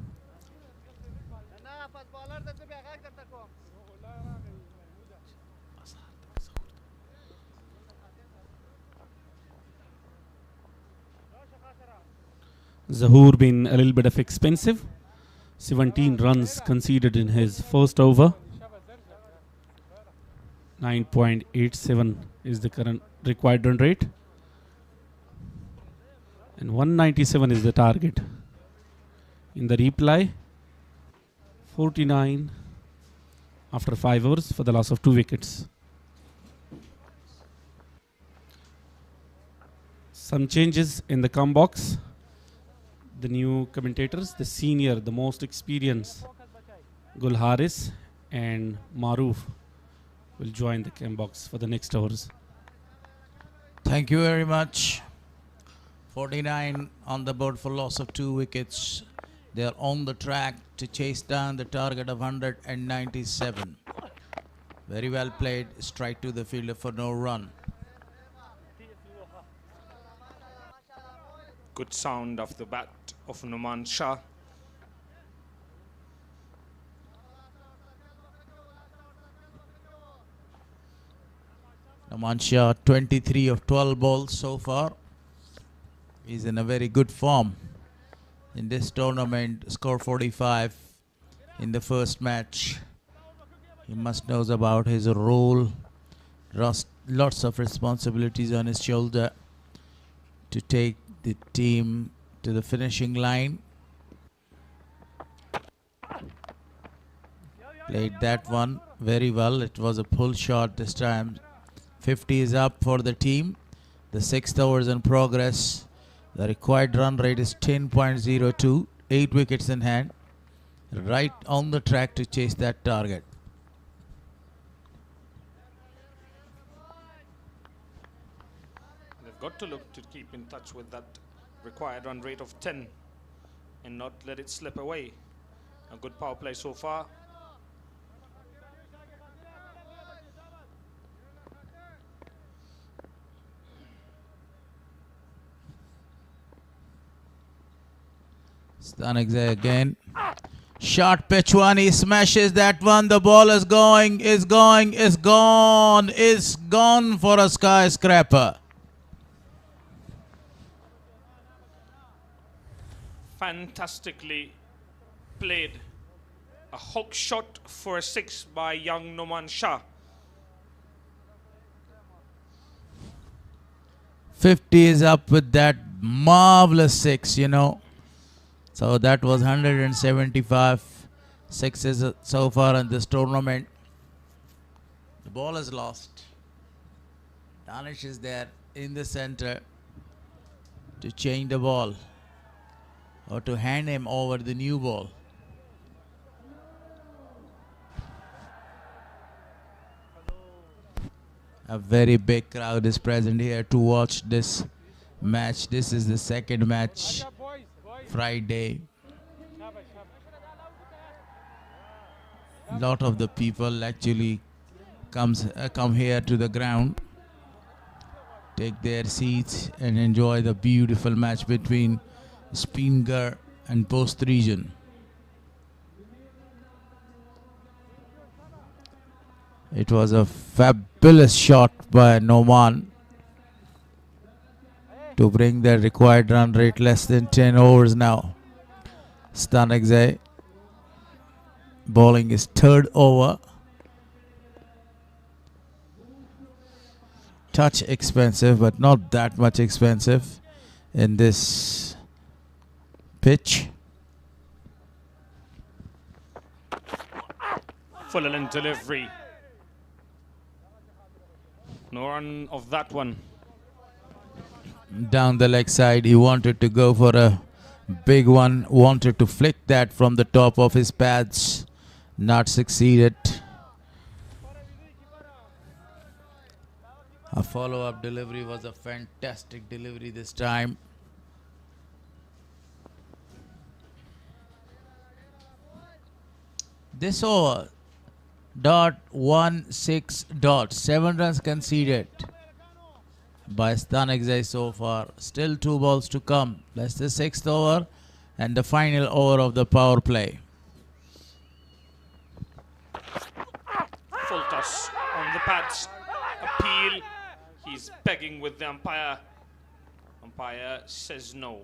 Zahoor been a little bit of expensive. 17 runs conceded in his first over. 9.87 is the current required run rate. And 197 is the target. In the reply, 49 after 5 overs for the loss of 2 wickets. Some changes in the come box. The new commentators, the senior, the most experienced, Gul Haris and Maroof will join the cam box for the next overs. Thank you very much. 49 on the board for loss of 2 wickets. They are on the track to chase down the target of 197. Very well played. Strike to the fielder for no run. Good sound of the bat of Numan Shah. Numan Shah, 23 of 12 balls so far. He's in a very good form in this tournament. Score 45 in the first match. He must knows about his role. Lots of responsibilities on his shoulder to take the team to the finishing line. Played that one very well. It was a pull shot this time. 50 is up for the team. The 6th over is in progress. The required run rate is 10.02. 8 wickets in hand. Right on the track to chase that target. They've got to look to keep in touch with that required run rate of 10 and not let it slip away. A good power play so far. Stanigze again. Short pitch one. He smashes that one. The ball is going, is gone for a skyscraper. Fantastically played. A hook shot for a 6 by young Numan Shah. 50 is up with that marvelous 6, you know. So that was 175 sixes so far in this tournament. The ball is lost. Danish is there in the center to change the ball or to hand him over the new ball. A very big crowd is present here to watch this match. This is the second match Friday. Lot of the people actually come here to the ground, take their seats and enjoy the beautiful match between Speen Ghar and Bost region. It was a fabulous shot by Noman to bring the required run rate less than 10 overs now. Stanigze bowling his 3rd over. Touch expensive, but not that much expensive in this pitch. Full length delivery. No run of that one. Down the leg side, he wanted to go for a big one, wanted to flick that from the top of his pads, not succeeded. A follow-up delivery was a fantastic delivery this time. This over, .16 . 7 runs conceded by Stanexai so far. Still 2 balls to come. That's the 6th over and the final over of the power play. Full toss on the pads. Appeal. He's begging with the umpire. Umpire says no.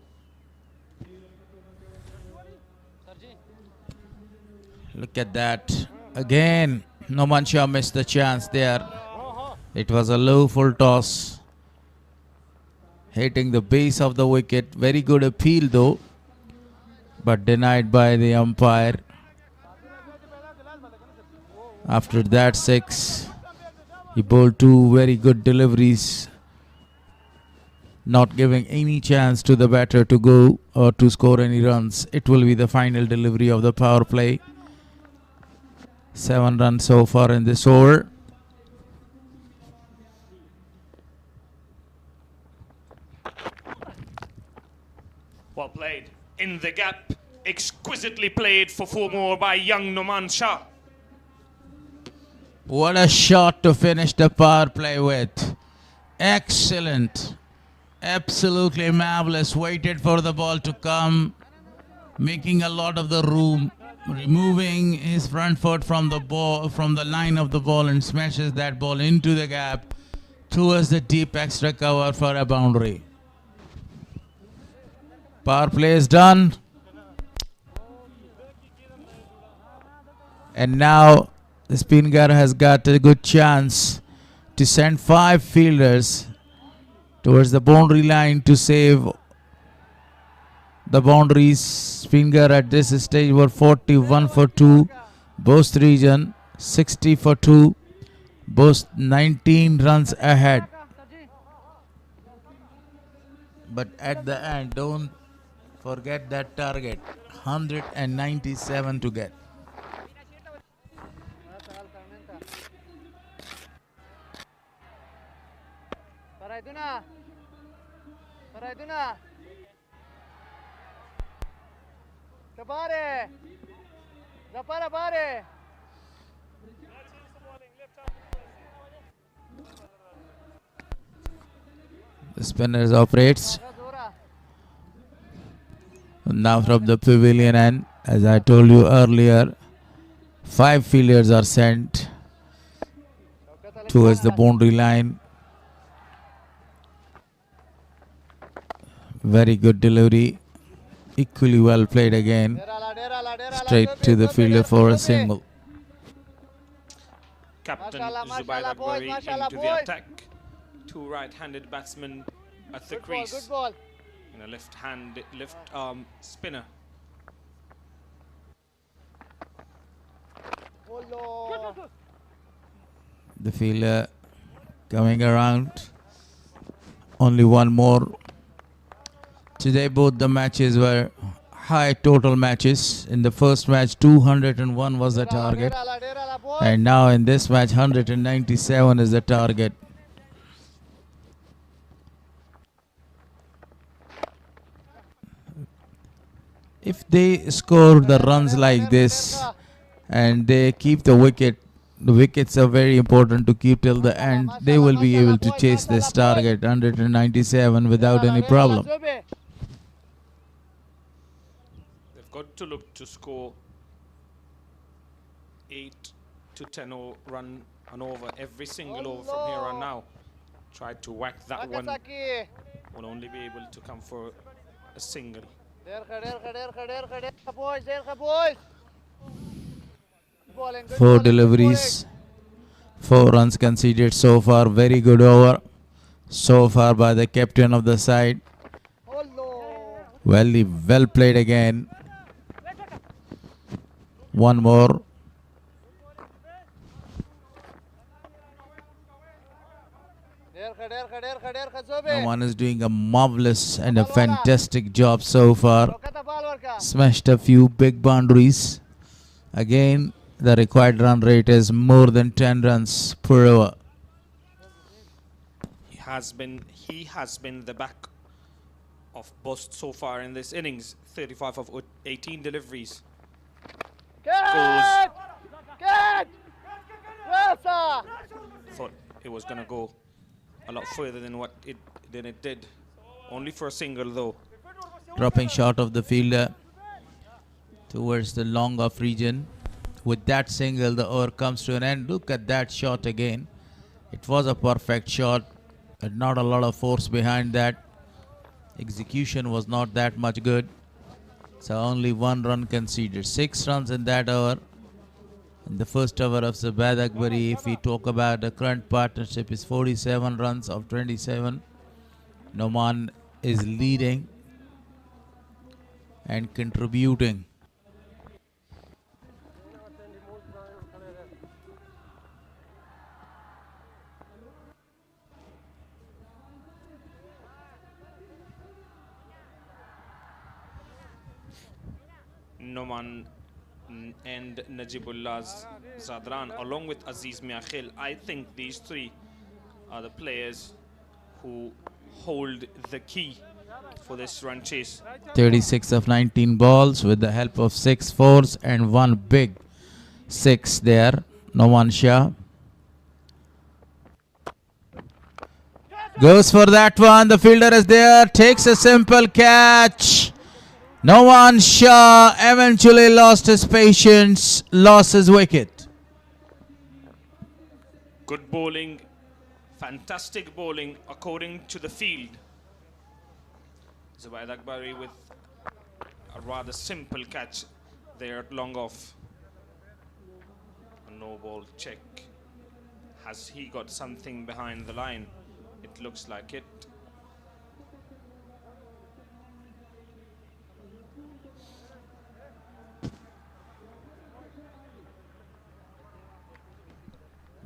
Look at that. Again, Noman Shah missed the chance there. It was a low full toss, hitting the base of the wicket. Very good appeal though, but denied by the umpire. After that 6, he bowled 2 very good deliveries, not giving any chance to the batter to go or to score any runs. It will be the final delivery of the power play. 7 runs so far in this over. Well played. In the gap. Exquisitely played for 4 more by young Noman Shah. What a shot to finish the power play with. Excellent. Absolutely marvelous. Waited for the ball to come, making a lot of the room, removing his front foot from the ball, from the line of the ball, and smashes that ball into the gap towards the deep extra cover for a boundary. Power play is done. And now the Speen Ghar has got a good chance to send 5 fielders towards the boundary line to save the boundaries. Speen Ghar at this stage were 41 for 2. Bost region 60 for 2. Bost 19 runs ahead. But at the end, don't forget that target. 197 to get. The spinners operates. Now from the pavilion end, as I told you earlier, 5 fielders are sent towards the boundary line. Very good delivery. Equally well played again. Straight to the fielder for a single. Captain Zubair Akbari into the attack. 2 right-handed batsmen at the crease. And a left arm spinner. The fielder coming around. Only 1 more. Today both the matches were high total matches. In the first match 201 was the target, and now in this match 197 is the target. If they score the runs like this and they keep the wickets are very important to keep till the end, they will be able to chase this target 197 without any problem. They've got to look to score 8 to 10 run and over every single over from here on now. Try to whack that one. Will only be able to come for a single. 4 deliveries, 4 runs conceded so far. Very good over so far by the captain of the side. Well played again. 1 more. One is doing a marvelous and a fantastic job so far. Smashed a few big boundaries. Again, the required run rate is more than 10 runs per over. He has been the back of Bost so far in this innings. 35 of 18 deliveries. goes. Thought it was going to go a lot further than it did. Only for a single though. Dropping short of the fielder towards the long off region. With that single, the over comes to an end. Look at that shot again. It was a perfect shot, but not a lot of force behind that. Execution was not that much good. So only 1 run conceded. 6 runs in that over. In the first over of Zubayd Akbari, if we talk about the current partnership, is 47 runs of 27. Noman is leading and contributing. Noman and Najibullah Zadran, along with Aziz Miakhil, I think these three are the players who hold the key for this run chase. 36 of 19 balls with the help of 6 fours and 1 big 6 there. Noman Shah goes for that one. The fielder is there, takes a simple catch. Noman Shah eventually lost his patience, lost his wicket. Good bowling, fantastic bowling according to the field. Zubayd Akbari with a rather simple catch there at long off. A no ball check. Has he got something behind the line? It looks like it.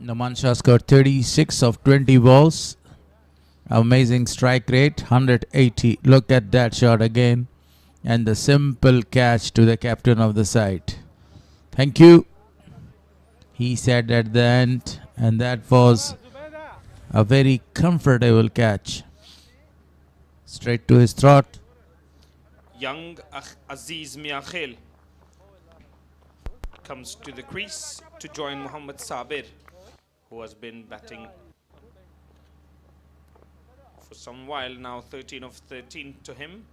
Noman Shah scored 36 of 20 balls. Amazing strike rate, 180. Look at that shot again. And the simple catch to the captain of the side. Thank you, he said at the end. And that was a very comfortable catch. Straight to his throat. Young Aziz Miakhil comes to the crease to join Muhammad Sabir, who has been batting for some while now. 13 of 13 to him.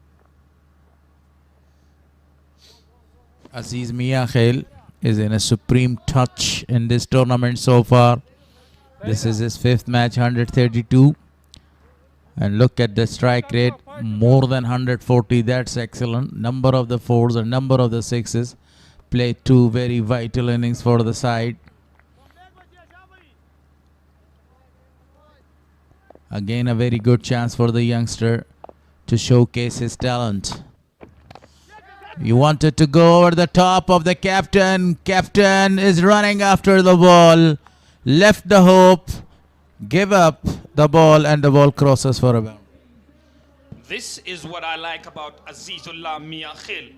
Aziz Miakhil is in a supreme touch in this tournament so far. This is his 5th match, 132. And look at the strike rate, more than 140. That's excellent. Number of the 4s and number of the 6s. Played 2 very vital innings for the side. Again, a very good chance for the youngster to showcase his talent. He wanted to go over the top of the captain. Captain is running after the ball. Left the hope. Give up the ball and the ball crosses for a boundary. This is what I like about Azizullah Miakhil.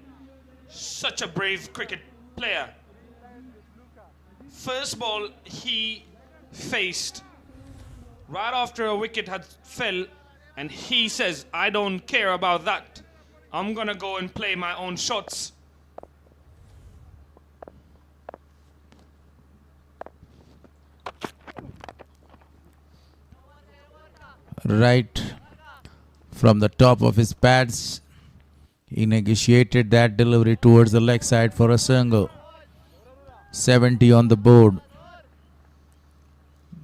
Such a brave cricket player. First ball he faced right after a wicket had fell, and he says, I don't care about that. I'm gonna go and play my own shots. Right from the top of his pads, he negotiated that delivery towards the leg side for a single. 70 on the board.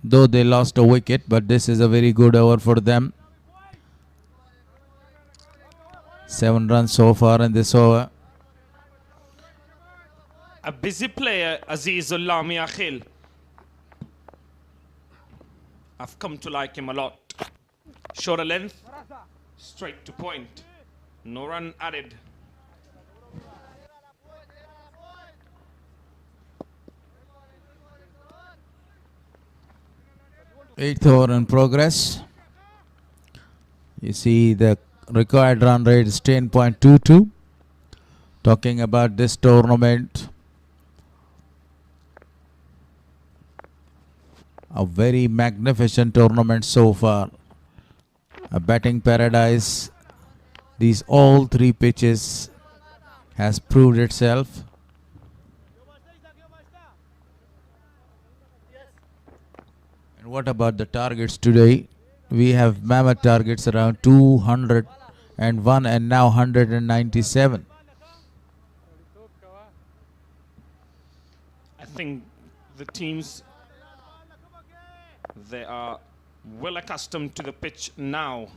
Though they lost a wicket, but this is a very good over for them. 7 runs so far in this over. A busy player, Azizullah Miakhil. I've come to like him a lot. Shorter length, straight to point. No run added. Eighth over in progress. You see the required run rate is 10.22. Talking about this tournament, a very magnificent tournament so far. A batting paradise. These all 3 pitches has proved itself. And what about the targets today? We have mammoth targets around 201 and now 197. I think the teams, they are well accustomed to the pitch now.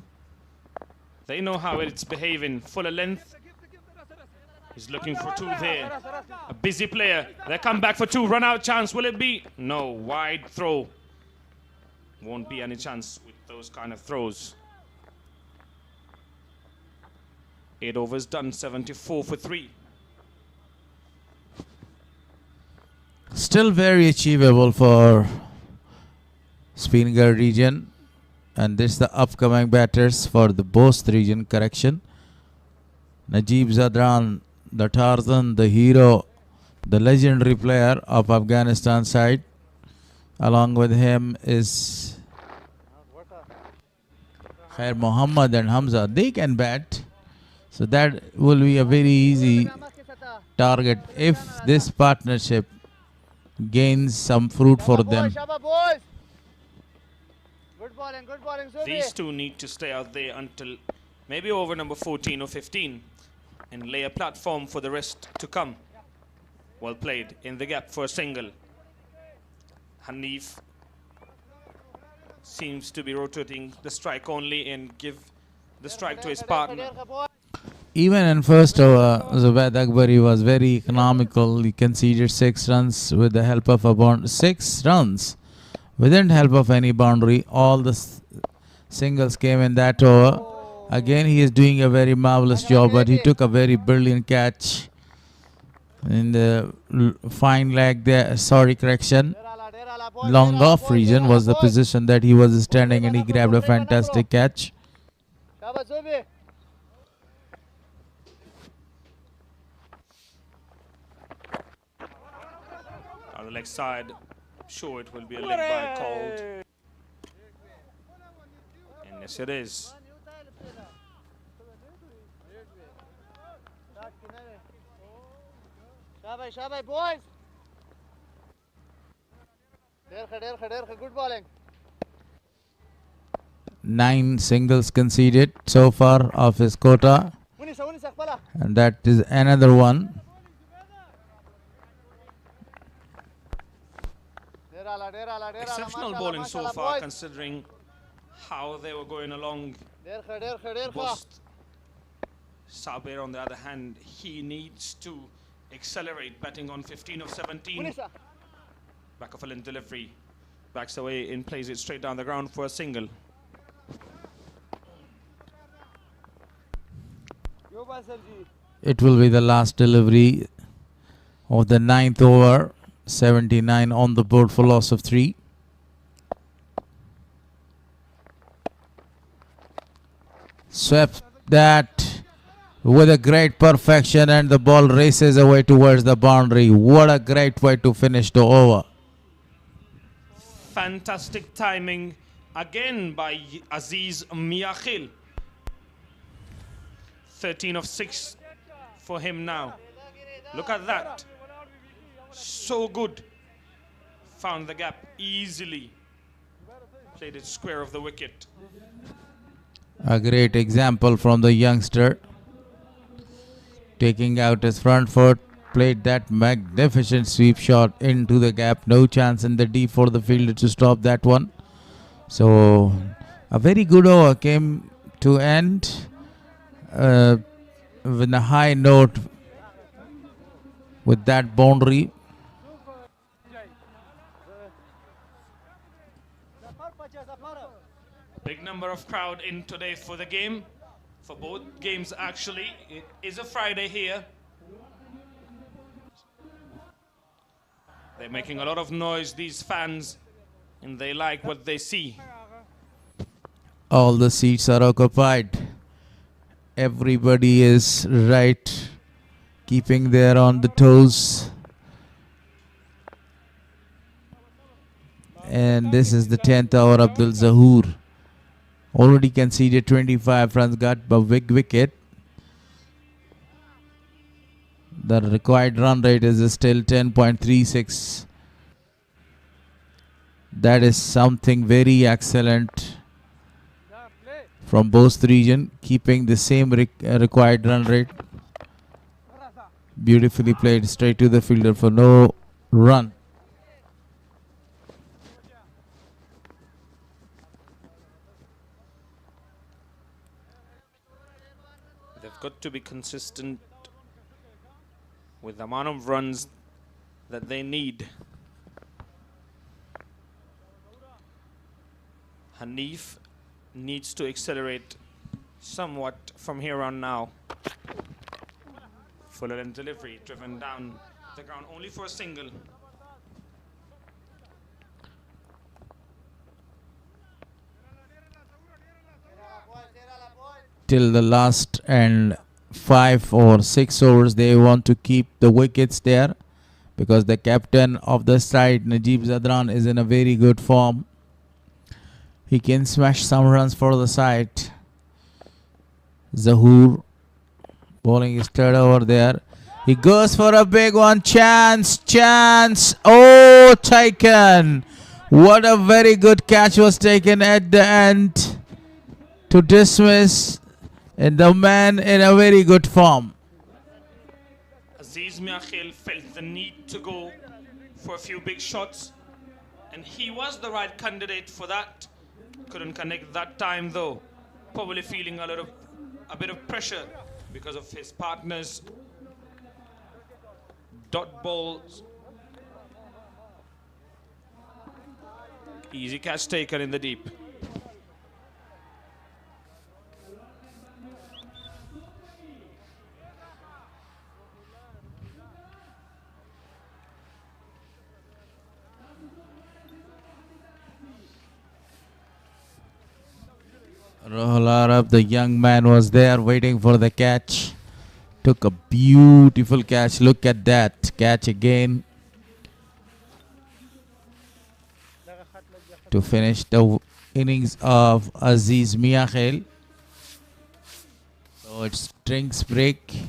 They know how it's behaving. Fuller length. He's looking for two there. A busy player. They come back for two. Run out chance. Will it be? No. Wide throw. Won't be any chance with those kind of throws. 8 overs done. 74 for 3. Still very achievable for Speen Ghar region. And this is the upcoming batters for the Bost region, correction. Najib Zadran, the Tarzan, the hero, the legendary player of Afghanistan side. Along with him is Khair Muhammad and Hamza. They can bat. So that will be a very easy target if this partnership gains some fruit for them. These two need to stay out there until maybe over number 14 or 15 and lay a platform for the rest to come. Well played in the gap for a single. Hanif seems to be rotating the strike only and give the strike to his partner. Even in first over, Zubaid Akbari was very economical. He conceded 6 runs with the help of a boundary. 6 runs without help of any boundary. All the singles came in that over. Again, he is doing a very marvelous job, but he took a very brilliant catch in the fine leg there. Sorry, correction. Long off region was the position that he was standing, and he grabbed a fantastic catch. On the leg side, sure it will be a leg by called. And yes, it is. boys. Good bowling. 9 singles conceded so far of his quota, and that is another one. Exceptional bowling so far, considering how they were going along. Bost. Sabir, on the other hand, he needs to accelerate, batting on 15 of 17. Back of a length delivery, backs away and plays it straight down the ground for a single. It will be the last delivery of the 9th over. 79 on the board for loss of 3. Swept that with a great perfection, and the ball races away towards the boundary. What a great way to finish the over. Fantastic timing again by Aziz Miakhil. 13 of 6 for him now. Look at that. So good. Found the gap easily. Played it square of the wicket. A great example from the youngster. Taking out his front foot. Played that magnificent sweep shot into the gap. No chance in the deep for the fielder to stop that one. So a very good over came to end with a high note with that boundary. Big number of crowd in today for the game. For both games actually. It is a Friday here. They're making a lot of noise, these fans, and they like what they see. All the seats are occupied. Everybody is right, keeping there on the toes. And this is the 10th over. Abdul Zahoor already conceded 25 runs, got a big wicket. The required run rate is still 10.36. That is something very excellent from Bost region, keeping the same required run rate. Beautifully played straight to the fielder for no run. They've got to be consistent with the amount of runs that they need. Hanif needs to accelerate somewhat from here on now. Fuller and delivery driven down the ground only for a single. Till the last and 5 or 6 overs, they want to keep the wickets there because the captain of the side, Najib Zadran, is in a very good form. He can smash some runs for the side. Zahoor bowling is third over there. He goes for a big one. Chance. Oh, taken. What a very good catch was taken at the end to dismiss. And the man in a very good form. Aziz Miakhil felt the need to go for a few big shots, and he was the right candidate for that. Couldn't connect that time though. Probably feeling a bit of pressure because of his partner's dot balls. Easy catch taken in the deep. Rahul Arab, the young man, was there waiting for the catch. Took a beautiful catch. Look at that catch again to finish the innings of Aziz Miakhil. So it's drinks break.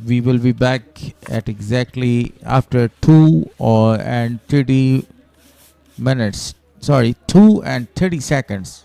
We will be back at exactly after 2 and 30 minutes. Sorry, 2 and 30 seconds.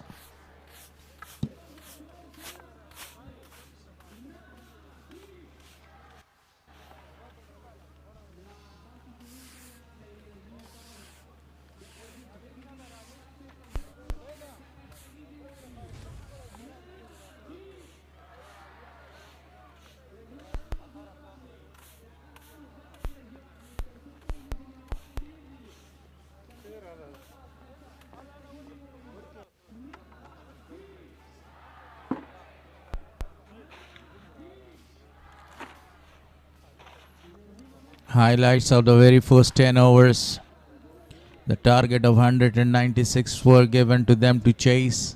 Highlights of the very first 10 overs. The target of 196 were given to them to chase.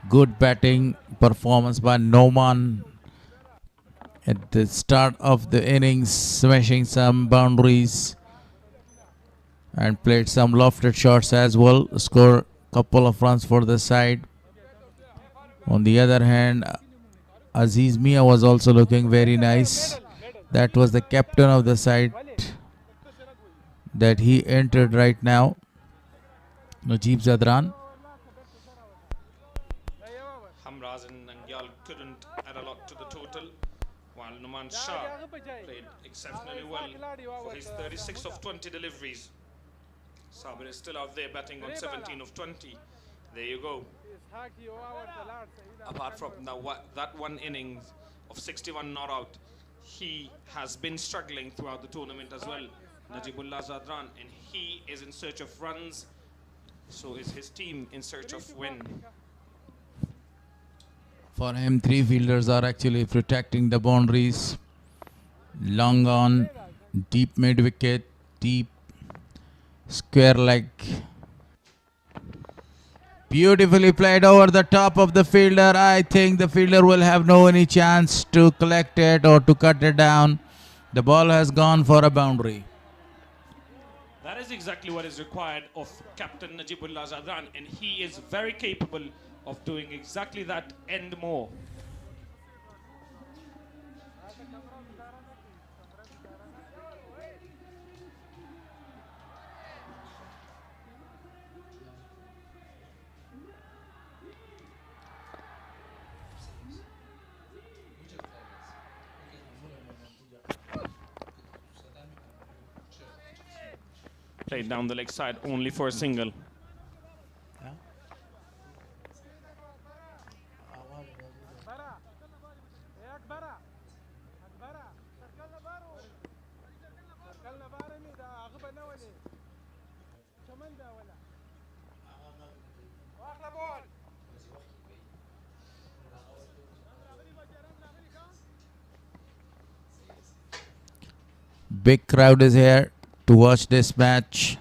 Good batting performance by Noman at the start of the innings, smashing some boundaries and played some lofted shots as well. Scored a couple of runs for the side. On the other hand, Aziz Mia was also looking very nice. That was the captain of the side that he entered right now, Najib Zadran. Hamraz and Nangyal couldn't add a lot to the total, while Numan Shah played exceptionally well for his 36 of 20 deliveries. Sabir is still out there batting on 17 of 20. There you go. Apart from that one innings of 61 not out, he has been struggling throughout the tournament as well, Najibullah Zadran, and he is in search of runs. So is his team in search of win. For him, 3 fielders are actually protecting the boundaries. Long on, deep mid wicket, deep square leg. Beautifully played over the top of the fielder. I think the fielder will have no any chance to collect it or to cut it down. The ball has gone for a boundary. That is exactly what is required of Captain Najibullah Zadran, and he is very capable of doing exactly that and more. Played down the leg side only for a single. Big crowd is here to watch this match.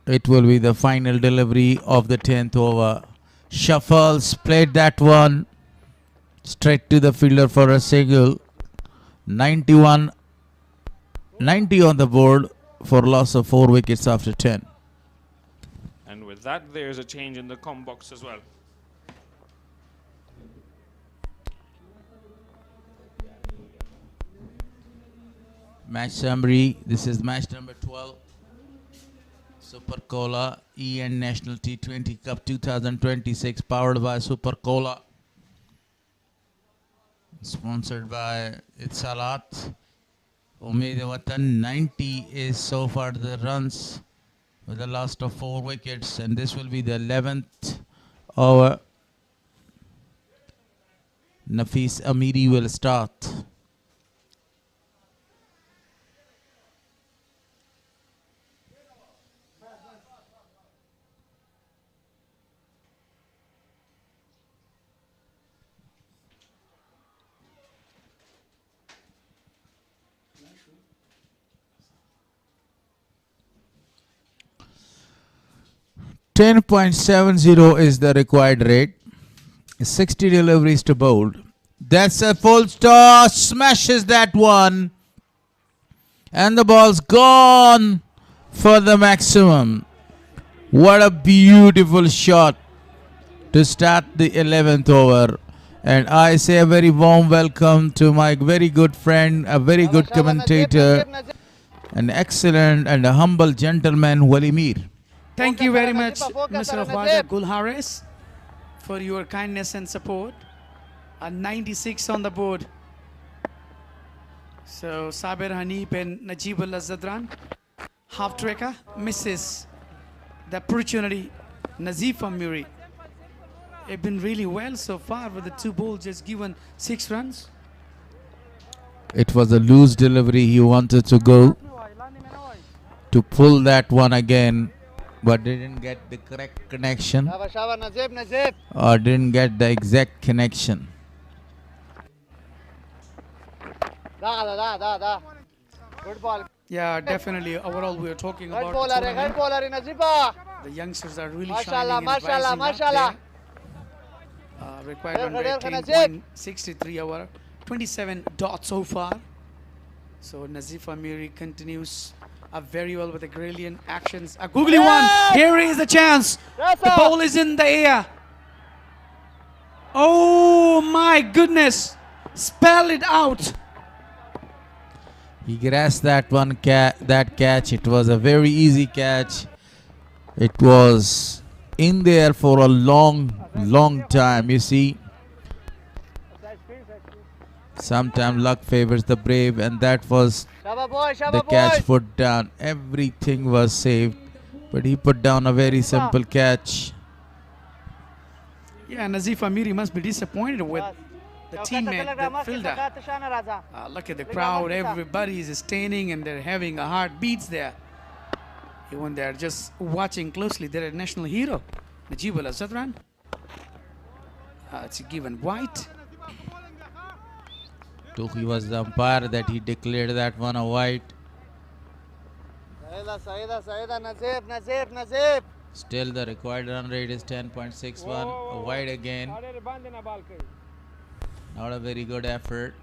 It will be the final delivery of the 10th over. Shuffles, played that one straight to the fielder for a single. 90 on the board for loss of 4 wickets after 10. And with that, there's a change in the com box as well. Match summary. This is match number 12. SuperCola EN National T20 Cup 2026 powered by SuperCola. Sponsored by Itsalat. Watan 90 is so far the runs with the last of 4 wickets, and this will be the 11th over. Nafis Amiri will start. .70 is the required rate. 60 deliveries to bowled. That's a full toss. Smashes that one. And the ball's gone for the maximum. What a beautiful shot to start the 11th over. And I say a very warm welcome to my very good friend, a very good commentator, an excellent and a humble gentleman, Walimir. Thank you very much, Mr. Khwaja Gul Haris, for your kindness and support. A 96 on the board. So Sabir Hanif and Najibullah Zadran, half tracker, misses the opportunity. Nazif Amiri have been really well so far with the 2 balls, just given 6 runs. It was a loose delivery. He wanted to go to pull that one again, but didn't get the correct connection or didn't get the exact connection. Good ball. Yeah, definitely. Overall, we are talking Good about bowler, the good tournament. bowler, Naziba. The youngsters are really Mashallah, shining and mashallah, rising up mashallah. there. Required run There, rate there, Nazif. 10.63 over, 27 dots so far. So Nazif Amiri continues very well with the brilliant actions. A googly one. Here is the chance. Yes, The sir. ball is in the air. Oh my goodness. Spell it out. He grasped that one that catch. It was a very easy catch. It was in there for a long time. You see, sometimes luck favors the brave, and that was Shaba boy, the Shaba catch boy. put down. Everything was saved, but he put down a very simple catch. Yeah, Nazif Amiri must be disappointed with the teammate, the fielder. Look at the crowd. Everybody is standing and they're having a heartbeats there. Even they're just watching closely. They're a national hero. Najibullah Zadran. It's given white. He was the umpire that he declared that one a white. Saida, Nazib. Still the required run rate is 10.61. A wide again. Not a very good effort.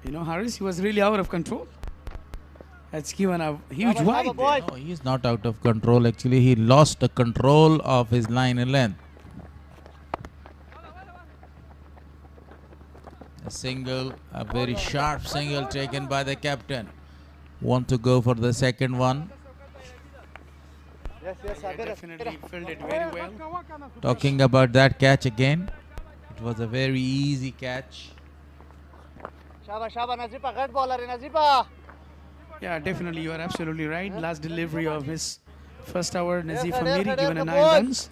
You know, Harris, he was really out of control. That's given a huge wide there. No, he is not out of control. Actually, he lost the control of his line and length. A single, a very sharp single taken by the captain. Want to go for the second one. Yes, Definitely fielded very well. Talking about that catch again. It was a very easy catch. Shaba, Naziba, good bowler, Naziba. Yeah, definitely, you are absolutely right. Last delivery of his first hour, Nazif There, Amiri there, given a the 9 ball. runs.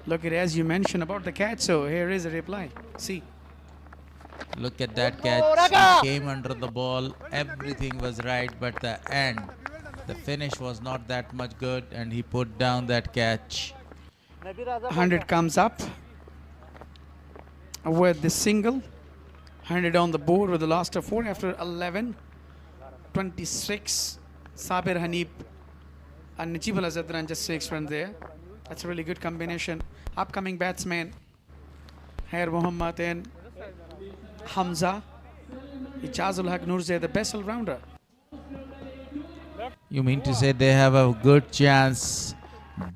Look at, as you mentioned about the catch, so here is a reply. See. Look at that Go, catch. Raga! He came under the ball. Everything was right, but the end, the finish was not that much good, and he put down that catch. 100 comes up with the single. 100 on the board with the last of 4 after 11. 26. Sabir Hanif and Najib Al-Azadran just 6 runs there. That's a really good combination. Upcoming batsmen, Hair Muhammad and Hamza. Ijazul Haq Nurze, the best all-rounder. You mean to say they have a good chance,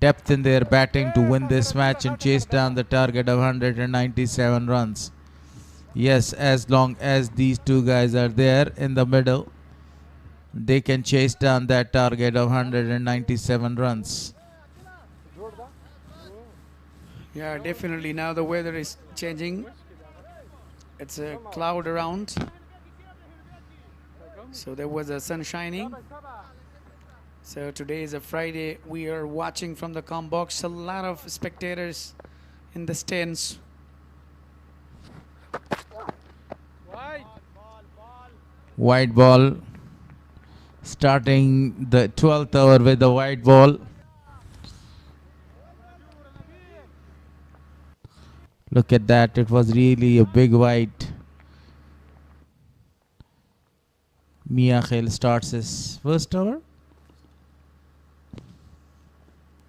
depth in their batting to win this match and chase down the target of 197 runs? Yes, as long as these two guys are there in the middle, they can chase down that target of 197 runs. Yeah, definitely. Now the weather is changing. It's a cloud around. So there was a sun shining. So today is a Friday. We are watching from the comm box. A lot of spectators in the stands. White ball. Starting the 12th over with the white ball. Look at that. It was really a big white. Mia Khel starts his first over.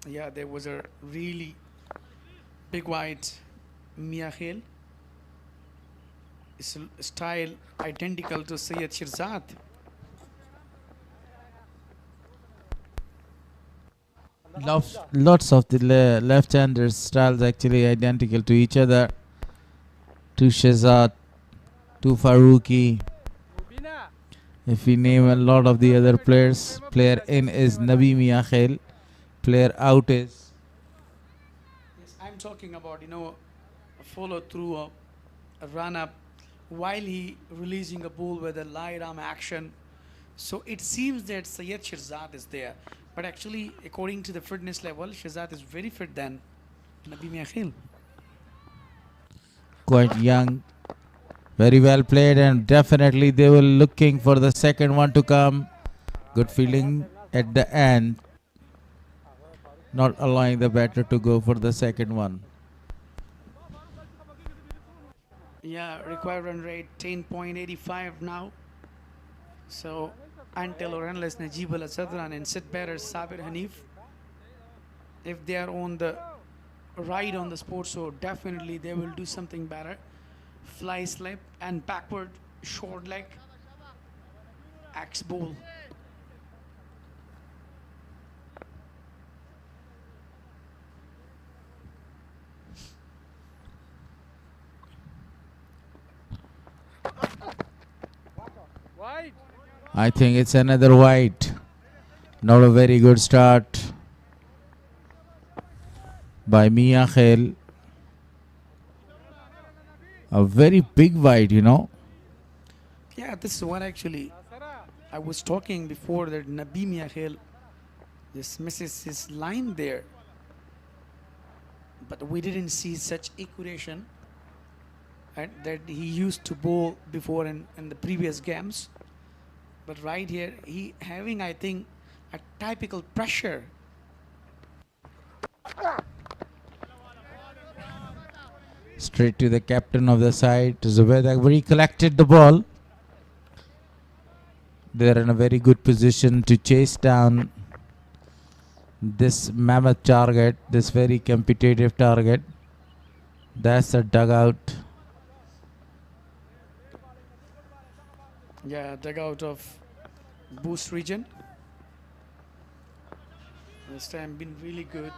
Yeah, there was a really big white Mia Khel. Style identical to Syed Shirzad. Lots of the left-handers styles actually identical to each other. To Shehzad, to Farooqi. If we name a lot of the other players, player in is Nabi Mia Khel, player out is. Yes, I'm talking about, a follow through, a run up while he releasing a ball with a light arm action. So it seems that Syed Shirzad is there. But actually, according to the fitness level, Shirzad is very fit than Nabi Mia Khel. Quite young, very well played, and definitely they were looking for the second one to come. Good feeling at the end, not allowing the batter to go for the second one. Yeah, required run rate 10.85 now. So until or unless Najib Al-Sadran and sit batter Sabir Hanif, if they are on the right on the sport, so definitely they will do something better. Fly slip and backward short leg axe ball. I think it's another white. Not a very good start by Mia Khel. A very big white, Yeah, this is what actually I was talking before, that Nabi Mia Khel just misses his line there. But we didn't see such accuracy that he used to bowl before in the previous games. But right here, he having, I think, a typical pressure. Straight to the captain of the side, to Zubaid Akbar. He collected the ball. They're in a very good position to chase down this mammoth target, this very competitive target. That's the dugout. Yeah, dugout of Bost region. This time been really good.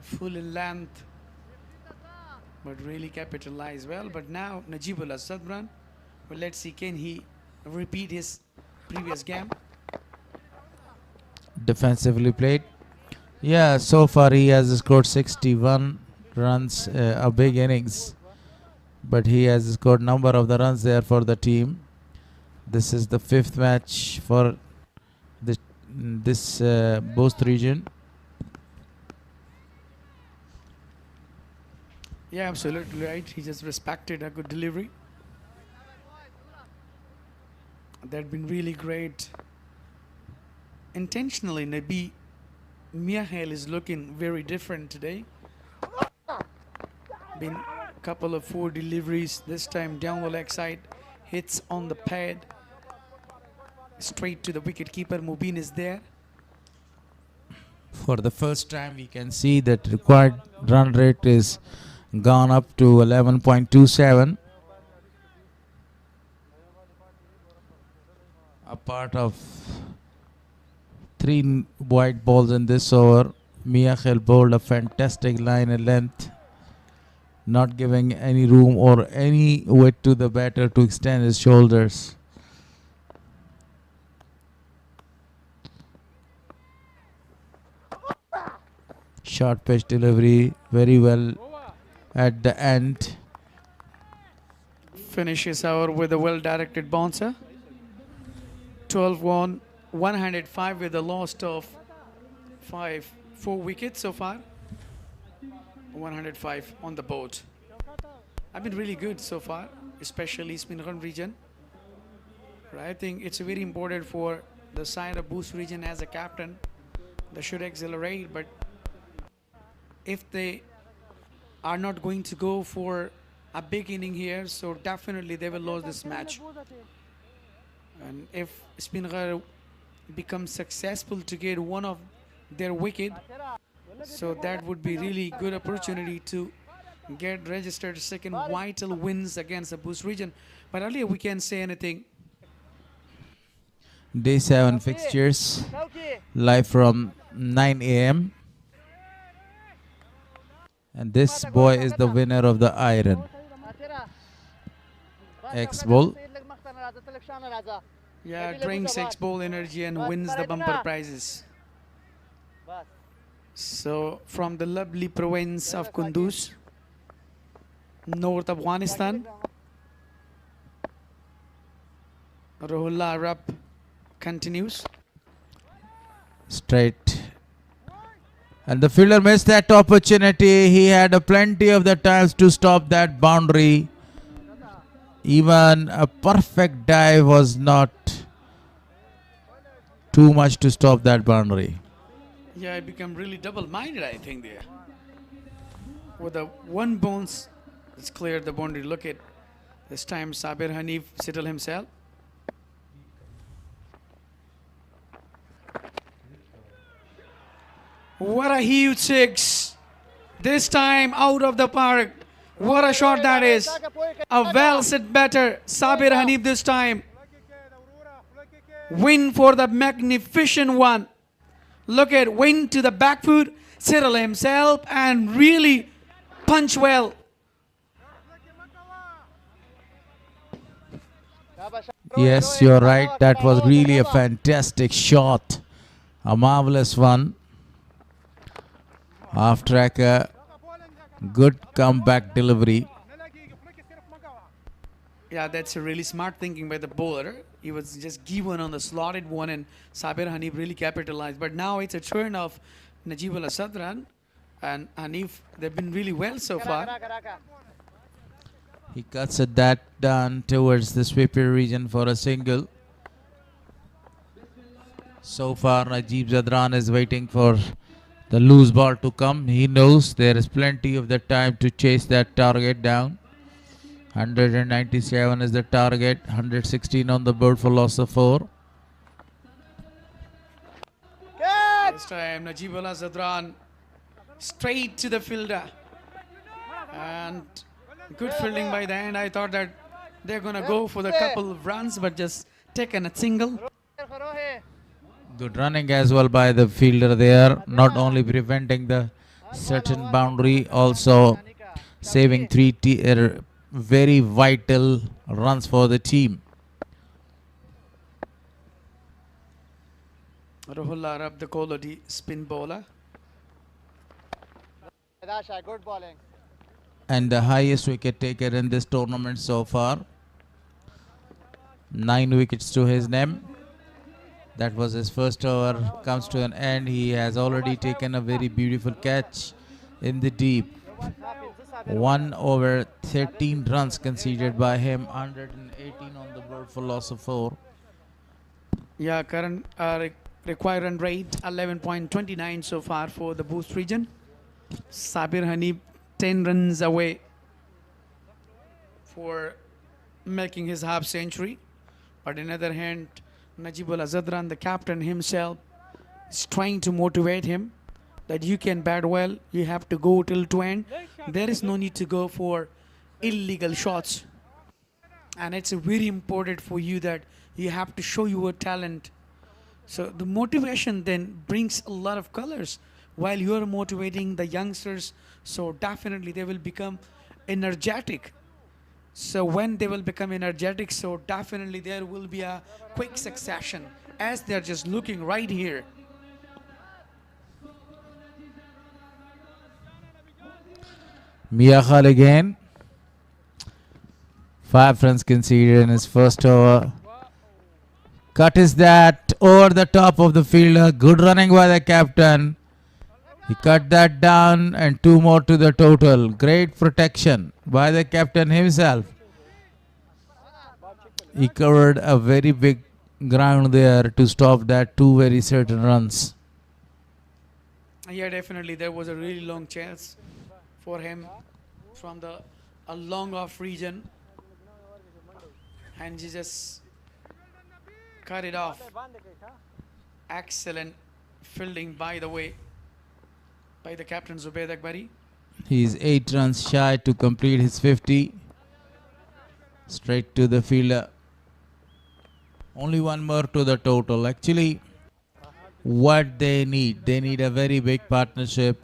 Full in length, but really capitalized well. But now Najib Al-Sadran, well, let's see, can he repeat his previous game? Defensively played. Yeah, so far he has scored 61 runs, a big innings. But he has scored number of the runs there for the team. This is the 5th match for this Bost region. Yeah, absolutely right. He just respected a good delivery. That'd been really great. Intentionally, Nabi Miahel is looking very different today. Been a couple of 4 deliveries, this time down the leg side, hits on the pad, straight to the wicket keeper. Mubin is there. For the first time, we can see that required run rate is gone up to 11.27. A part of 3 wide balls in this over, Miahel bowled a fantastic line and length, not giving any room or any weight to the batter to extend his shoulders. Short pitch delivery, very well at the end. Finishes over with a well-directed bouncer. 12-1, 105 with a loss of 4 wickets so far. 105 on the board. I've been really good so far, especially Speen Ghar region. Right, I think it's very important for the side of Bost region as a captain. They should accelerate, but if they are not going to go for a big inning here, so definitely they will lose this match. And if Speenghar becomes successful to get one of their wicket, so that would be really good opportunity to get registered second vital wins against the Bost region. But earlier we can't say anything. Day 7 fixtures live from 9 a.m. And this boy is the winner of the iron. X-Ball. Yeah, drinks X-Ball energy and wins the bumper prizes. So from the lovely province of Kunduz, North Afghanistan, Rohullah Arab continues. Straight. And the fielder missed that opportunity. He had plenty of the times to stop that boundary. Even a perfect dive was not too much to stop that boundary. Yeah, I become really double-minded, I think, there. With the one bounce, it's cleared the boundary. Look at this time, Sabir Hanif settled himself. What a huge 6. This time out of the park. What a shot that is. A well set batter, Sabir Hanif this time. Win for the magnificent one. Look at win to the back foot, settle himself and really punch well. Yes, you're right. That was really a fantastic shot. A marvelous one. After a good comeback delivery. Yeah, that's a really smart thinking by the bowler. He was just given on the slotted one and Sabir Hanif really capitalized. But now it's a turn of Najibullah Sadran and Hanif. They've been really well so far. He cuts that down towards the sweeper region for a single. So far, Najib Zadran is waiting for the loose ball to come. He knows there is plenty of the time to chase that target down. 197 is the target. 116 on the board for loss of 4. This time, Najibullah Zadran straight to the fielder. And good fielding by the end. I thought that they're going to go for the couple of runs, but just taken a single. Good running as well by the fielder there. Not only preventing the certain boundary, also saving 3 very vital runs for the team. Rohullah Arab, the quality spin bowler. Good bowling. And the highest wicket taker in this tournament so far. 9 wickets to his name. That was his first over. Comes to an end. He has already taken a very beautiful catch in the deep. 1 over 13 runs conceded by him. 118 on the board for loss of 4. Yeah, current required run rate 11.29 so far for the Bost region. Sabir Hanif 10 runs away for making his half century. But on the other hand, Najibul Azadran, the captain himself, is trying to motivate him that you can bat well, you have to go till to end. There is no need to go for illegal shots. And it's very important for you that you have to show your talent. So the motivation then brings a lot of colors while you are motivating the youngsters. So definitely they will become energetic. So when they will become energetic, so definitely there will be a quick succession as they're just looking right here. Mia Khal again. 5 runs conceded in his first over. Cut is that over the top of the fielder. Good running by the captain. He cut that down and 2 more to the total. Great protection by the captain himself. He covered a very big ground there to stop that 2 very certain runs. Yeah, definitely there was a really long chance for him from the a long off region. And he just cut it off. Excellent fielding, by the way, by the captain Zubaid Akbari. He's 8 runs shy to complete his 50. Straight to the fielder. Only 1 more to the total. Actually, what they need a very big partnership,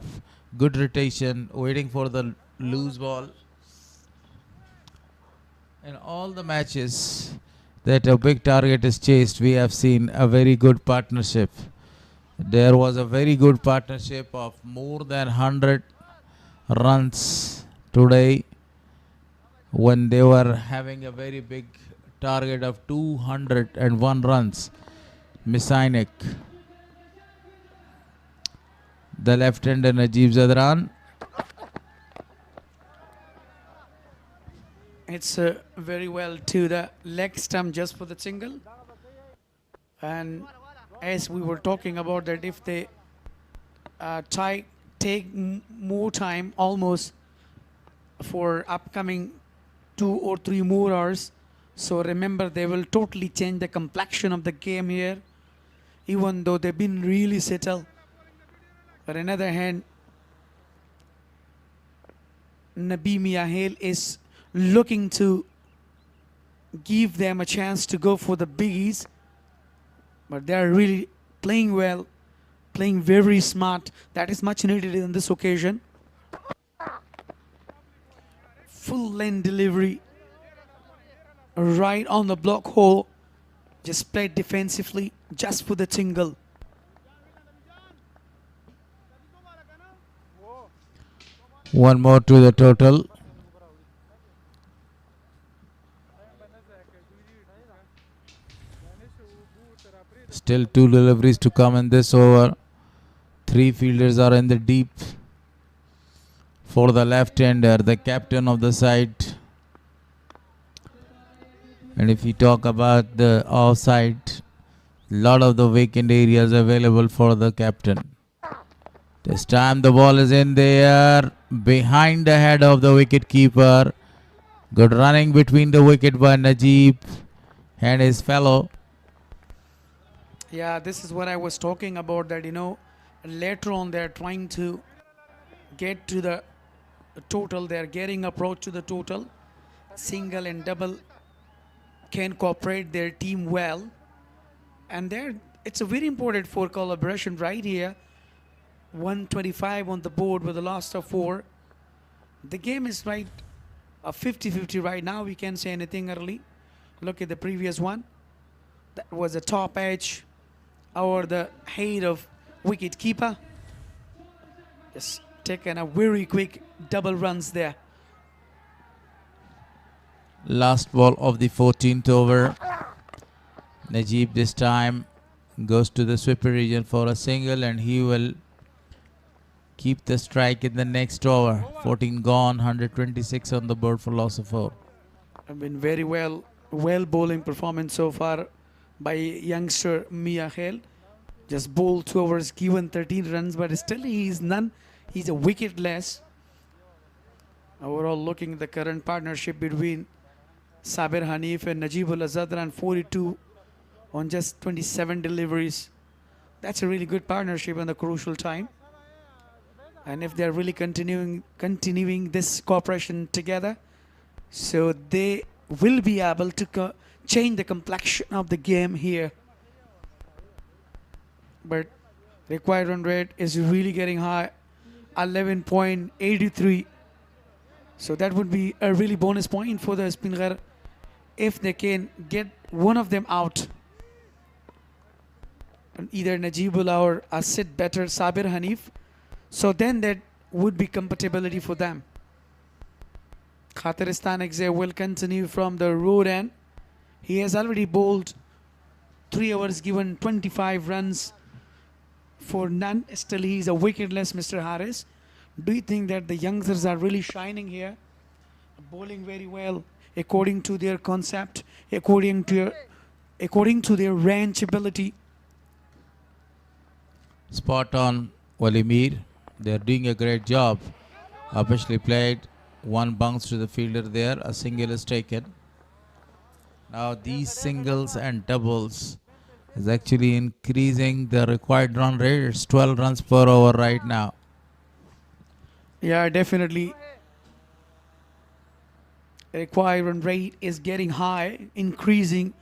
good rotation, waiting for the loose ball. In all the matches that a big target is chased, we have seen a very good partnership. There was a very good partnership of more than 100 runs today when they were having a very big target of 201 runs. Miss Ainak, the left-hander Najib Zadran. It's very well to the leg stump just for the single. And as we were talking about that, if they take more time, almost for upcoming 2 or 3 more hours, so remember they will totally change the complexion of the game here, even though they've been really settled. But on the other hand, Nabi Miahel is looking to give them a chance to go for the biggies, but they are really playing well, playing very smart. That is much needed in this occasion. Full lane delivery right on the block hole, just played defensively just for the single. One more to the total. Still 2 deliveries to come in this over. 3 fielders are in the deep. For the left-hander, the captain of the side. And if we talk about the offside, lot of the vacant areas available for the captain. This time the ball is in there, behind the head of the wicket keeper. Good running between the wicket by Najib and his fellow. Yeah, this is what I was talking about, that, you know, later on they're trying to get to the total. They're getting approach to the total. Single and double can cooperate their team well. And it's a very important for collaboration right here. 125 on the board with a loss of 4. The game is right a 50-50 right now. We can't say anything early. Look at the previous one. That was a top edge over the head of wicket keeper. Just taken a very quick double runs there. Last ball of the 14th over. Najib this time goes to the sweeper region for a single, and he will keep the strike in the next over. 14 gone, 126 on the board for loss of 4. I've been very well bowling performance so far by youngster Mia Khel. Just bowled 2 overs, given 13 runs, but still he's a wicket less. Overall, looking at the current partnership between Sabir Hanif and Najibullah Zadran, 42 on just 27 deliveries. That's a really good partnership in the crucial time. And if they're really continuing this cooperation together, so they will be able to change the complexion of the game here. But required run rate is really getting high, 11.83. So that would be a really bonus point for the Speenghar if they can get one of them out. And either Najibullah or Asid better Sabir Hanif. So then that would be compatibility for them. Khateristan Exay will continue from the road end. He has already bowled 3 overs, given 25 runs for none. Still he's a wicketless Mr. Harris. Do you think that the youngsters are really shining here? Bowling very well according to their concept, according to their range ability. Spot on Walimir. They're doing a great job. Officially played. 1 bounce to the fielder there. A single is taken. Now these singles and doubles is actually increasing the required run rate. It's 12 runs per over right now. Yeah, definitely. Required run rate is getting high, increasing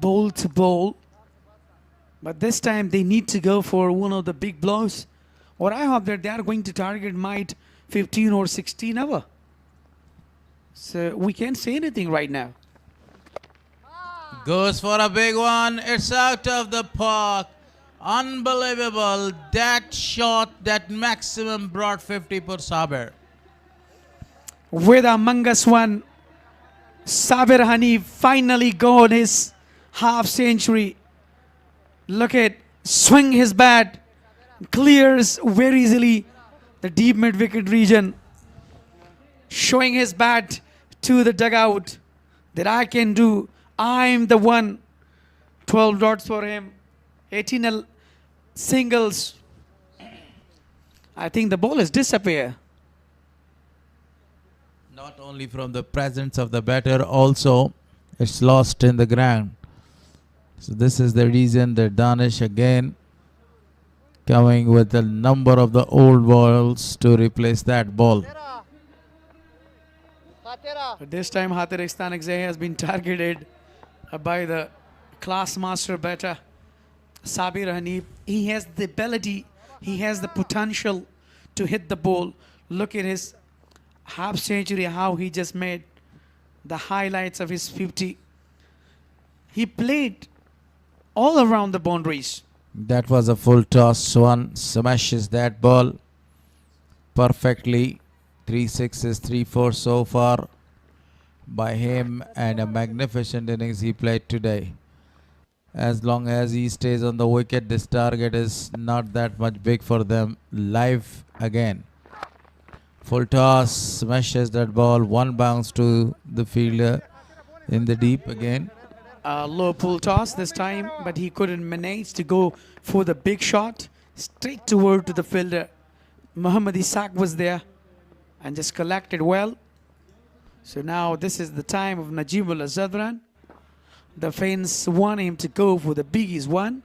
bowl to bowl. But this time they need to go for one of the big blows. Or I hope that they are going to target might 15 or 16 over. So we can't say anything right now. Goes for a big one. It's out of the park. Unbelievable. That shot, that maximum brought 50 for Sabir. With a Mangas one, Sabir Hanif finally got his half century. Look at, swing his bat, clears very easily the deep mid wicket region, showing his bat to the dugout that I can do. I'm the one. 12 dots for him, 18 singles. I think the ball has disappeared. Not only from the presence of the batter, also it's lost in the ground. So this is the reason that Danish again coming with a number of the old balls to replace that ball. But this time Khateristan Exay has been targeted by the class master batter Sabir Hanif. He has the ability, he has the potential to hit the ball. Look at his half century, how he just made the highlights of his 50. He played all around the boundaries. That was a full toss. Swan smashes that ball perfectly. 3 6s, 3 4 so far by him, and a magnificent innings he played today. As long as he stays on the wicket, this target is not that much big for them. Live again. Full toss, smashes that ball. 1 bounce to the fielder in the deep again. Low pull toss this time, but he couldn't manage to go for the big shot straight toward to the fielder. Muhammad Ishaq was there and just collected well. So now this is the time of Najibullah Zadran. The fans want him to go for the biggies one,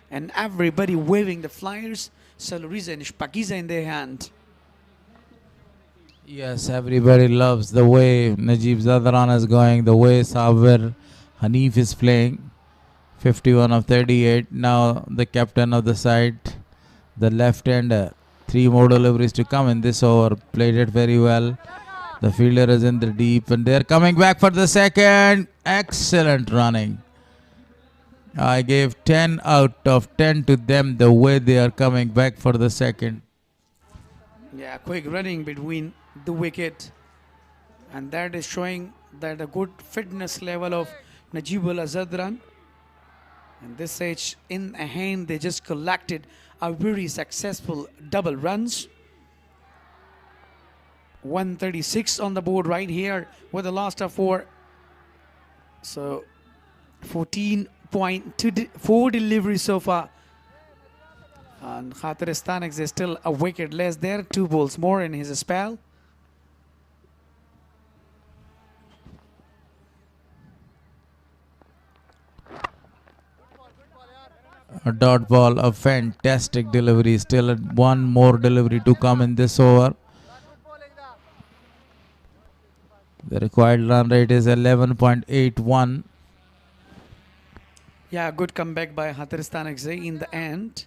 and everybody waving the flyers, Saluriza and Shpakiza in their hand. Yes, everybody loves the way Najib Zadran is going, the way Sabir Hanif is playing. 51 of 38. Now the captain of the side, the left-hander. 3 more deliveries to come in this over. Played it very well. The fielder is in the deep, and they're coming back for the second. Excellent running. I gave 10 out of 10 to them, the way they are coming back for the second. Yeah, quick running between the wicket, and that is showing that a good fitness level of Najibullah Zadran. And this stage in hand, they just collected a very successful double runs. 136 on the board right here with the last of 4. So 14.4 deliveries so far. And Afghanistan is still a wicket less there, 2 balls more in his spell. A dot ball, a fantastic delivery. Still one more delivery to come in this over. The required run rate is 11.81. Yeah, good comeback by Afghanistan in the end.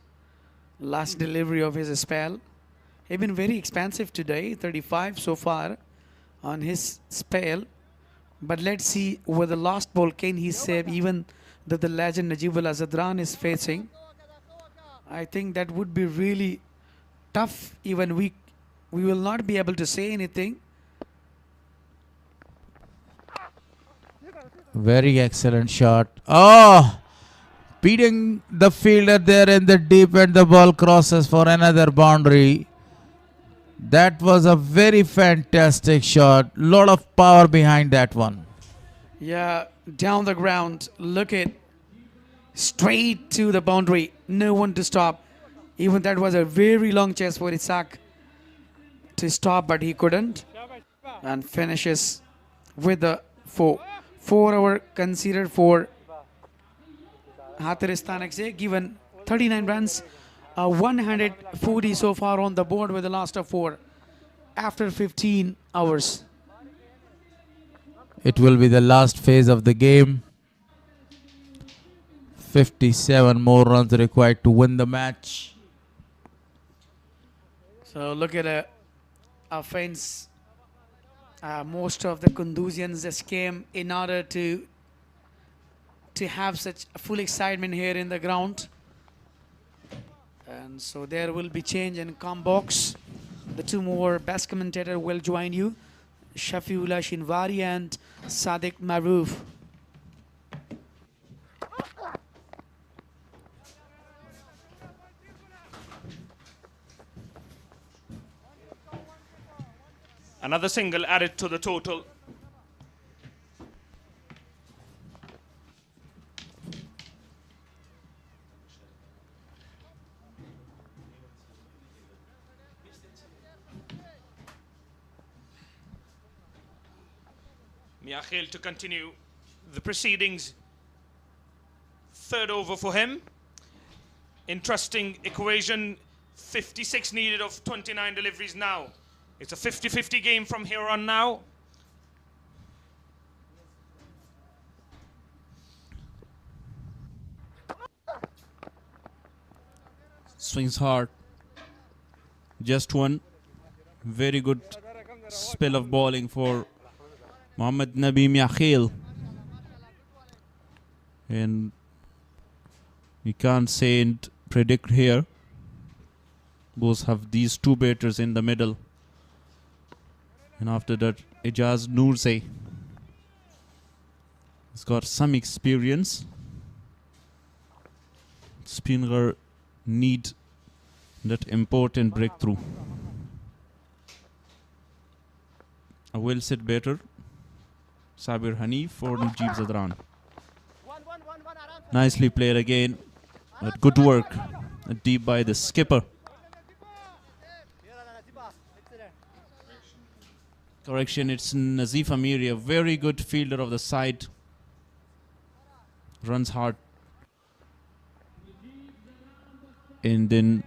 Last delivery of his spell. He's been very expensive today, 35 so far on his spell. But let's see with the last ball, can he save even that the legend Najibullah Zadran is facing. I think that would be really tough. Even we will not be able to say anything. Very excellent shot. Oh, beating the fielder there in the deep end. The ball crosses for another boundary. That was a very fantastic shot. Lot of power behind that one. Yeah, down the ground. Look at straight to the boundary. No one to stop. Even that was a very long chase for Isaac to stop, but he couldn't. And finishes with the 4. 4 over considered for Afghanistan given 39 runs, 140 so far on the board with the last of 4 after 15 hours. It will be the last phase of the game. 57 more runs required to win the match. So look at a offense. Most of the Kunduzians just came in order to have such full excitement here in the ground. And so there will be change in box. The 2 more best commentators will join you. Shafiullah Shinwari and Sadiq Maroof. Another single added to the total. Miakhil to continue the proceedings. 3rd over for him. Interesting equation. 56 needed of 29 deliveries now. It's a 50-50 game from here on now. Swings hard. Just one. Very good spell of bowling for Mohammad Nabi Miakhil. And we can't say and predict here. Both have these 2 batters in the middle. And after that, Ijaz Noorzai. He's got some experience. Speen Ghar need that important breakthrough. A well set batter, Sabir Hanif for Najib Zadran. Nicely played again. But good work. Deep by the skipper. Correction, it's Nazif Amiri, a very good fielder of the side. Runs hard. And then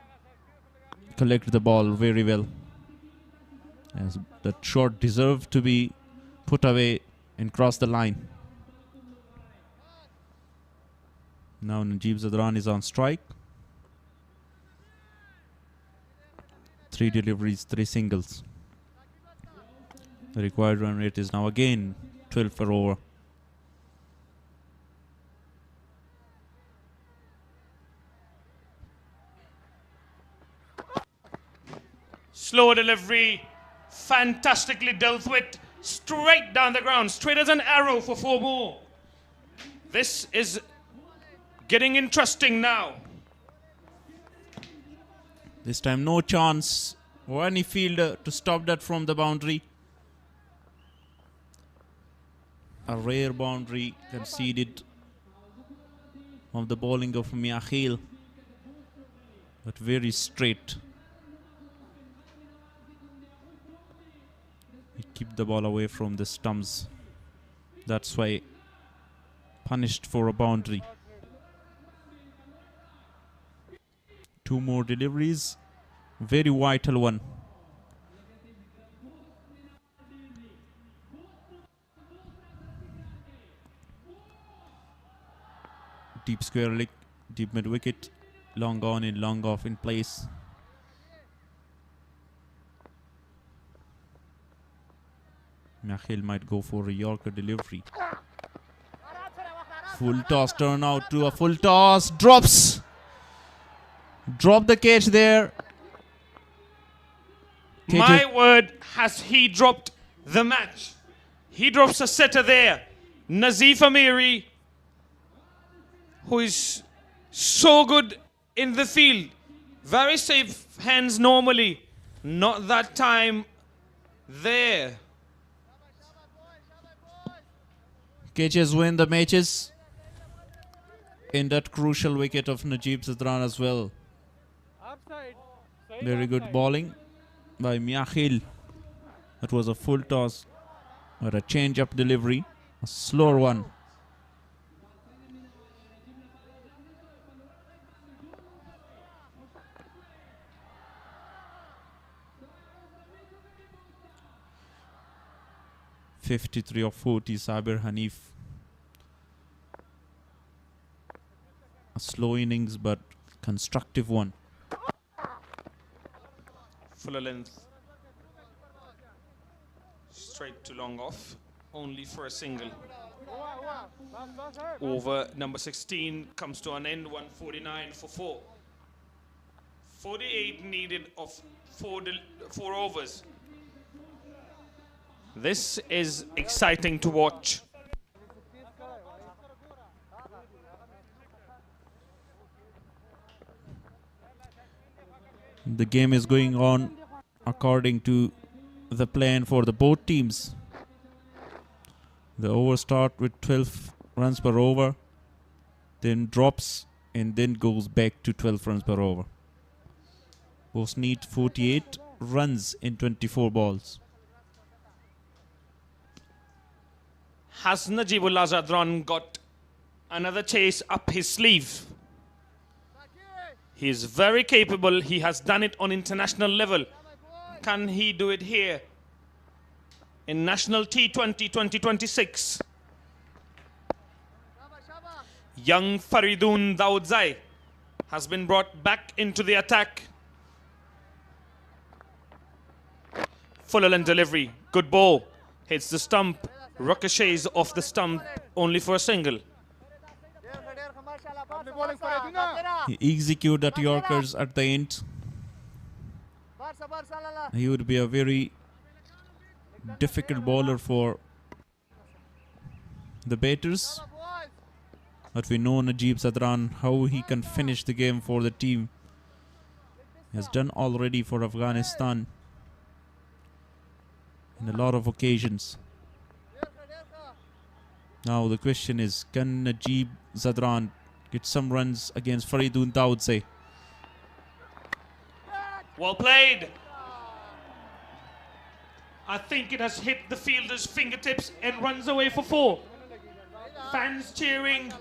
collect the ball very well. As that shot deserved to be put away and cross the line. Now Najib Zadran is on strike. 3 deliveries, 3 singles. The required run rate is now again 12 per over. Slow delivery, fantastically dealt with, straight down the ground, straight as an arrow for 4 more. This is Getting interesting now. This time no chance for any fielder to stop that from the boundary. A rare boundary conceded of the bowling of Miakhil, but very straight. He kept the ball away from the stumps. That's why punished for a boundary. Two more deliveries. Very vital one. Deep square leg, deep mid wicket, long on in, long off in place. Miakhil might go for a Yorker delivery. Full toss, turn out to a full toss, drops. Drop the catch there. My word, has he dropped the match. He drops a setter there. Nazif Amiri, who is so good in the field. Very safe hands normally. Not that time there. Catches win the matches. In that crucial wicket of Najib Zadran as well. Very good bowling by Miakhil. That was a full toss or a change-up delivery, a slower one. (53 of 40), Sabir Hanif. A slow innings but constructive one. Fuller length. Straight to long off. Only for a single. Over number 16 comes to an end. 149 for 4. 48 needed of 4 overs. This is exciting to watch. The game is going on according to the plan for the both teams. The over start with 12 runs per over, then drops and then goes back to 12 runs per over. Bost need 48 runs in 24 balls. Has Najibullah Zadran got another chase up his sleeve? He is very capable. He has done it on international level. Can he do it here in National T20 2026? Young Faridun Daudzai has been brought back into the attack. Full length delivery. Good ball. Hits the stump. Ricochets off the stump only for a single. He executed that Yorkers at the end. He would be a very difficult bowler for the batters. But we know Najib Zadran, how he can finish the game for the team. He has done already for Afghanistan in a lot of occasions. Now the question is, can Najib Zadran get some runs against Faridun Daudzai? Well played. I think it has hit the fielder's fingertips and runs away for 4. Fans cheering.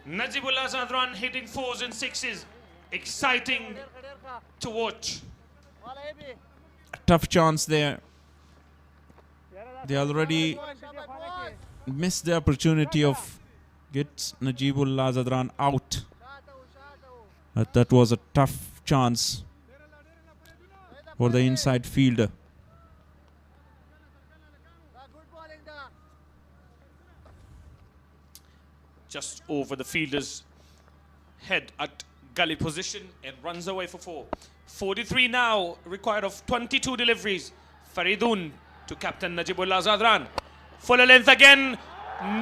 Najibullah Zadran hitting 4s and 6s. Exciting to watch. A tough chance there. They already missed the opportunity of get Najibullah Zadran out. But that was a tough chance for the inside fielder. Just over the fielder's head at gully position and runs away for 4. 43 now, required of 22 deliveries. Faridun to captain Najibullah Zadran. Full length again,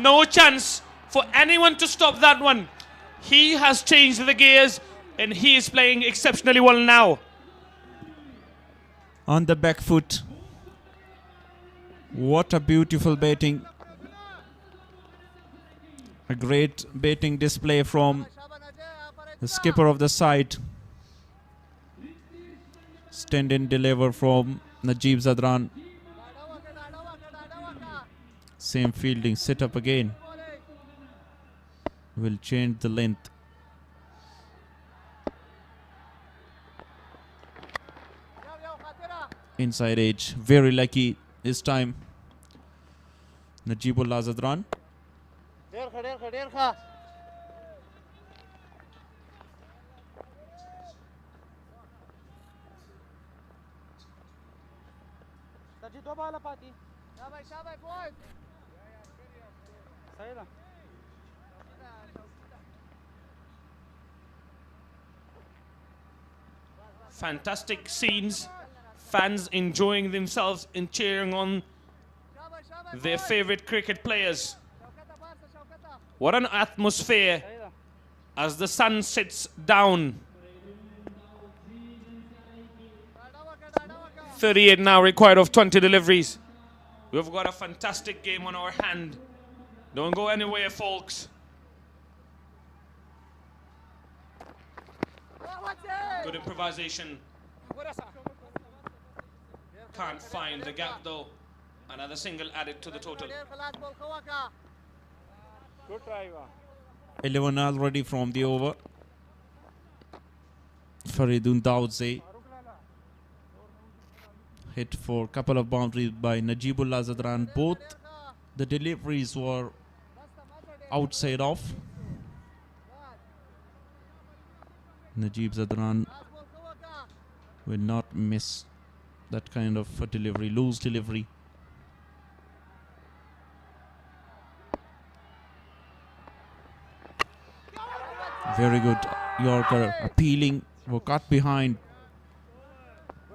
no chance. for anyone to stop that one. He has changed the gears and he is playing exceptionally well now. On the back foot. What a beautiful batting. A great batting display from the skipper of the side. Stand and deliver from Najib Zadran. Same fielding, sit up again. Will change the length. Inside edge, very lucky this time. Najibullah Zadran. Fantastic scenes. Fans enjoying themselves and cheering on their favorite cricket players. What an atmosphere as the sun sets down. 38 now required of 20 deliveries. We've got a fantastic game on our hand. Don't go anywhere, folks. Good improvisation. Can't find the gap though. Another single added to the total. 11 already from the over. Faridun Daudze. Hit for a couple of boundaries by Najibullah Zadran. Both the deliveries were outside off. Najib Zadran will not miss that kind of a delivery, loose delivery. Very good Yorker, appealing, were cut behind.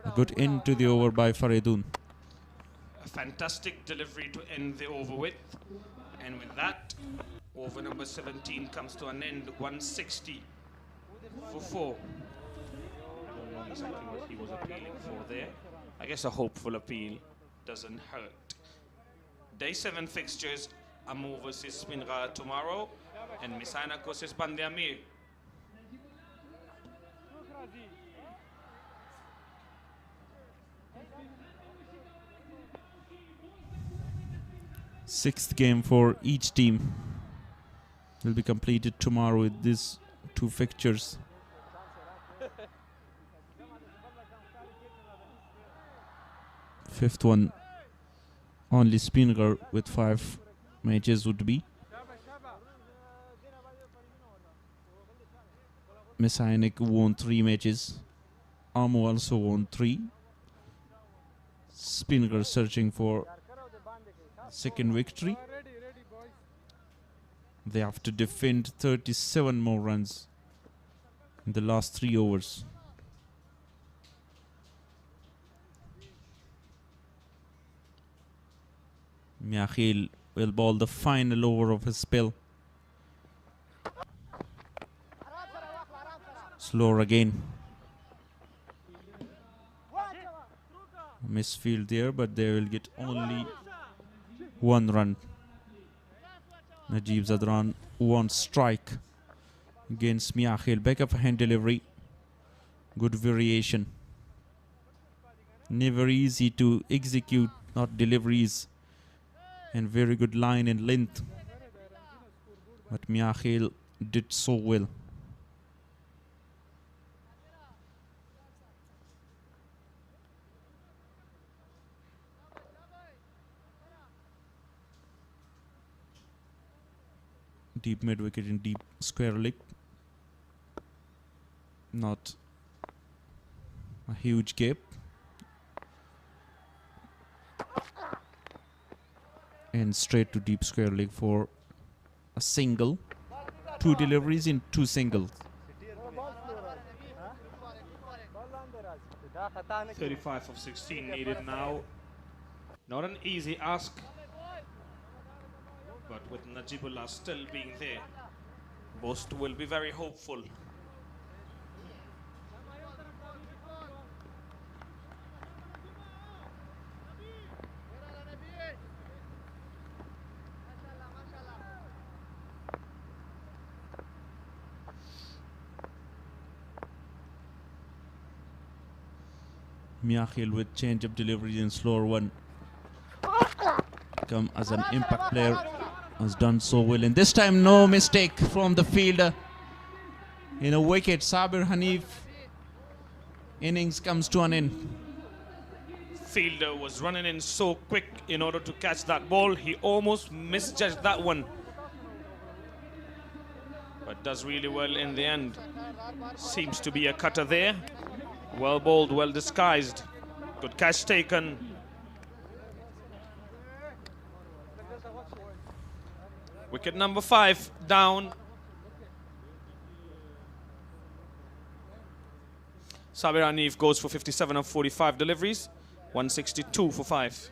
A good end to the over by Faridun. A fantastic delivery to end the over with. And with that, over number 17 comes to an end, 160 for 4. I don't know exactly what he was appealing for there. I guess a hopeful appeal doesn't hurt. Day 7 fixtures, Amu versus Speen Ghar tomorrow, and Ainak versus Band-e-Amir. Sixth game for each team will be completed tomorrow with these two fixtures. Fifth one, only Speenghar with 5 matches would be. Ainak won 3 matches. Amu also won 3. Speenghar searching for second victory. They have to defend 37 more runs in the last 3 overs. Miakhil will bowl the final over of his spell. Slower again. Misfield there, but they will get only 1 run. Najib Zadran one strike against Miakhil. Back of a hand delivery. Good variation. Never easy to execute, not deliveries. And very good line and length. But Miakhil did so well. Deep mid wicket in deep square leg. Not a huge gap. And straight to deep square leg for a single. 2 deliveries in 2 singles. 35 of 16 needed now. Not an easy ask. But with Najibullah still being there, Bost will be very hopeful. Miakhil with change of deliveries in slower one. Come as an impact player, has done so well. And this time no mistake from the fielder. In a wicket, Sabir Hanif innings comes to an end. Fielder was running in so quick in order to catch that ball. He almost misjudged that one. But does really well in the end. Seems to be a cutter there. Well bowled, well disguised. Good catch taken. Wicket number 5 down. Sabir Hanif goes for 57 of 45 deliveries, 162 for 5.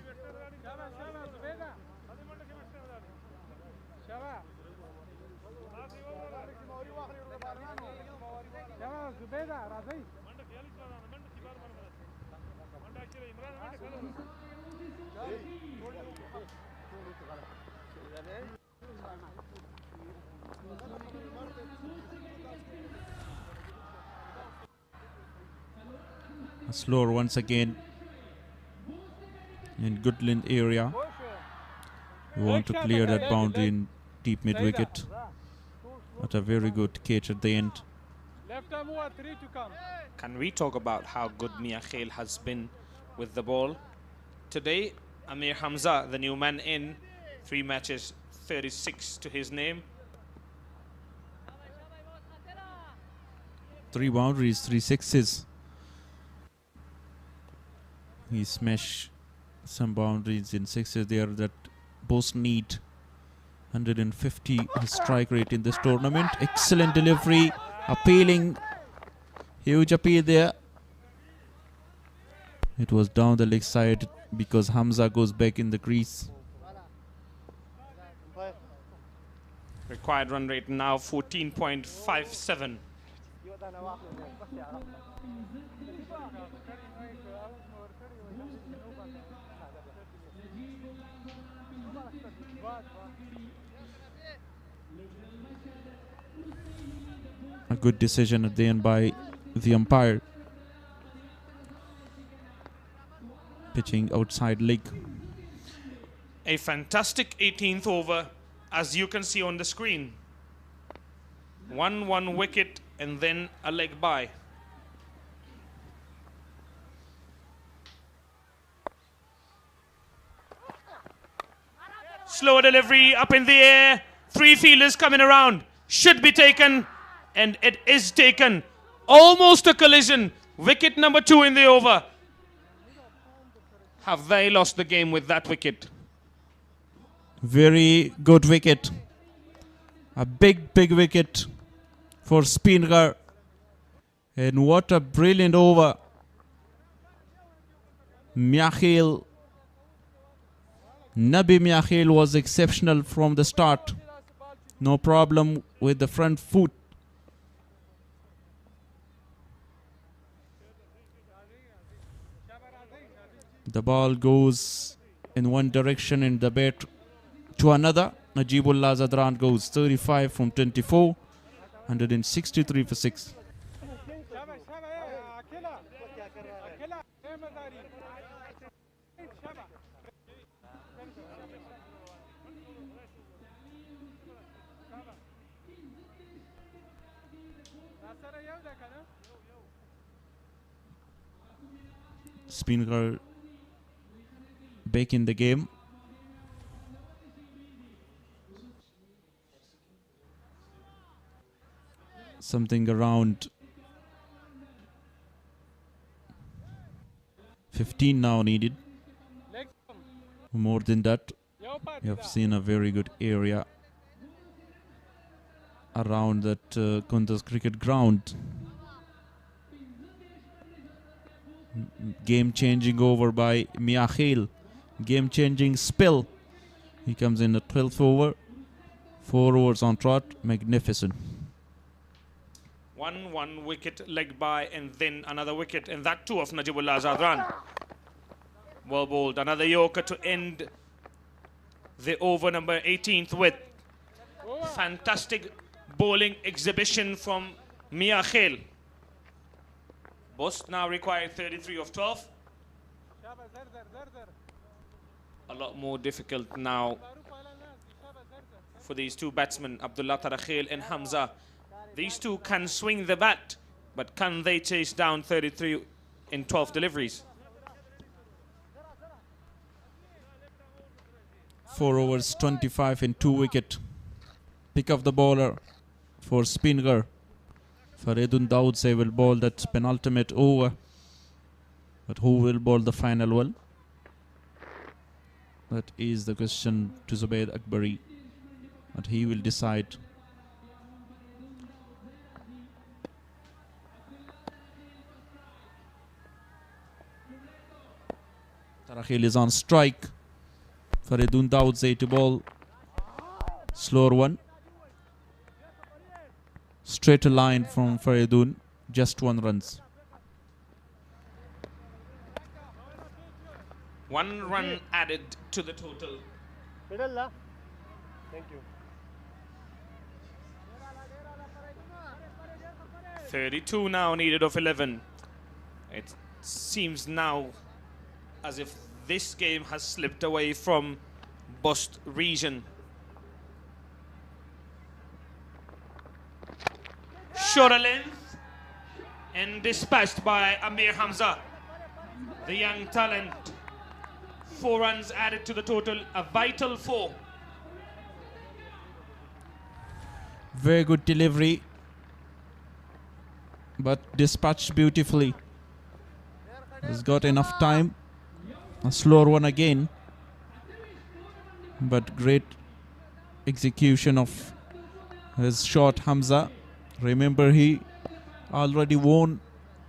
A slower once again in Goodland area. We want to clear that boundary in deep mid wicket. But a very good catch at the end. Can we talk about how good Miakhil has been with the ball? Today, Amir Hamza, the new man in, 3 matches, 36 to his name. 3 boundaries, 3 sixes. He smashed some boundaries in sixes there that Bost need. 150 his strike rate in this tournament. Excellent delivery, appealing, huge appeal there. It was down the leg side because Hamza goes back in the crease. Required run rate now 14.57. A good decision at the end by the umpire. Pitching outside leg. A fantastic 18th over, as you can see on the screen. 1 wicket and then a leg bye. Slow delivery up in the air. 3 fielders coming around. Should be taken. And it is taken. Almost a collision. Wicket number 2 in the over. Have they lost the game with that wicket? Very good wicket. A big wicket for Speen Ghar. And what a brilliant over. Miakhil, Nabi Miakhil was exceptional from the start. No problem with the front foot. The ball goes in one direction and the bat to another. Najibullah Zadran goes 35 from 24, 163 for 6. Speenghar back in the game. Something around 15 now needed. More than that, you have seen a very good area around that Kunduz cricket ground. Game-changing over by Miakhil. Game-changing spill. He comes in the 12th over. 4 overs on trot. Magnificent. 1 wicket leg by, and then another wicket, and that too of Najibullah Zadran. Well bowled. Another Yorker to end the over number 18th with. Fantastic bowling exhibition from Mia Khel. Bost now required 33 of 12. A lot more difficult now for these two batsmen, Abdullah Tarakhil and Hamza. These two can swing the bat, but can they chase down 33 in 12 deliveries? 4 overs, 25 in 2 wicket. Pick up the bowler for Speen Ghar. Faridun Dawood say will bowl that penultimate over. But who will bowl the final one? That is the question to Zubair Akbari. But he will decide. Tarakhil is on strike. Faridun Dawood say to bowl slower one. Straight a line from Faridun, just 1 runs. 1 run added to the total. Middle la. Thank you. 32 now needed of 11. It seems now as if this game has slipped away from Bost region. Shorter length and dispatched by Amir Hamza, the young talent. 4 runs added to the total, a vital 4. Very good delivery, but dispatched beautifully. He's got enough time. A slower one again, but great execution of his shot, Hamza. Remember, he already won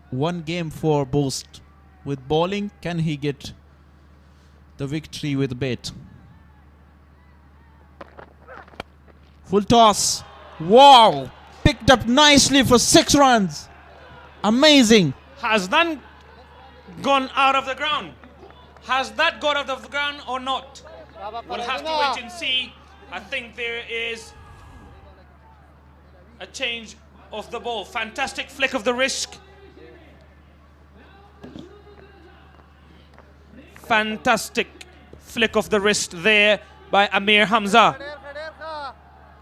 1 game for Bost. With bowling, can he get the victory with bat? Full toss. Wow! Picked up nicely for 6 runs. Amazing. Has that gone out of the ground? Has that got out of the ground or not? We'll have to wait and see. I think there is a change of the ball. Fantastic flick of the wrist. Fantastic flick of the wrist there by Amir Hamza.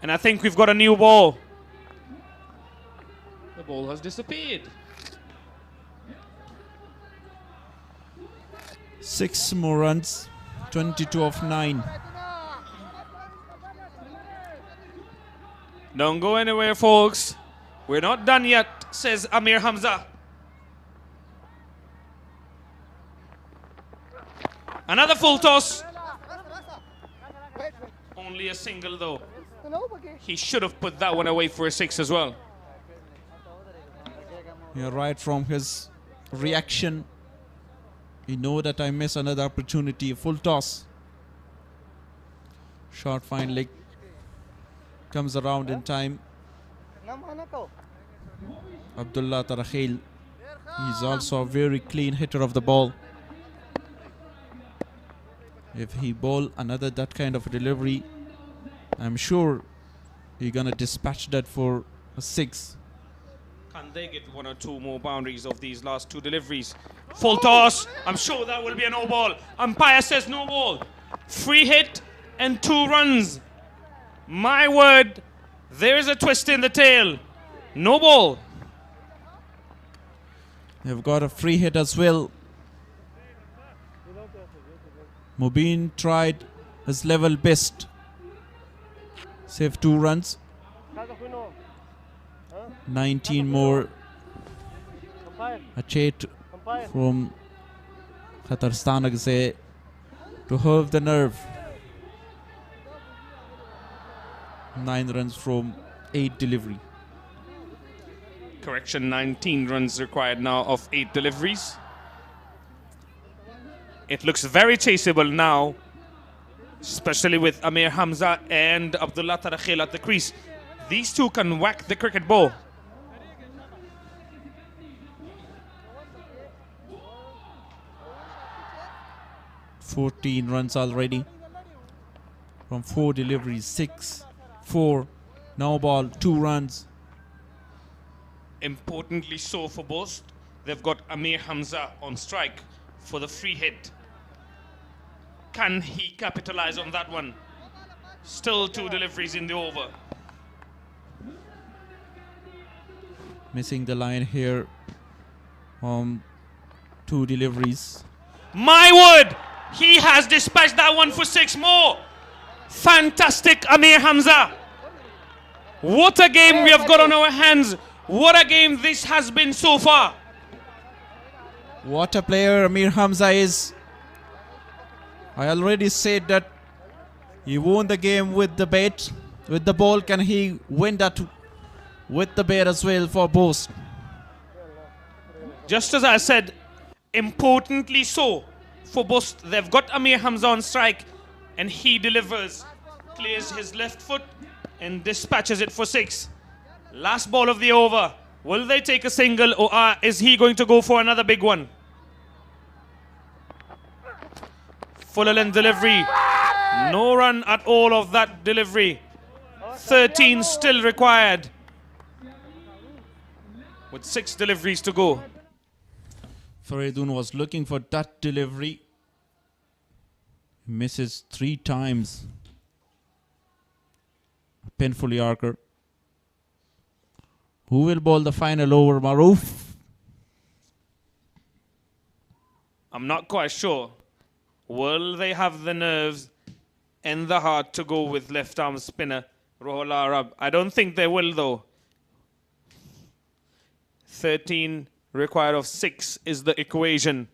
And I think we've got a new ball. The ball has disappeared. 6 more runs, 22 of 9. Don't go anywhere, folks. We're not done yet, says Amir Hamza. Another full toss. Only a single, though. He should have put that one away for a 6 as well. Yeah, right from his reaction, he know that I miss another opportunity. Full toss. Short fine leg comes around in time. Abdullah Tarakhil, he's also a very clean hitter of the ball. If he bowl another that kind of delivery, I'm sure he's gonna dispatch that for a 6. Can they get 1 or 2 more boundaries of these last 2 deliveries? Full toss. I'm sure that will be a no ball. Umpire says no ball. Free hit and 2 runs. My word, there is a twist in the tail. No ball. They've got a free hit as well. Mubin tried his level best. Saved 2 runs. 19 more. A chat from Khatarstan say to have the nerve. 9 runs from 8 delivery. Correction, 19 runs required now of 8 deliveries. It looks very chaseable now especially with Amir Hamza and Abdullah Tarakhil at the crease. These two can whack the cricket ball. "14 runs already from 4 deliveries. 6, 4, no ball, 2 runs. Importantly so for Bost, they've got Amir Hamza on strike for the free hit. Can he capitalize on that one? Still 2 deliveries in the over. Missing the line here. 2 deliveries. My word! He has dispatched that one for 6 more. Fantastic, Amir Hamza. What a game we have got on our hands. What a game this has been so far. What a player Amir Hamza is. I already said that he won the game with the bat, with the ball. Can he win that with the bat as well for Bost? Just as I said, importantly so for Bost, they've got Amir Hamza on strike and he delivers, clears his left foot and dispatches it for 6. Last ball of the over. Will they take a single or is he going to go for another big one? Full length delivery. No run at all of that delivery. 13 still required. With 6 deliveries to go. Faridun was looking for that delivery. Misses 3 times. Painful Yorker. Who will bowl the final over? Maroof? I'm not quite sure. Will they have the nerves and the heart to go with left arm spinner Rohul Arab? I don't think they will though. 13 required of 6 is the equation.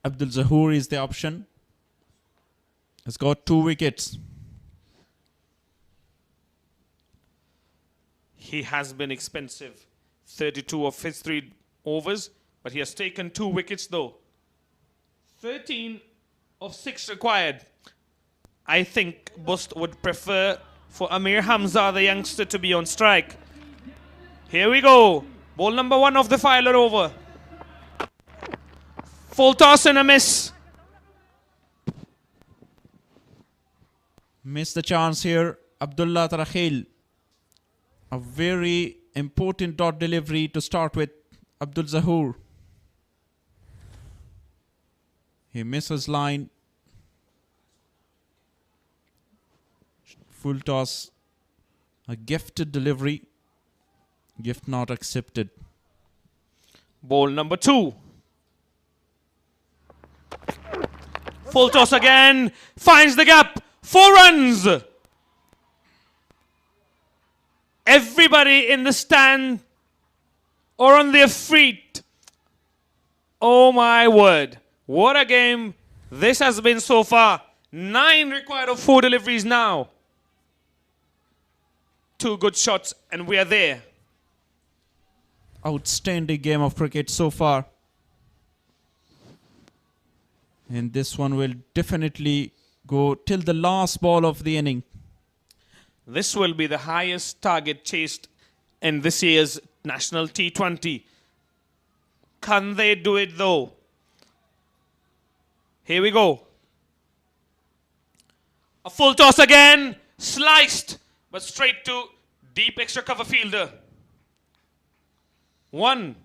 Abdul Zahoor is the option. Has got 2 wickets. He has been expensive. 32 of his 3 overs, but he has taken 2 wickets though. 13 of 6 required. I think Bost would prefer for Amir Hamza, the youngster, to be on strike. Here we go. Ball number 1 of the filer over. Full toss and a miss. Missed the chance here. Abdullah Tarakhil. A very important dot delivery to start with. Abdul Zahoor. He misses line. Full toss. A gifted delivery. Gift not accepted. Ball number 2. Full toss again. Finds the gap. 4 runs. Everybody in the stand or on their feet. Oh my word. What a game this has been so far. 9 required of 4 deliveries now. 2 good shots and we are there. Outstanding game of cricket so far. And this one will definitely go till the last ball of the inning. This will be the highest target chased in this year's National T20. Can they do it though? Here we go. A full toss again. Sliced, but straight to deep extra cover fielder. 1.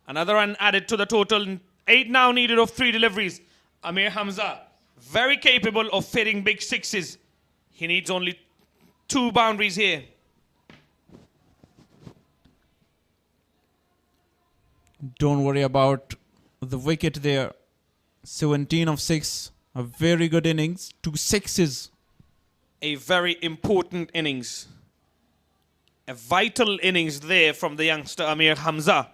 Another run added to the total. 8 now needed of 3 deliveries. Amir Hamza, very capable of fitting big 6s. He needs only 2 boundaries here. Don't worry about the wicket there. 17 of 6. A very good innings. 2 6s. A very important innings. A vital innings there from the youngster Amir Hamza.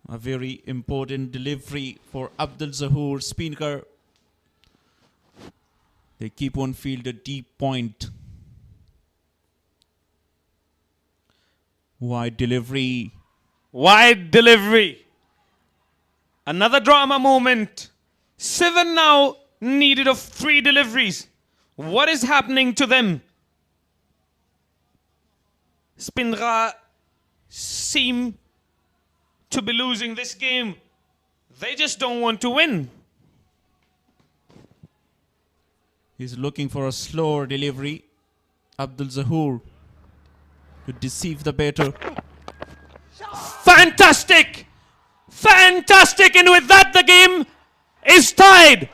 A very important delivery for Abdul Zahoor. Speenghar. They keep on field a deep point. Wide delivery. Wide delivery. Another drama moment. 7 now needed of 3 deliveries. What is happening to them? Speenghar seem to be losing this game. They just don't want to win. He's looking for a slower delivery. Abdul Zahoor to deceive the batter. Fantastic! Fantastic! And with that, the game is tied.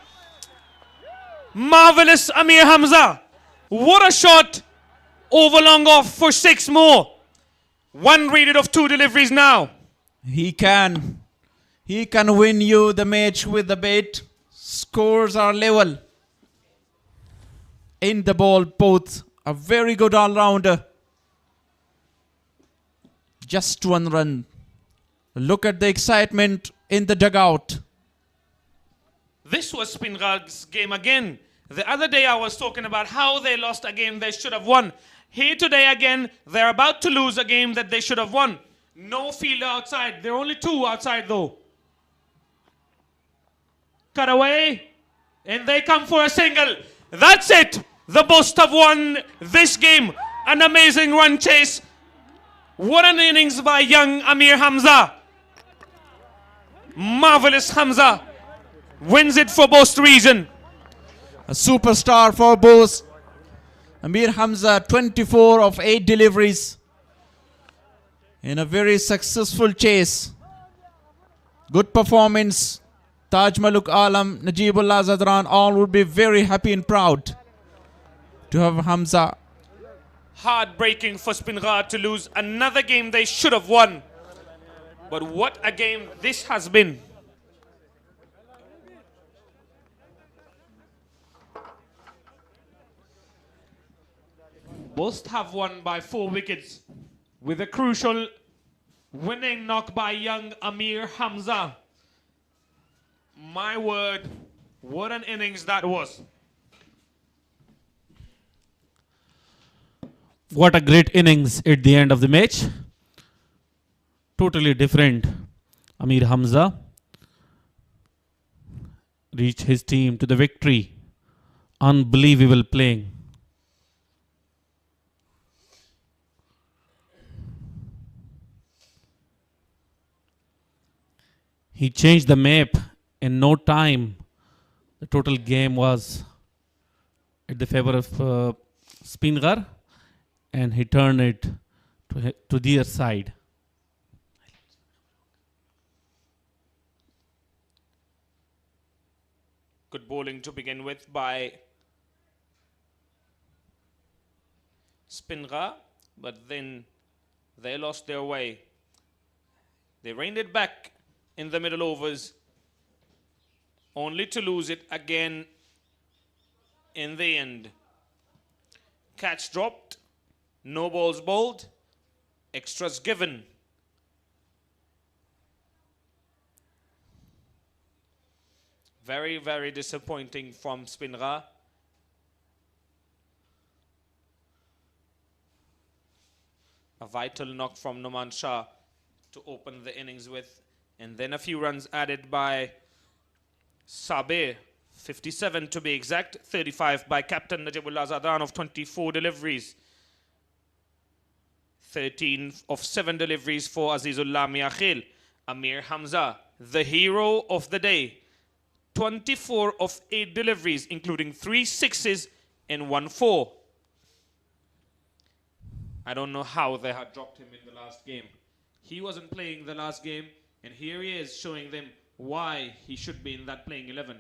Marvelous Amir Hamza. What a shot. Over long off for 6 more. 1 rated of 2 deliveries now. He can win you the match with the bat. Scores are level. In the ball, both a very good all-rounder. Just 1 run. Look at the excitement in the dugout. This was Speenghar's game again. The other day I was talking about how they lost a game they should have won. Here today again, they're about to lose a game that they should have won. No fielder outside. There are only 2 outside though. Cut away. And they come for a single. That's it. The Bost have won this game. An amazing run chase. What an innings by young Amir Hamza. Marvelous Hamza. Wins it for Bost region. A superstar for Bost. Amir Hamza, 24 of 8 deliveries. In a very successful chase. Good performance. Taj Maluk Alam, Najibullah Zadran, all would be very happy and proud to have Hamza. Heartbreaking for Speenghar to lose another game they should have won. But what a game this has been. Bost have won by 4 wickets with a crucial winning knock by young Amir Hamza. My word, what an innings that was. What a great innings at the end of the match. Totally different. Amir Hamza reached his team to the victory. Unbelievable playing. He changed the map in no time. The total game was at the favor of Speenghar, and he turned it to their side. Good bowling to begin with by Speenghar, but then they lost their way. They reined it back in the middle overs, only to lose it again in the end. Catch dropped, no balls bowled, extras given. Very, very disappointing from Speenghar. A vital knock from Noman Shah to open the innings with. And then a few runs added by Sabir, 57 to be exact, 35 by Captain Najibullah Zadan of 24 deliveries. 13 of 7 deliveries for Azizullah Miakhil. Amir Hamza, the hero of the day. 24 of 8 deliveries, including 3 sixes and 1 4. I don't know how they had dropped him in the last game. He wasn't playing the last game, and here he is showing them why he should be in that playing 11.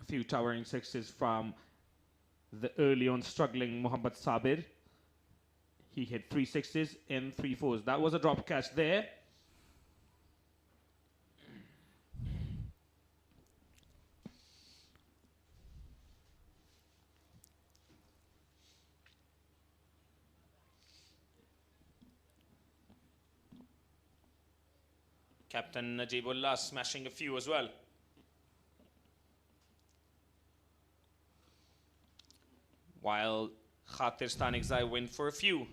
A few towering sixes from the early on struggling Mohammad Sabir. He hit 3 sixes and 3 fours. That was a drop catch there. Captain Najibullah smashing a few as well. While Khatistan Exai win for a few.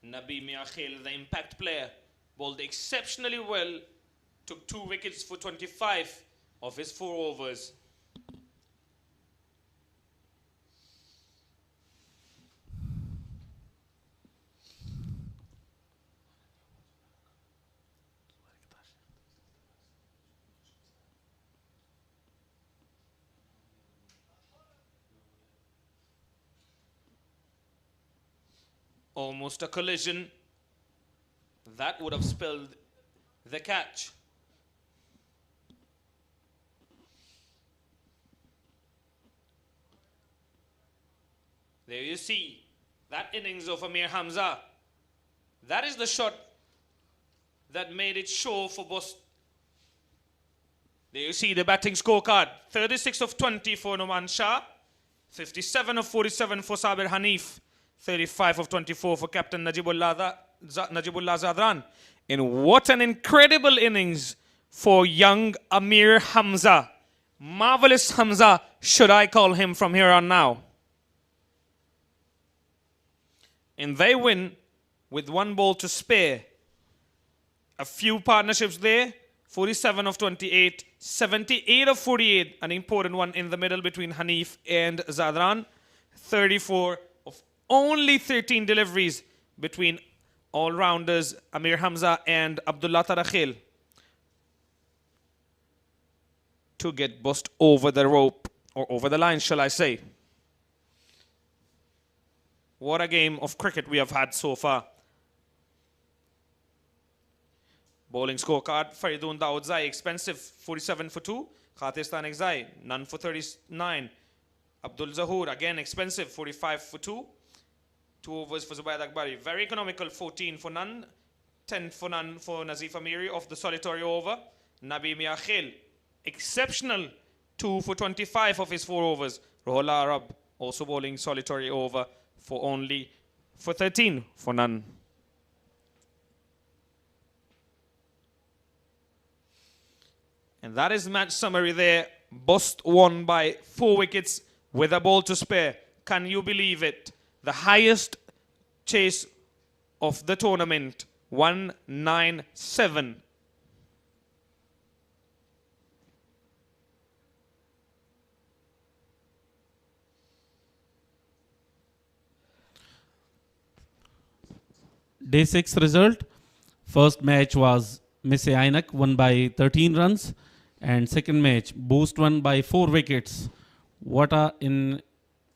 Band-e-Amir, the impact player, bowled exceptionally well, took 2 wickets for 25 of his 4 overs. Almost a collision. That would have spelled the catch. There you see that innings of Amir Hamza. That is the shot that made it sure for Bost. There you see the batting scorecard. 36 of 20 for Noman Shah. 57 of 47 for Sabir Hanif. 35 of 24 for Captain Najibullah Zadran. And what an incredible innings for young Amir Hamza. Marvelous Hamza, should I call him from here on now. And they win with 1 ball to spare. A few partnerships there. 47 of 28, 78 of 48, an important one in the middle between Hanif and Zadran. 34 of only 13 deliveries between all-rounders Amir Hamza and Abdullah Tarakhil to get Bost over the rope, or over the line, shall I say. What a game of cricket we have had so far. Bowling scorecard, Faridun Dawodzai, expensive, 47 for 2. Khatistan Exai, none for 39. Abdul Zahoor, again expensive, 45 for 2. 2 overs for Zubair Akbari. Very economical, 14 for none. 10 for none for Nazif Amiri off the solitary over. Band-e-Amir, exceptional, 2 for 25 of his 4 overs. Rohola Arab, also bowling solitary over for 13 for none. And that is match summary there. Bost won by 4 wickets with a ball to spare. Can you believe it? The highest chase of the tournament, 197. Day 6 result. First match was Ainak won by 13 runs. And second match, Bost won by 4 wickets. What an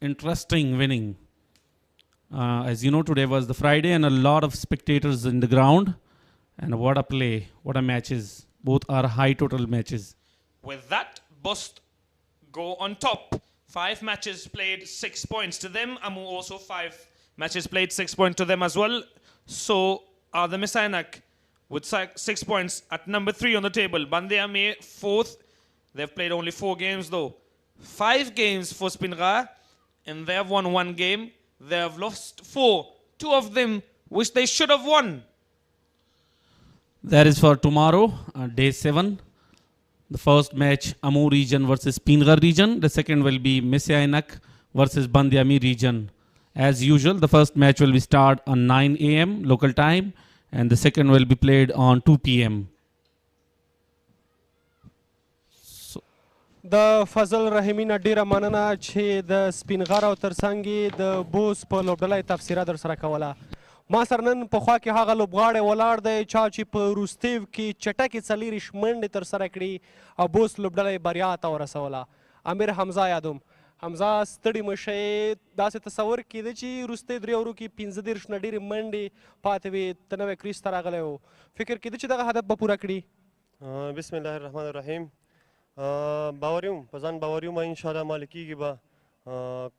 interesting winning. As you know, today was the Friday and a lot of spectators in the ground. And what a play, what a matches. Both are high total matches. With that, Bost go on top. 5 matches played, 6 points to them. Amu also 5 matches played, 6 points to them as well. So are the Ainak with 6 points at number 3 on the table. Band-e-Amir 4th. They've played only 4 games though. 5 games for Speen Ghar, and they have won 1 game. They have lost 4. 2 of them which they should have won. That is for tomorrow, day 7. The first match, Amur region versus Speenghar region. The second will be Ainak versus Band-e-Amir region. As usual, the first match will be start on 9 a.m. local time, and the second will be played on 2 p.m. د فضل رحیمی نه ډیره مننه چې د سپین غر او ترڅنګ یې د بوس په لوبډله تفسیره در سره کوله. ما سره نن په خوا کې هغه لوبغاړی ولاړ دی چا چې په روستیو کې چټکې 40 منډې تر سره کړي او بوس لوبډله یې بریا ته ورسوله. امیر حمزه یادوم. حمزه ستړي مه شئ، داسې تصور کېده چې وروستۍ 3 اورو کې 15 نه ډېرې منډې پاتې وې، ته نوی کریز ته راغلی و. فکر کېده چې دغه هدف به پوره کړي؟ بسم الله الرحمن الرحیم. باور یم په ځان باور یم انشاءالله مالی کېږي به.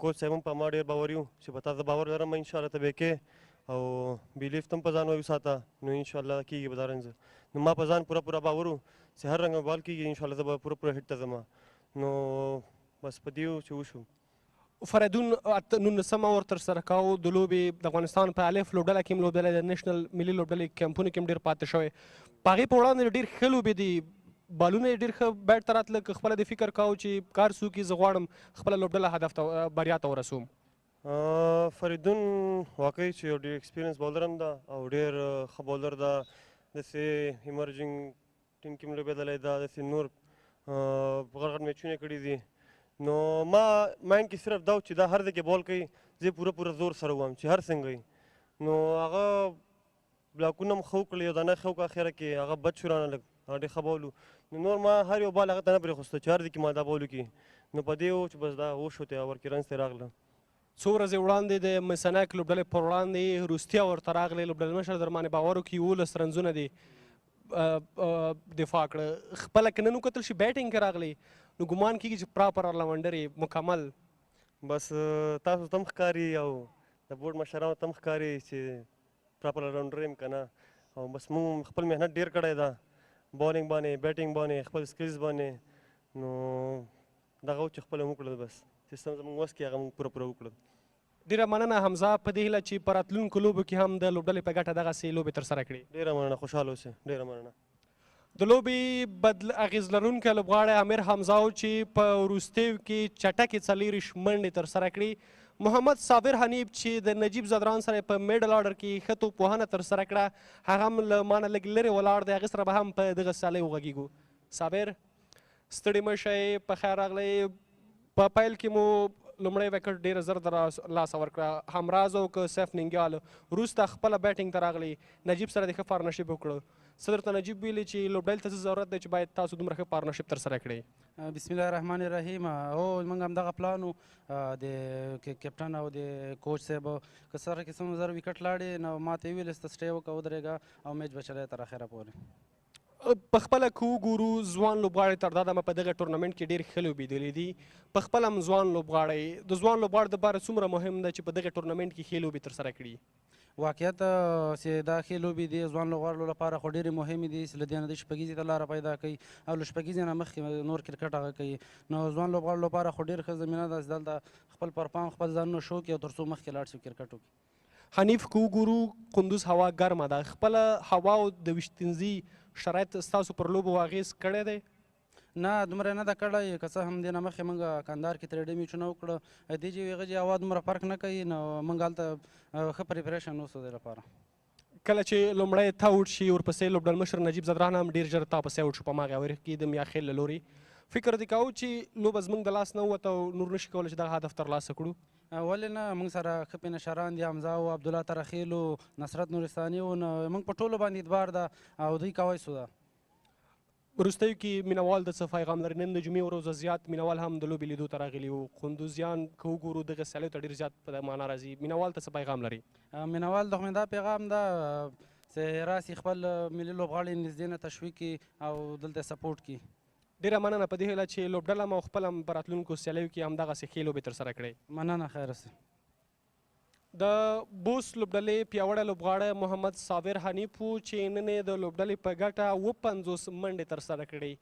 کوچ صاحب هم په ما ډېر باور یم چې په تا زه باور لرم انشاءالله ته به یې کې او بیلیف ته هم په ځان وساته نو انشاءالله کېږي به دا رنګ. نو ما په ځان پوره باور و چې هر رنګ بال کېږي انشاءالله زه به پوره هټ ته ځم. نو بس په دې و چې وشو. فریدون 19 اور تر سره کاو د لوبې د افغانستان په الف لوبډله کې هم لوبډله د نیشنل ملي لوبډلې کمپونو کې هم ډېر پاتې شوی. په هغې په وړاندې ډېر ښه لوبې دي. بالونه یې ډېر ښه بیټ ته راتله که خپله د فکر کاوه چې کار څه وکړي زه غواړم خپله لوبډله هدف ته بریا ته ورسوم فریدون واقعي چې یو ډېر ایکسپیرینس بولر هم ده او ډېر ښه بولر ده داسې ایمرجنګ ټیم کې هم لوبېدلی ده داسې نور غټ غټ میچونه یې کړي دي نو ما مایند کې صرف دا و چې دا هر ځای کې بال کوي زه پوره پوره زور سره ووایم چې هر څنګه وي نو هغه بلاکونه هم ښه وکړل یو دانه ښه وکړه اخره کې هغه بد شو رانه لږ هغه ډېر ښه بال و نو نور ما هر یو بال هغه ته نه پرېښوسته چې هر ځای کې ما دا بال وکړي نو په دې و چې بس دا وشو ته ورکې رنز ته راغله څو ورځې وړاندې د مسنک لوبډلې پر وړاندې روستیا ورته راغلی لوبډلې مشر در باندې باور وکړي 11 رنزونه دي دفاع کړه خپله که نن وکتل شي بیټینګ کې راغلی نو ګمان کېږي چې پراپر آلراونډر یې مکمل بس تاسو ته هم ښکاري او د بورډ مشرانو ته هم ښکاري چې پراپر آلراونډر یم که نه او بس موږ خپل محنت ډېر کړی ده بالینګ باندې بیټینګ باندې خپل سکلز باندې نو دغه و چې خپله مو وکړل بس سیستم زموږ وس کې هغه موږ پوره پوره وکړل ډېره مننه حمزه په دې هیله چې په راتلونکو لوبو کې هم د لوبډلې په ګټه دغسې لوبې ترسره کړي ډېره مننه خوشحاله اوسئ ډېره مننه د لوبې بدل اغیز لرونکی لوبغاړی امیر حمزه و چې په وروستیو کې چټکې 40 منډې ترسره کړي محمد صابر حنیف چې د نجیب زدران سره په میډل آرډر کې ښه توپوهنه ترسره کړه هغه هم له ما نه لږ لرې ولاړ دی هغې سره به هم په دغه سیالۍ وغږیږو صابر ستړي مه شئ په خیر راغلی په پیل کې مو لومړی وکټ ډېره زر د لاسه ورکړه همراز او که سیف ننګیال وروسته خپله بیټینګ ته راغلی نجیب سره د ښه پارتنرشپ وکړو څه درته نجیب ویلي چې لوبډایل ته څه ضرورت دی چې باید تاسو دومره ښه پارتنرشپ ترسره کړئ بسم الله الرحمن الرحیم هو موږ همدغه پلان و د کیپټن او د کوچ صاحب که سره کې څومره زر وکټ لاړې نو ما ته یې ویل چې سټی وکړه ودرېږه او میچ به چلی تر اخره پورې په خپله که وګورو ځوان لوبغاړی تر دا دمه په دغه ټورنمنټ کې ډېر ښه لوبېدلي دي په خپله هم ځوان لوبغاړی د ځوان لوبغاړي دپاره څومره مهم ده چې په دغه ټورنمنټ کې ښې لوبې ترسره کړي واقعیت چې دا ښې لوبې دي ځوان لوبغاړو لپاره خو ډېرې مهمې دي چې له دې نه دوی شپږیزې ته لاره پیدا کوي او له شپږیزې نه مخکې نور کرکټ هغه کوي نو ځوان لوبغاړو لپاره خو ډېر ښه زمینه ده چې دلته خپل پرفارم خپل ځانونه شو کړي او تر څو مخکې لاړ شي کرکټ وکړي حنیف که وګورو قندوز هوا ګرمه ده خپله هوا او د ویشتنځي شرایط ستاسو پر لوبو اغېز کړی دی نه دومره نه ده کړی که څه هم دې نه مخکې موږ کندهار کې ترې ډېر میچونه وکړه دې چې هغه چې هوا دومره فرق نه کوي نو موږ هلته ښه پریپریشن اوسو دې لپاره کله چې لومړی تا اوټ شي ورپسې لوبډل مشر نجیب زدران هم ډېر ژر تا پسې اوټ شو په هماغې اورېخ کې د میاخیل له لورې فکر دې کوو چې لوبه زموږ د لاس نه ووته او نور نشي کولی چې دغه هدف ترلاسه کړو ولې نه موږ سره ښه پینشران دي حمزه او عبدالله ترخیل و نصرت نورستاني و نو موږ په ټولو باندې اعتبار ده او دوی کوی سو ده وروستیو کې مینوال د څه پیغام لري نن د جمعې ورځ زیات مینوال هم د لوبې لیدو ته راغلي وو قندوزیان که وګورو دغه سیالیو ته ډېر زیات په معنا راځي مینوال ته څه پیغام لري مینوال د خو دا پیغام ده چې راسي خپل ملي لوبغاړي نږدې نه تشویق کړي او دلته سپورټ کړي ډېره مننه په دې هیله چې لوبډله هم او خپل هم په راتلونکو سیالیو کې همدغسې ښې لوبې ترسره کړئ مننه خیر اوسئ د بوست لوبډلې پیاوړی لوبغاړی محمد صابر حنیف و چې نن یې د لوبډلې په ګټه 50 منډې ترسره کړې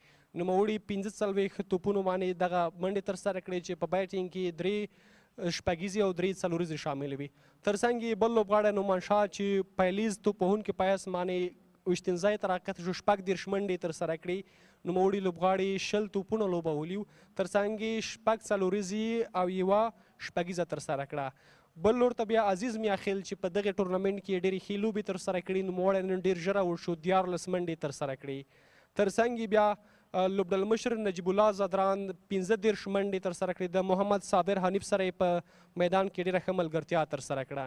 نوموړي 45 توپونو باندې دغه منډې ترسره کړې چې په بیټینګ کې 3 شپږیزې او 3 څلوریزې شاملې وي تر څنګ یې بل لوبغاړی نومانشاه چې پیلیز توپوهونکي پایس باندې ویشتنځای ته راکښته شو 14 منډې ترسره کړې نوموړي لوبغاړي 60 توپونه لوبولي وو تر څنګ یې 6 څلوریزې او یوه شپږیزه ترسره کړه بل لور ته بیا عزیز میاخیل چې په دغې ټورنمنټ کې ډېرې ښې لوبې ترسره کړي نوموړی نن ډېر ژر اوټ شو 14 منډې ترسره کړي تر څنګ یې بیا لوبډل مشر نجیب الله زدران 15 منډې ترسره کړي د محمد صابر حنیف سره یې په میدان کې ډېره ښه ملګرتیا ترسره کړه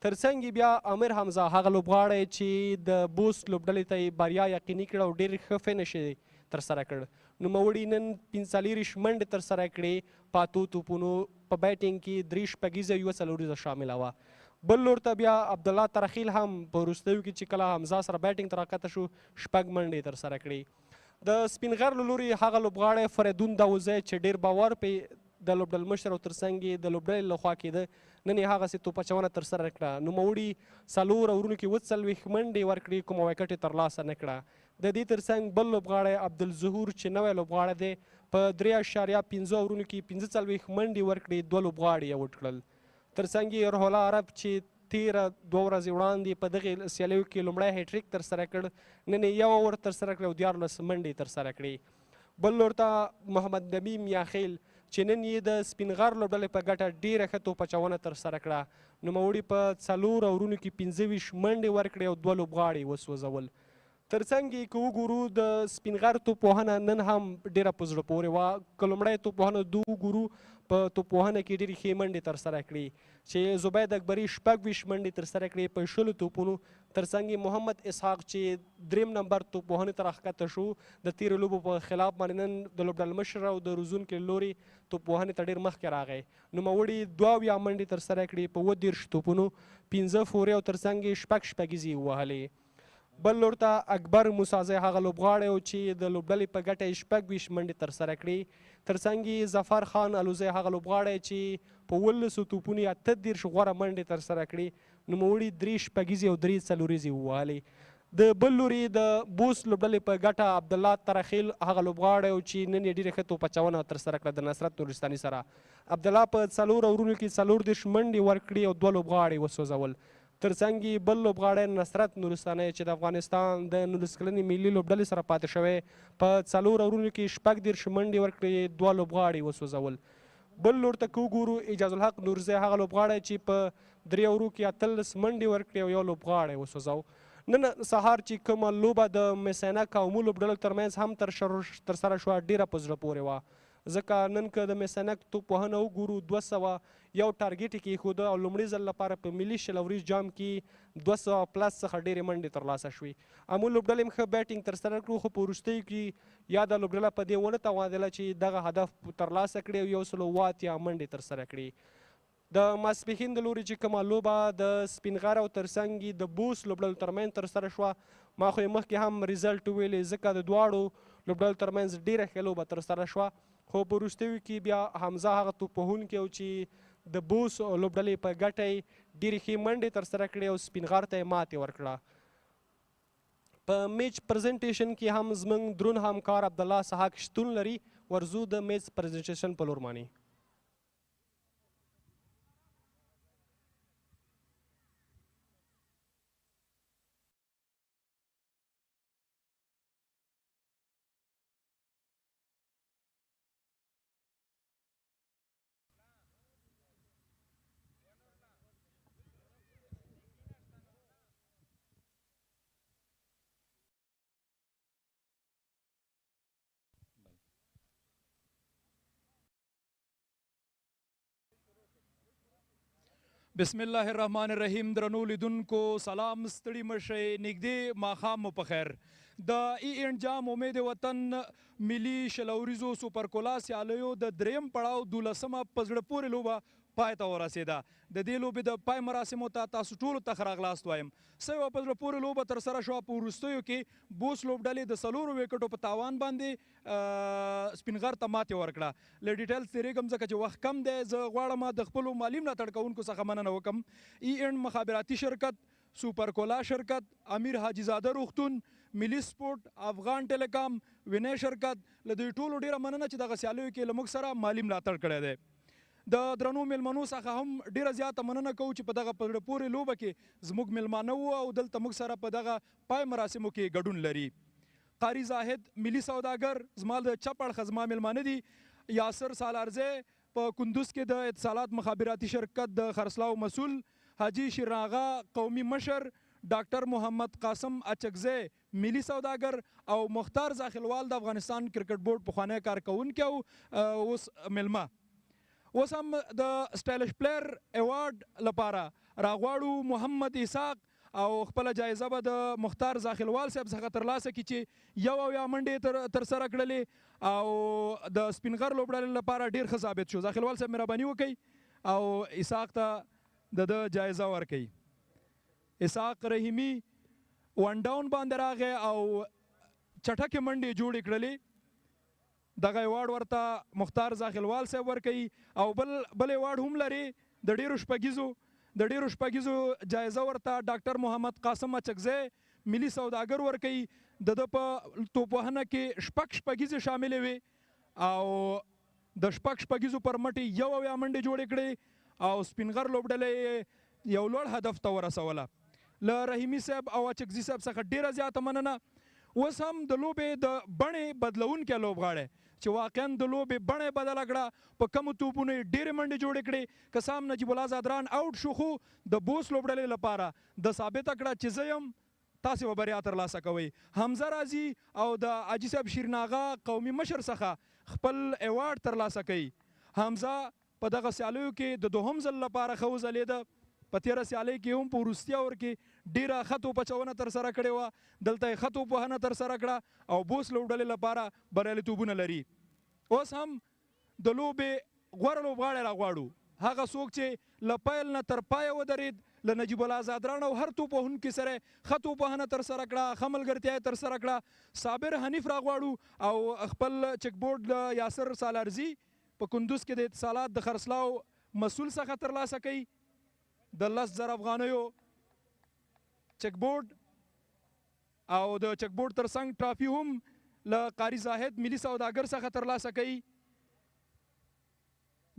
تر څنګ یې بیا امیر حمزه هغه لوبغاړی چې د بوست لوبډلې ته یې بریا یقیني کړه او ډېر ښه فینش یې ترسره کړ نوموړي نن 45 منډې ترسره کړې په اتو توپونو په بیټینګ کې 3 شپږیزه یوه څلوریزه شامله وه بل لور ته بیا عبدالله ترخیل هم په وروستیو کې چې کله حمزه سره بیټینګ ته راکښته شو 6 منډې ترسره کړې د سپینغر له لوري هغه لوبغاړی فریدون داوزی چې ډېر باور پې د لوبډل مشر او تر څنګ یې د لوبډلې له خوا کېده نن یې هغسې توپچونه ترسره کړه نوموړي 4 اورونو کې 40 منډې ورکړې کومه وکټ یې ترلاسه نه کړه د دې تر څنګ بل لوبغاړی عبدالظهور چې نوی لوبغاړی دی په 3.5 اورونو کې 45 منډې ورکړې 2 لوبغاړي یې وټ کړل تر څنګ یې روح الله عرب چې تیره 2 ورځې وړاندې په دغې سیالیو کې لومړی هیټریک ترسره کړ، نن یې 1 اوور ترسره کړی او 14 منډې ترسره کړې. بل لور ته محمد نبیم یاخیل چې نن یې د سپین غر لوبډلې په ګټه ډېره ښه توپ اچونه ترسره کړه. نوموړي په 4 اورونو کې 25 منډې ورکړې او 2 لوبغاړي وسوځول. ترڅنګ یې که وګورو د سپین غر توپوهنه نن هم ډېره په زړه پورې وه. که لومړی توپوهنه وګورو په توپوهنه کې ډېرې ښې منډې ترسره کړې چې زبید اکبري 26 منډې ترسره کړې په 20 توپونو. ترڅنګ یې محمد اسحاق چې 3 نمبر توپوهنې ته راښکته شو د تیرو لوبو په خلاف باندې نن د لوبډل مشر او د روزونکي لوري توپوهنې ته ډېر مخکې راغی. نوموړي 22 منډې ترسره کړې په 30 توپونو، 15 فورې او ترڅنګ یې 6 شپږیزې ووهلې. بل لور ته اکبر موسازی هغه لوبغاړی و چې د لوبډلې په ګټه یې 26 منډې ترسره کړې. ترڅنګ یې ظفر خان الوزی هغه لوبغاړی چې په 18 توپونو یې 38 غوره منډې ترسره کړې. نوموړي 3 شپږیزې او 3 څلوریزې ووهلې. د بل لوري د بوست لوبډلې په ګټه عبدالله ترخیل هغه لوبغاړی و چې نن یې ډېره ښه توپ اچونه ترسره کړه د نصرت نورستاني سره. عبدالله په 4 اورونو کې 34 منډې ورکړې او 2 لوبغاړي وسوځول. ترڅنګ یې بل لوبغاړی نصرت نورستاني چې د افغانستان د 19 کلنې ملي لوبډلې سره پاتې شوی په 4 اورونو کې 14 منډې ورکړې، 2 لوبغاړي وسوځول. بل لور ته که وګورو اعجاز الحق نورزی هغه لوبغاړی چې په 3 اورو کې 18 منډې ورکړې او 1 لوبغاړی وسوځاو. نن سهار چې کومه لوبه د میسینک او مو لوبډلو ترمنځ هم ترسره شوه ډېره په زړه پورې وه، ځکه نن که د میسینک توپوهنه وګورو 201 ټارګېټ یې کېښوده او لومړي ځل لپاره په ملي شلوریز جام کې 200 پلس څخه ډېرې منډې ترلاسه شوې. امو لوبډلې هم ښه بیټینګ ترسره کړو، خو په وروستیو کې یا د لوبډله په دې ونه توانېدله چې دغه هدف ترلاسه کړي او 108 منډې ترسره کړي. د ماسپښین د لوري چې کومه لوبه د سپین غر او ترڅنګ یې د بوست لوبډلو ترمنځ ترسره شوه، ما خو یې مخکې هم ریزلټ وویلې ځکه د دواړو لوبډلو ترمنځ ډېره ښه لوبه ترسره شوه. خو په وروستیو کې بیا حمزه هغه توپوهونکی و چې د بوس لوبډلې په ګټه یې ډېرې ښې منډې ترسره کړې او سپین غر ته یې ماتې ورکړه. په میچ پرزنټیشن کې هم زموږ درون همکار عبدالله سحاق شتون لري. ورځو د میچ پرزنټیشن په لور باندې. بسم الله الرحمن الرحیم. درنو لیدونکو سلام، ستړي مشئ، نږدې ماښام مو په خیر. د ای اینډ جام امید وطن ملي شلوریزو سوپرکولا سیالیو د 3م پړاو 12مه په زړه پورې لوبه پای ته ورسېده. د دې لوبې د پای مراسمو ته تاسو ټولو ته ښه راغلاست وایم. څه یوه په زړه پورې لوبه ترسره شوه. په وروستیو کې بوس لوبډلې د 4 وکټو په تاوان باندې سپین غر ته ماتې ورکړه. له ډیټیلز تېرېږم ځکه چې وخت کم دی. زه غواړم د خپلو مالي ملاتړ کوونکو څخه مننه وکړم. ای اینډ مخابراتي شرکت، سوپرکولا شرکت، امیر حاجي زاده روغتون، ملي سپورټ، افغان ټیلیکام، وینې شرکت، له دوی ټولو ډېره مننه چې دغه سیالیو کې له موږ سره مالي ملاتړ کړی دی. د درنو میلمنو څخه هم ډیره زیاته مننه کوو چې په دغه په زړه پورې لوبه کې زموږ میلمانه وو او دلته موږ سره په دغه پای مراسمو کې ګډون لري. قاری زاهد ملي سوداګر زما د چپ اړخه زما میلمانه دي. یاسر سالارزی په کندوز کې د اتصالات مخابراتي شرکت د خرڅلاو مسؤل، حاجي شیرین آغا قومي مشر، ډاکټر محمد قاسم اچکزی ملي سوداګر او مختار زاخلوال د افغانستان کرکټ بورډ پخوانی کارکوونکی او اوس میلمه. اوس هم د سټایلش پلیر ایوارډ لپاره راغواړو محمد اسحاق او خپله جایزه به د مختار زاخلوال صاحب څخه ترلاسه کړي چې 1 منډې ترسره کړلې او د سپین غر لوبډلې لپاره ډېر ښه ثابت شو. زاخلوال صاحب مهرباني وکړئ او اسحاق ته د جایزه ورکړئ. اسحاق رحیمي ون ډاون باندې راغی او چټکې منډې جوړې کړلې. دغه ایوارډ ورته مختار زاخلوال صاحب ورکوي او بل ایوارډ هم لري د ډیرو شپږیزو جایزه ورته ډاکټر محمد قاسم اچکزی ملي سوداګر ورکوي. د په توپوهنه کې 6 شپږیزې شاملې وې او د 6 شپږیزو پر مټ یې 1 منډې جوړې کړې او سپین غر لوبډلې یو لوړ هدف ته ورسوله. له رحیمي صاحب او اچکزي صاحب څخه ډیره زیاته مننه. اوس هم د لوبې د بڼې بدلونکی لوبغاړی چې واقعا د لوبې بڼه یې بدله کړه، په کمو توپونو یې ډېرې منډې جوړې کړې. که څه هم نجیب الله زادران آوټ شو، خو د بوس لوبډلې لپاره د ثابته کړه چې زه یم، تاسې به بریا ترلاسه کوئ. حمزه راځي او د حاجي صاحب شیرین آغا قومي مشر څخه خپل ایوارډ ترلاسه کوي. حمزه په دغه سیالیو کې د دوهم ځل لپاره ښه وځلېده. په تېره سیالۍ کې هم په وروستي اور کې ډېره ښه توپچونه ترسره کړې وه، دلته یې ښه توپوهنه ترسره کړه او بوس لوبډلې لپاره بریالیتوبونه لري. اوس هم د لوبې غوره لوبغاړی راغواړو، هغه څوک چې له پیل نه تر پایه ودرېد، له نجیب الله زادران او هر توپوهونکي سره ښه توپوهنه ترسره کړه، ښه ملګرتیا یې ترسره کړه. صابر حنیف راغواړو او خپل چک بورډ له یاسر سالارزي په کندوز کې د اتصالات د خرڅلاو مسؤل څخه ترلاسه کوي. د 10,000 افغانیو چک بورډ او د چک بورډ ترڅنګ ټرافي هم له قاری زاهد ملي سوداګر څخه ترلاسه کوي.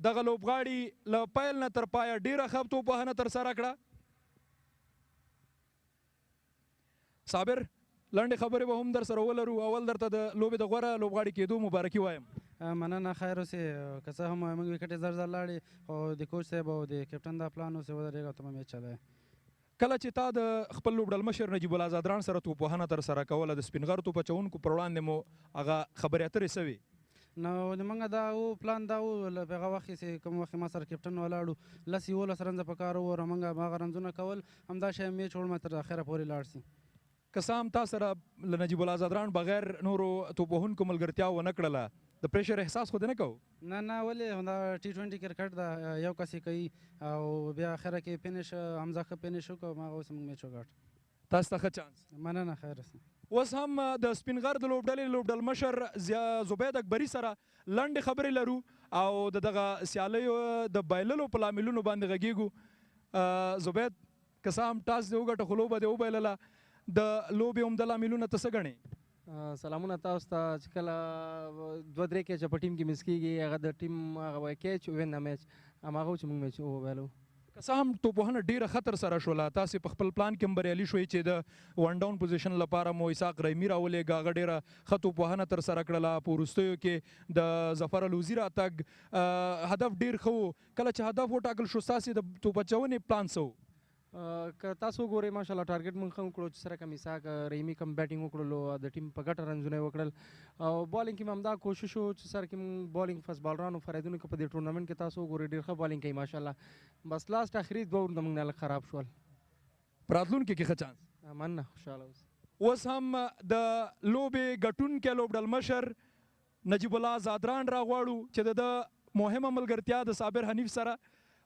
دغه لوبغاړي له پیل نه تر پایه ډیره ښه توپوهنه ترسره کړه. صابر لنډې خبرې به هم در سره ولرو. اول درته د لوبې د غوره لوبغاړي کېدو مبارکي وایم. مننه، خیر اوسې. که څه هم موږ وکټ یې زر لاړې، خو د کوچ صاحب او د کپټن دا پلان اوسې ودرېږه او ته میچ چلوې. کله چې تا د خپل لوبډل مشر نجیب الله زادران سره توپوهنه ترسره کوله، د سپینغر توپچوونکو پر وړاندې مو هغه خبرې اترې سوي؟ نو زمونږ دا و پلان دا و، په هغه وخت کې کوم وخت ما سره کپټن ولاړو، 11 رنزه په کار و، موږ هغه رنزونه کول، همدا شی میچ وړم تر اخره پورې لاړ سي. که څه هم تا سره له نجیب الله زادران بغیر نورو توپوهونکو ملګرتیا ونه کړله، د پریشر احساس خو دې نه کوو؟ نه ولې، دا T20 کرکټ دا یو کس یې کوي او بیا اخره کې فینش حمزه ښه فینش وکړ، هغه اوس موږ میچ وګټ. تاسو ته ښه چانس. مننه، خیر اوسه. اوس هم د سپینغر د لوبډلې لوبډل مشر زبید اکبري سره لنډې خبرې لرو او دغه سیالیو د بایللو په لاملونو باندې غږیږو. زبید، که څه هم ټاس دې وګټه خو لوبه دې وبایلله، د لوبې عمده لاملونه ته څه ګڼې؟ سلامونه تاسو ته. چې کله 2-3 کیچ په ټیم کې مس کېږي، هغه د ټیم هغه کیچ وین د میچ هماغه چې موږ میچ وبایلو. که څه هم توپوهنه ډېره ښه ترسره شوله، تاسې په خپل پلان کې هم بریالي شوئ چې د ون ډاون پوزیشن لپاره مو اسحاق رحیمي راولېږه، هغه ډېره ښه توپوهنه ترسره کړله. په وروستیو کې د ظفر الوزي راتګ هدف ډېر ښه و. کله چې هدف وټاکل شو، ستاسې د توپچونې پلان څه و؟ که تاسو وګورئ ماشاءالله ټارګټ موږ ښه وکړو، چې سره کم اسحاق رحیمي کم بیټینګ وکړلو، د ټیم په ګټه رنزونه یې وکړل او بالینګ کې مې همدا کوشش وو چې سر کې موږ بالینګ فاست بالرانو فریدونو کې په دې ټورنمنټ کې تاسو وګورئ ډېر ښه بالینګ کوي ماشاءالله. بس لاست اخري 2 اوور د موږ نه لږ خراب شول. په راتلونکي کې ښه چانس. مننه، خوشحاله اوسئ. اوس هم د لوبې ګټونکی لوبډل مشر نجیب الله زادران راغواړو چې د مهمه ملګرتیا د صابر حنیف سره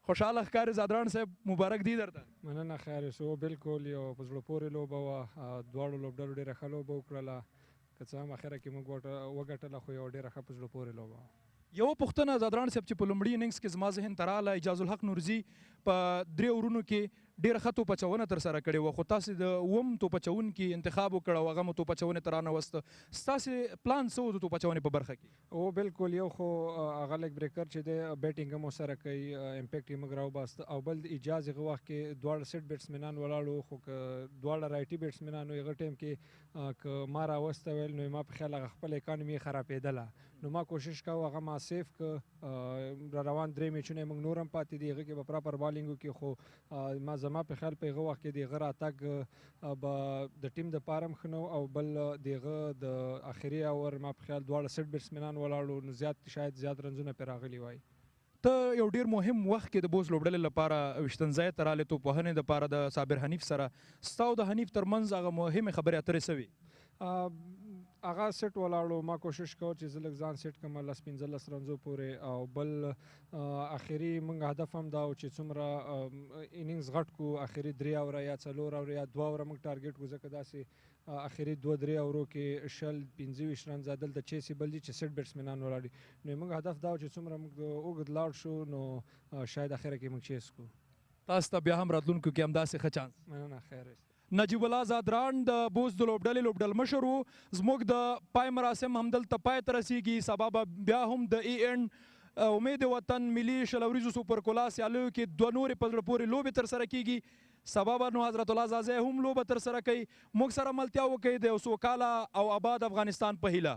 خوشحاله ښکاري. زادران صاحب مبارک دی درته. مننه، خیر اوسو. بالکل یو په زړه پورې لوبه وه، دواړو لوبډلو ډېره ښه لوبه وکړله. که څه هم اخره کې موږ وګټله، خو یو ډېره ښه په زړه پورې لوبه وه. یوه پوښتنه زادران صاحب چې په لومړي اننګز کې زما ذهن ته راغله، اجاز الحق نورزي په 3 اورونو کې ډېره ښه توپچونه ترسره کړې وه، خو تاسې د اووم توپچونکي انتخاب وکړ او هغه مو توپچونې ته رانوسته. ستاسې پلان څه و د توپچونې په برخه کې؟ او بالکل یو خو هغه لیګ بریکر چې دی بیټینګ هم ورسره کوي، امپیکټ یې موږ راوباست، او بل اجاز هغه وخت کې دواړه سیټ بیټسمینان ولاړو، خو که دواړه رایټي بیټسمینان وو هغه ټایم کې که ما راوسته ویل نو ما په خیال هغه خپل اکانومي خرابېدله، نو ما کوشش کوو هغه ما سیف که را روان 3 میچونه موږ نور هم پاتې دي، هغه کې به پراپر بالینګ وکړي، خو ما زما په خیال په هغه وخت کې د هغه راتګ به د ټیم دپاره هم ښه نه و، او بل د هغه د اخري اور ما په خیال دواړه سیټ بیټسمینان ولاړو، نو شاید زیات رنزونه پرې راغلي وای. ته یو ډیر مهم وخت کې د بوس لوبډلې لپاره وشتنځای ته رالې، توپوهنې دپاره د صابر حنیف سره ستا او د حنیف ترمنځ هغه مهمې خبرې اترې سوي؟ هغه سیټ ولاړو، ما کوشش کوو چې زه لږ ځان سیټ کړم 15 رنزو پورې، او بل اخري موږ هدف هم دا و چې څومره اننګز غټ کو، اخري 3 اوره یا 4 اوره یا 2 اوره موږ ټارګټ کړو، ځکه داسې اخري 2-3 اورو کې 25 رنزه دلته چیسي بل دي چې سیټ بیټسمینان ولاړ دي، نو موږ هدف دا و چې څومره موږ اوږد لاړ شو نو شاید اخره کې موږ چیس کو. تاسو ته بیا هم راتلونکو کې همداسې ښه چانس. مننه، خیر. نجیب الله زادران د بوس د لوبډلې لوبډل مشر و. زموږ د پای مراسم همدلته پای ته رسیږي، سبا به بیا هم د ای اینډ امید وطن ملي شلوریزو سوپرکولا سیالیو کې 2 نورې په زړه پورې لوبې ترسره کیږي. سبا به نو حضرت الله زازی هم لوبه ترسره کوي. موږ سره ملتیا وکړئ د یو سوکاله او آباد افغانستان په هیله.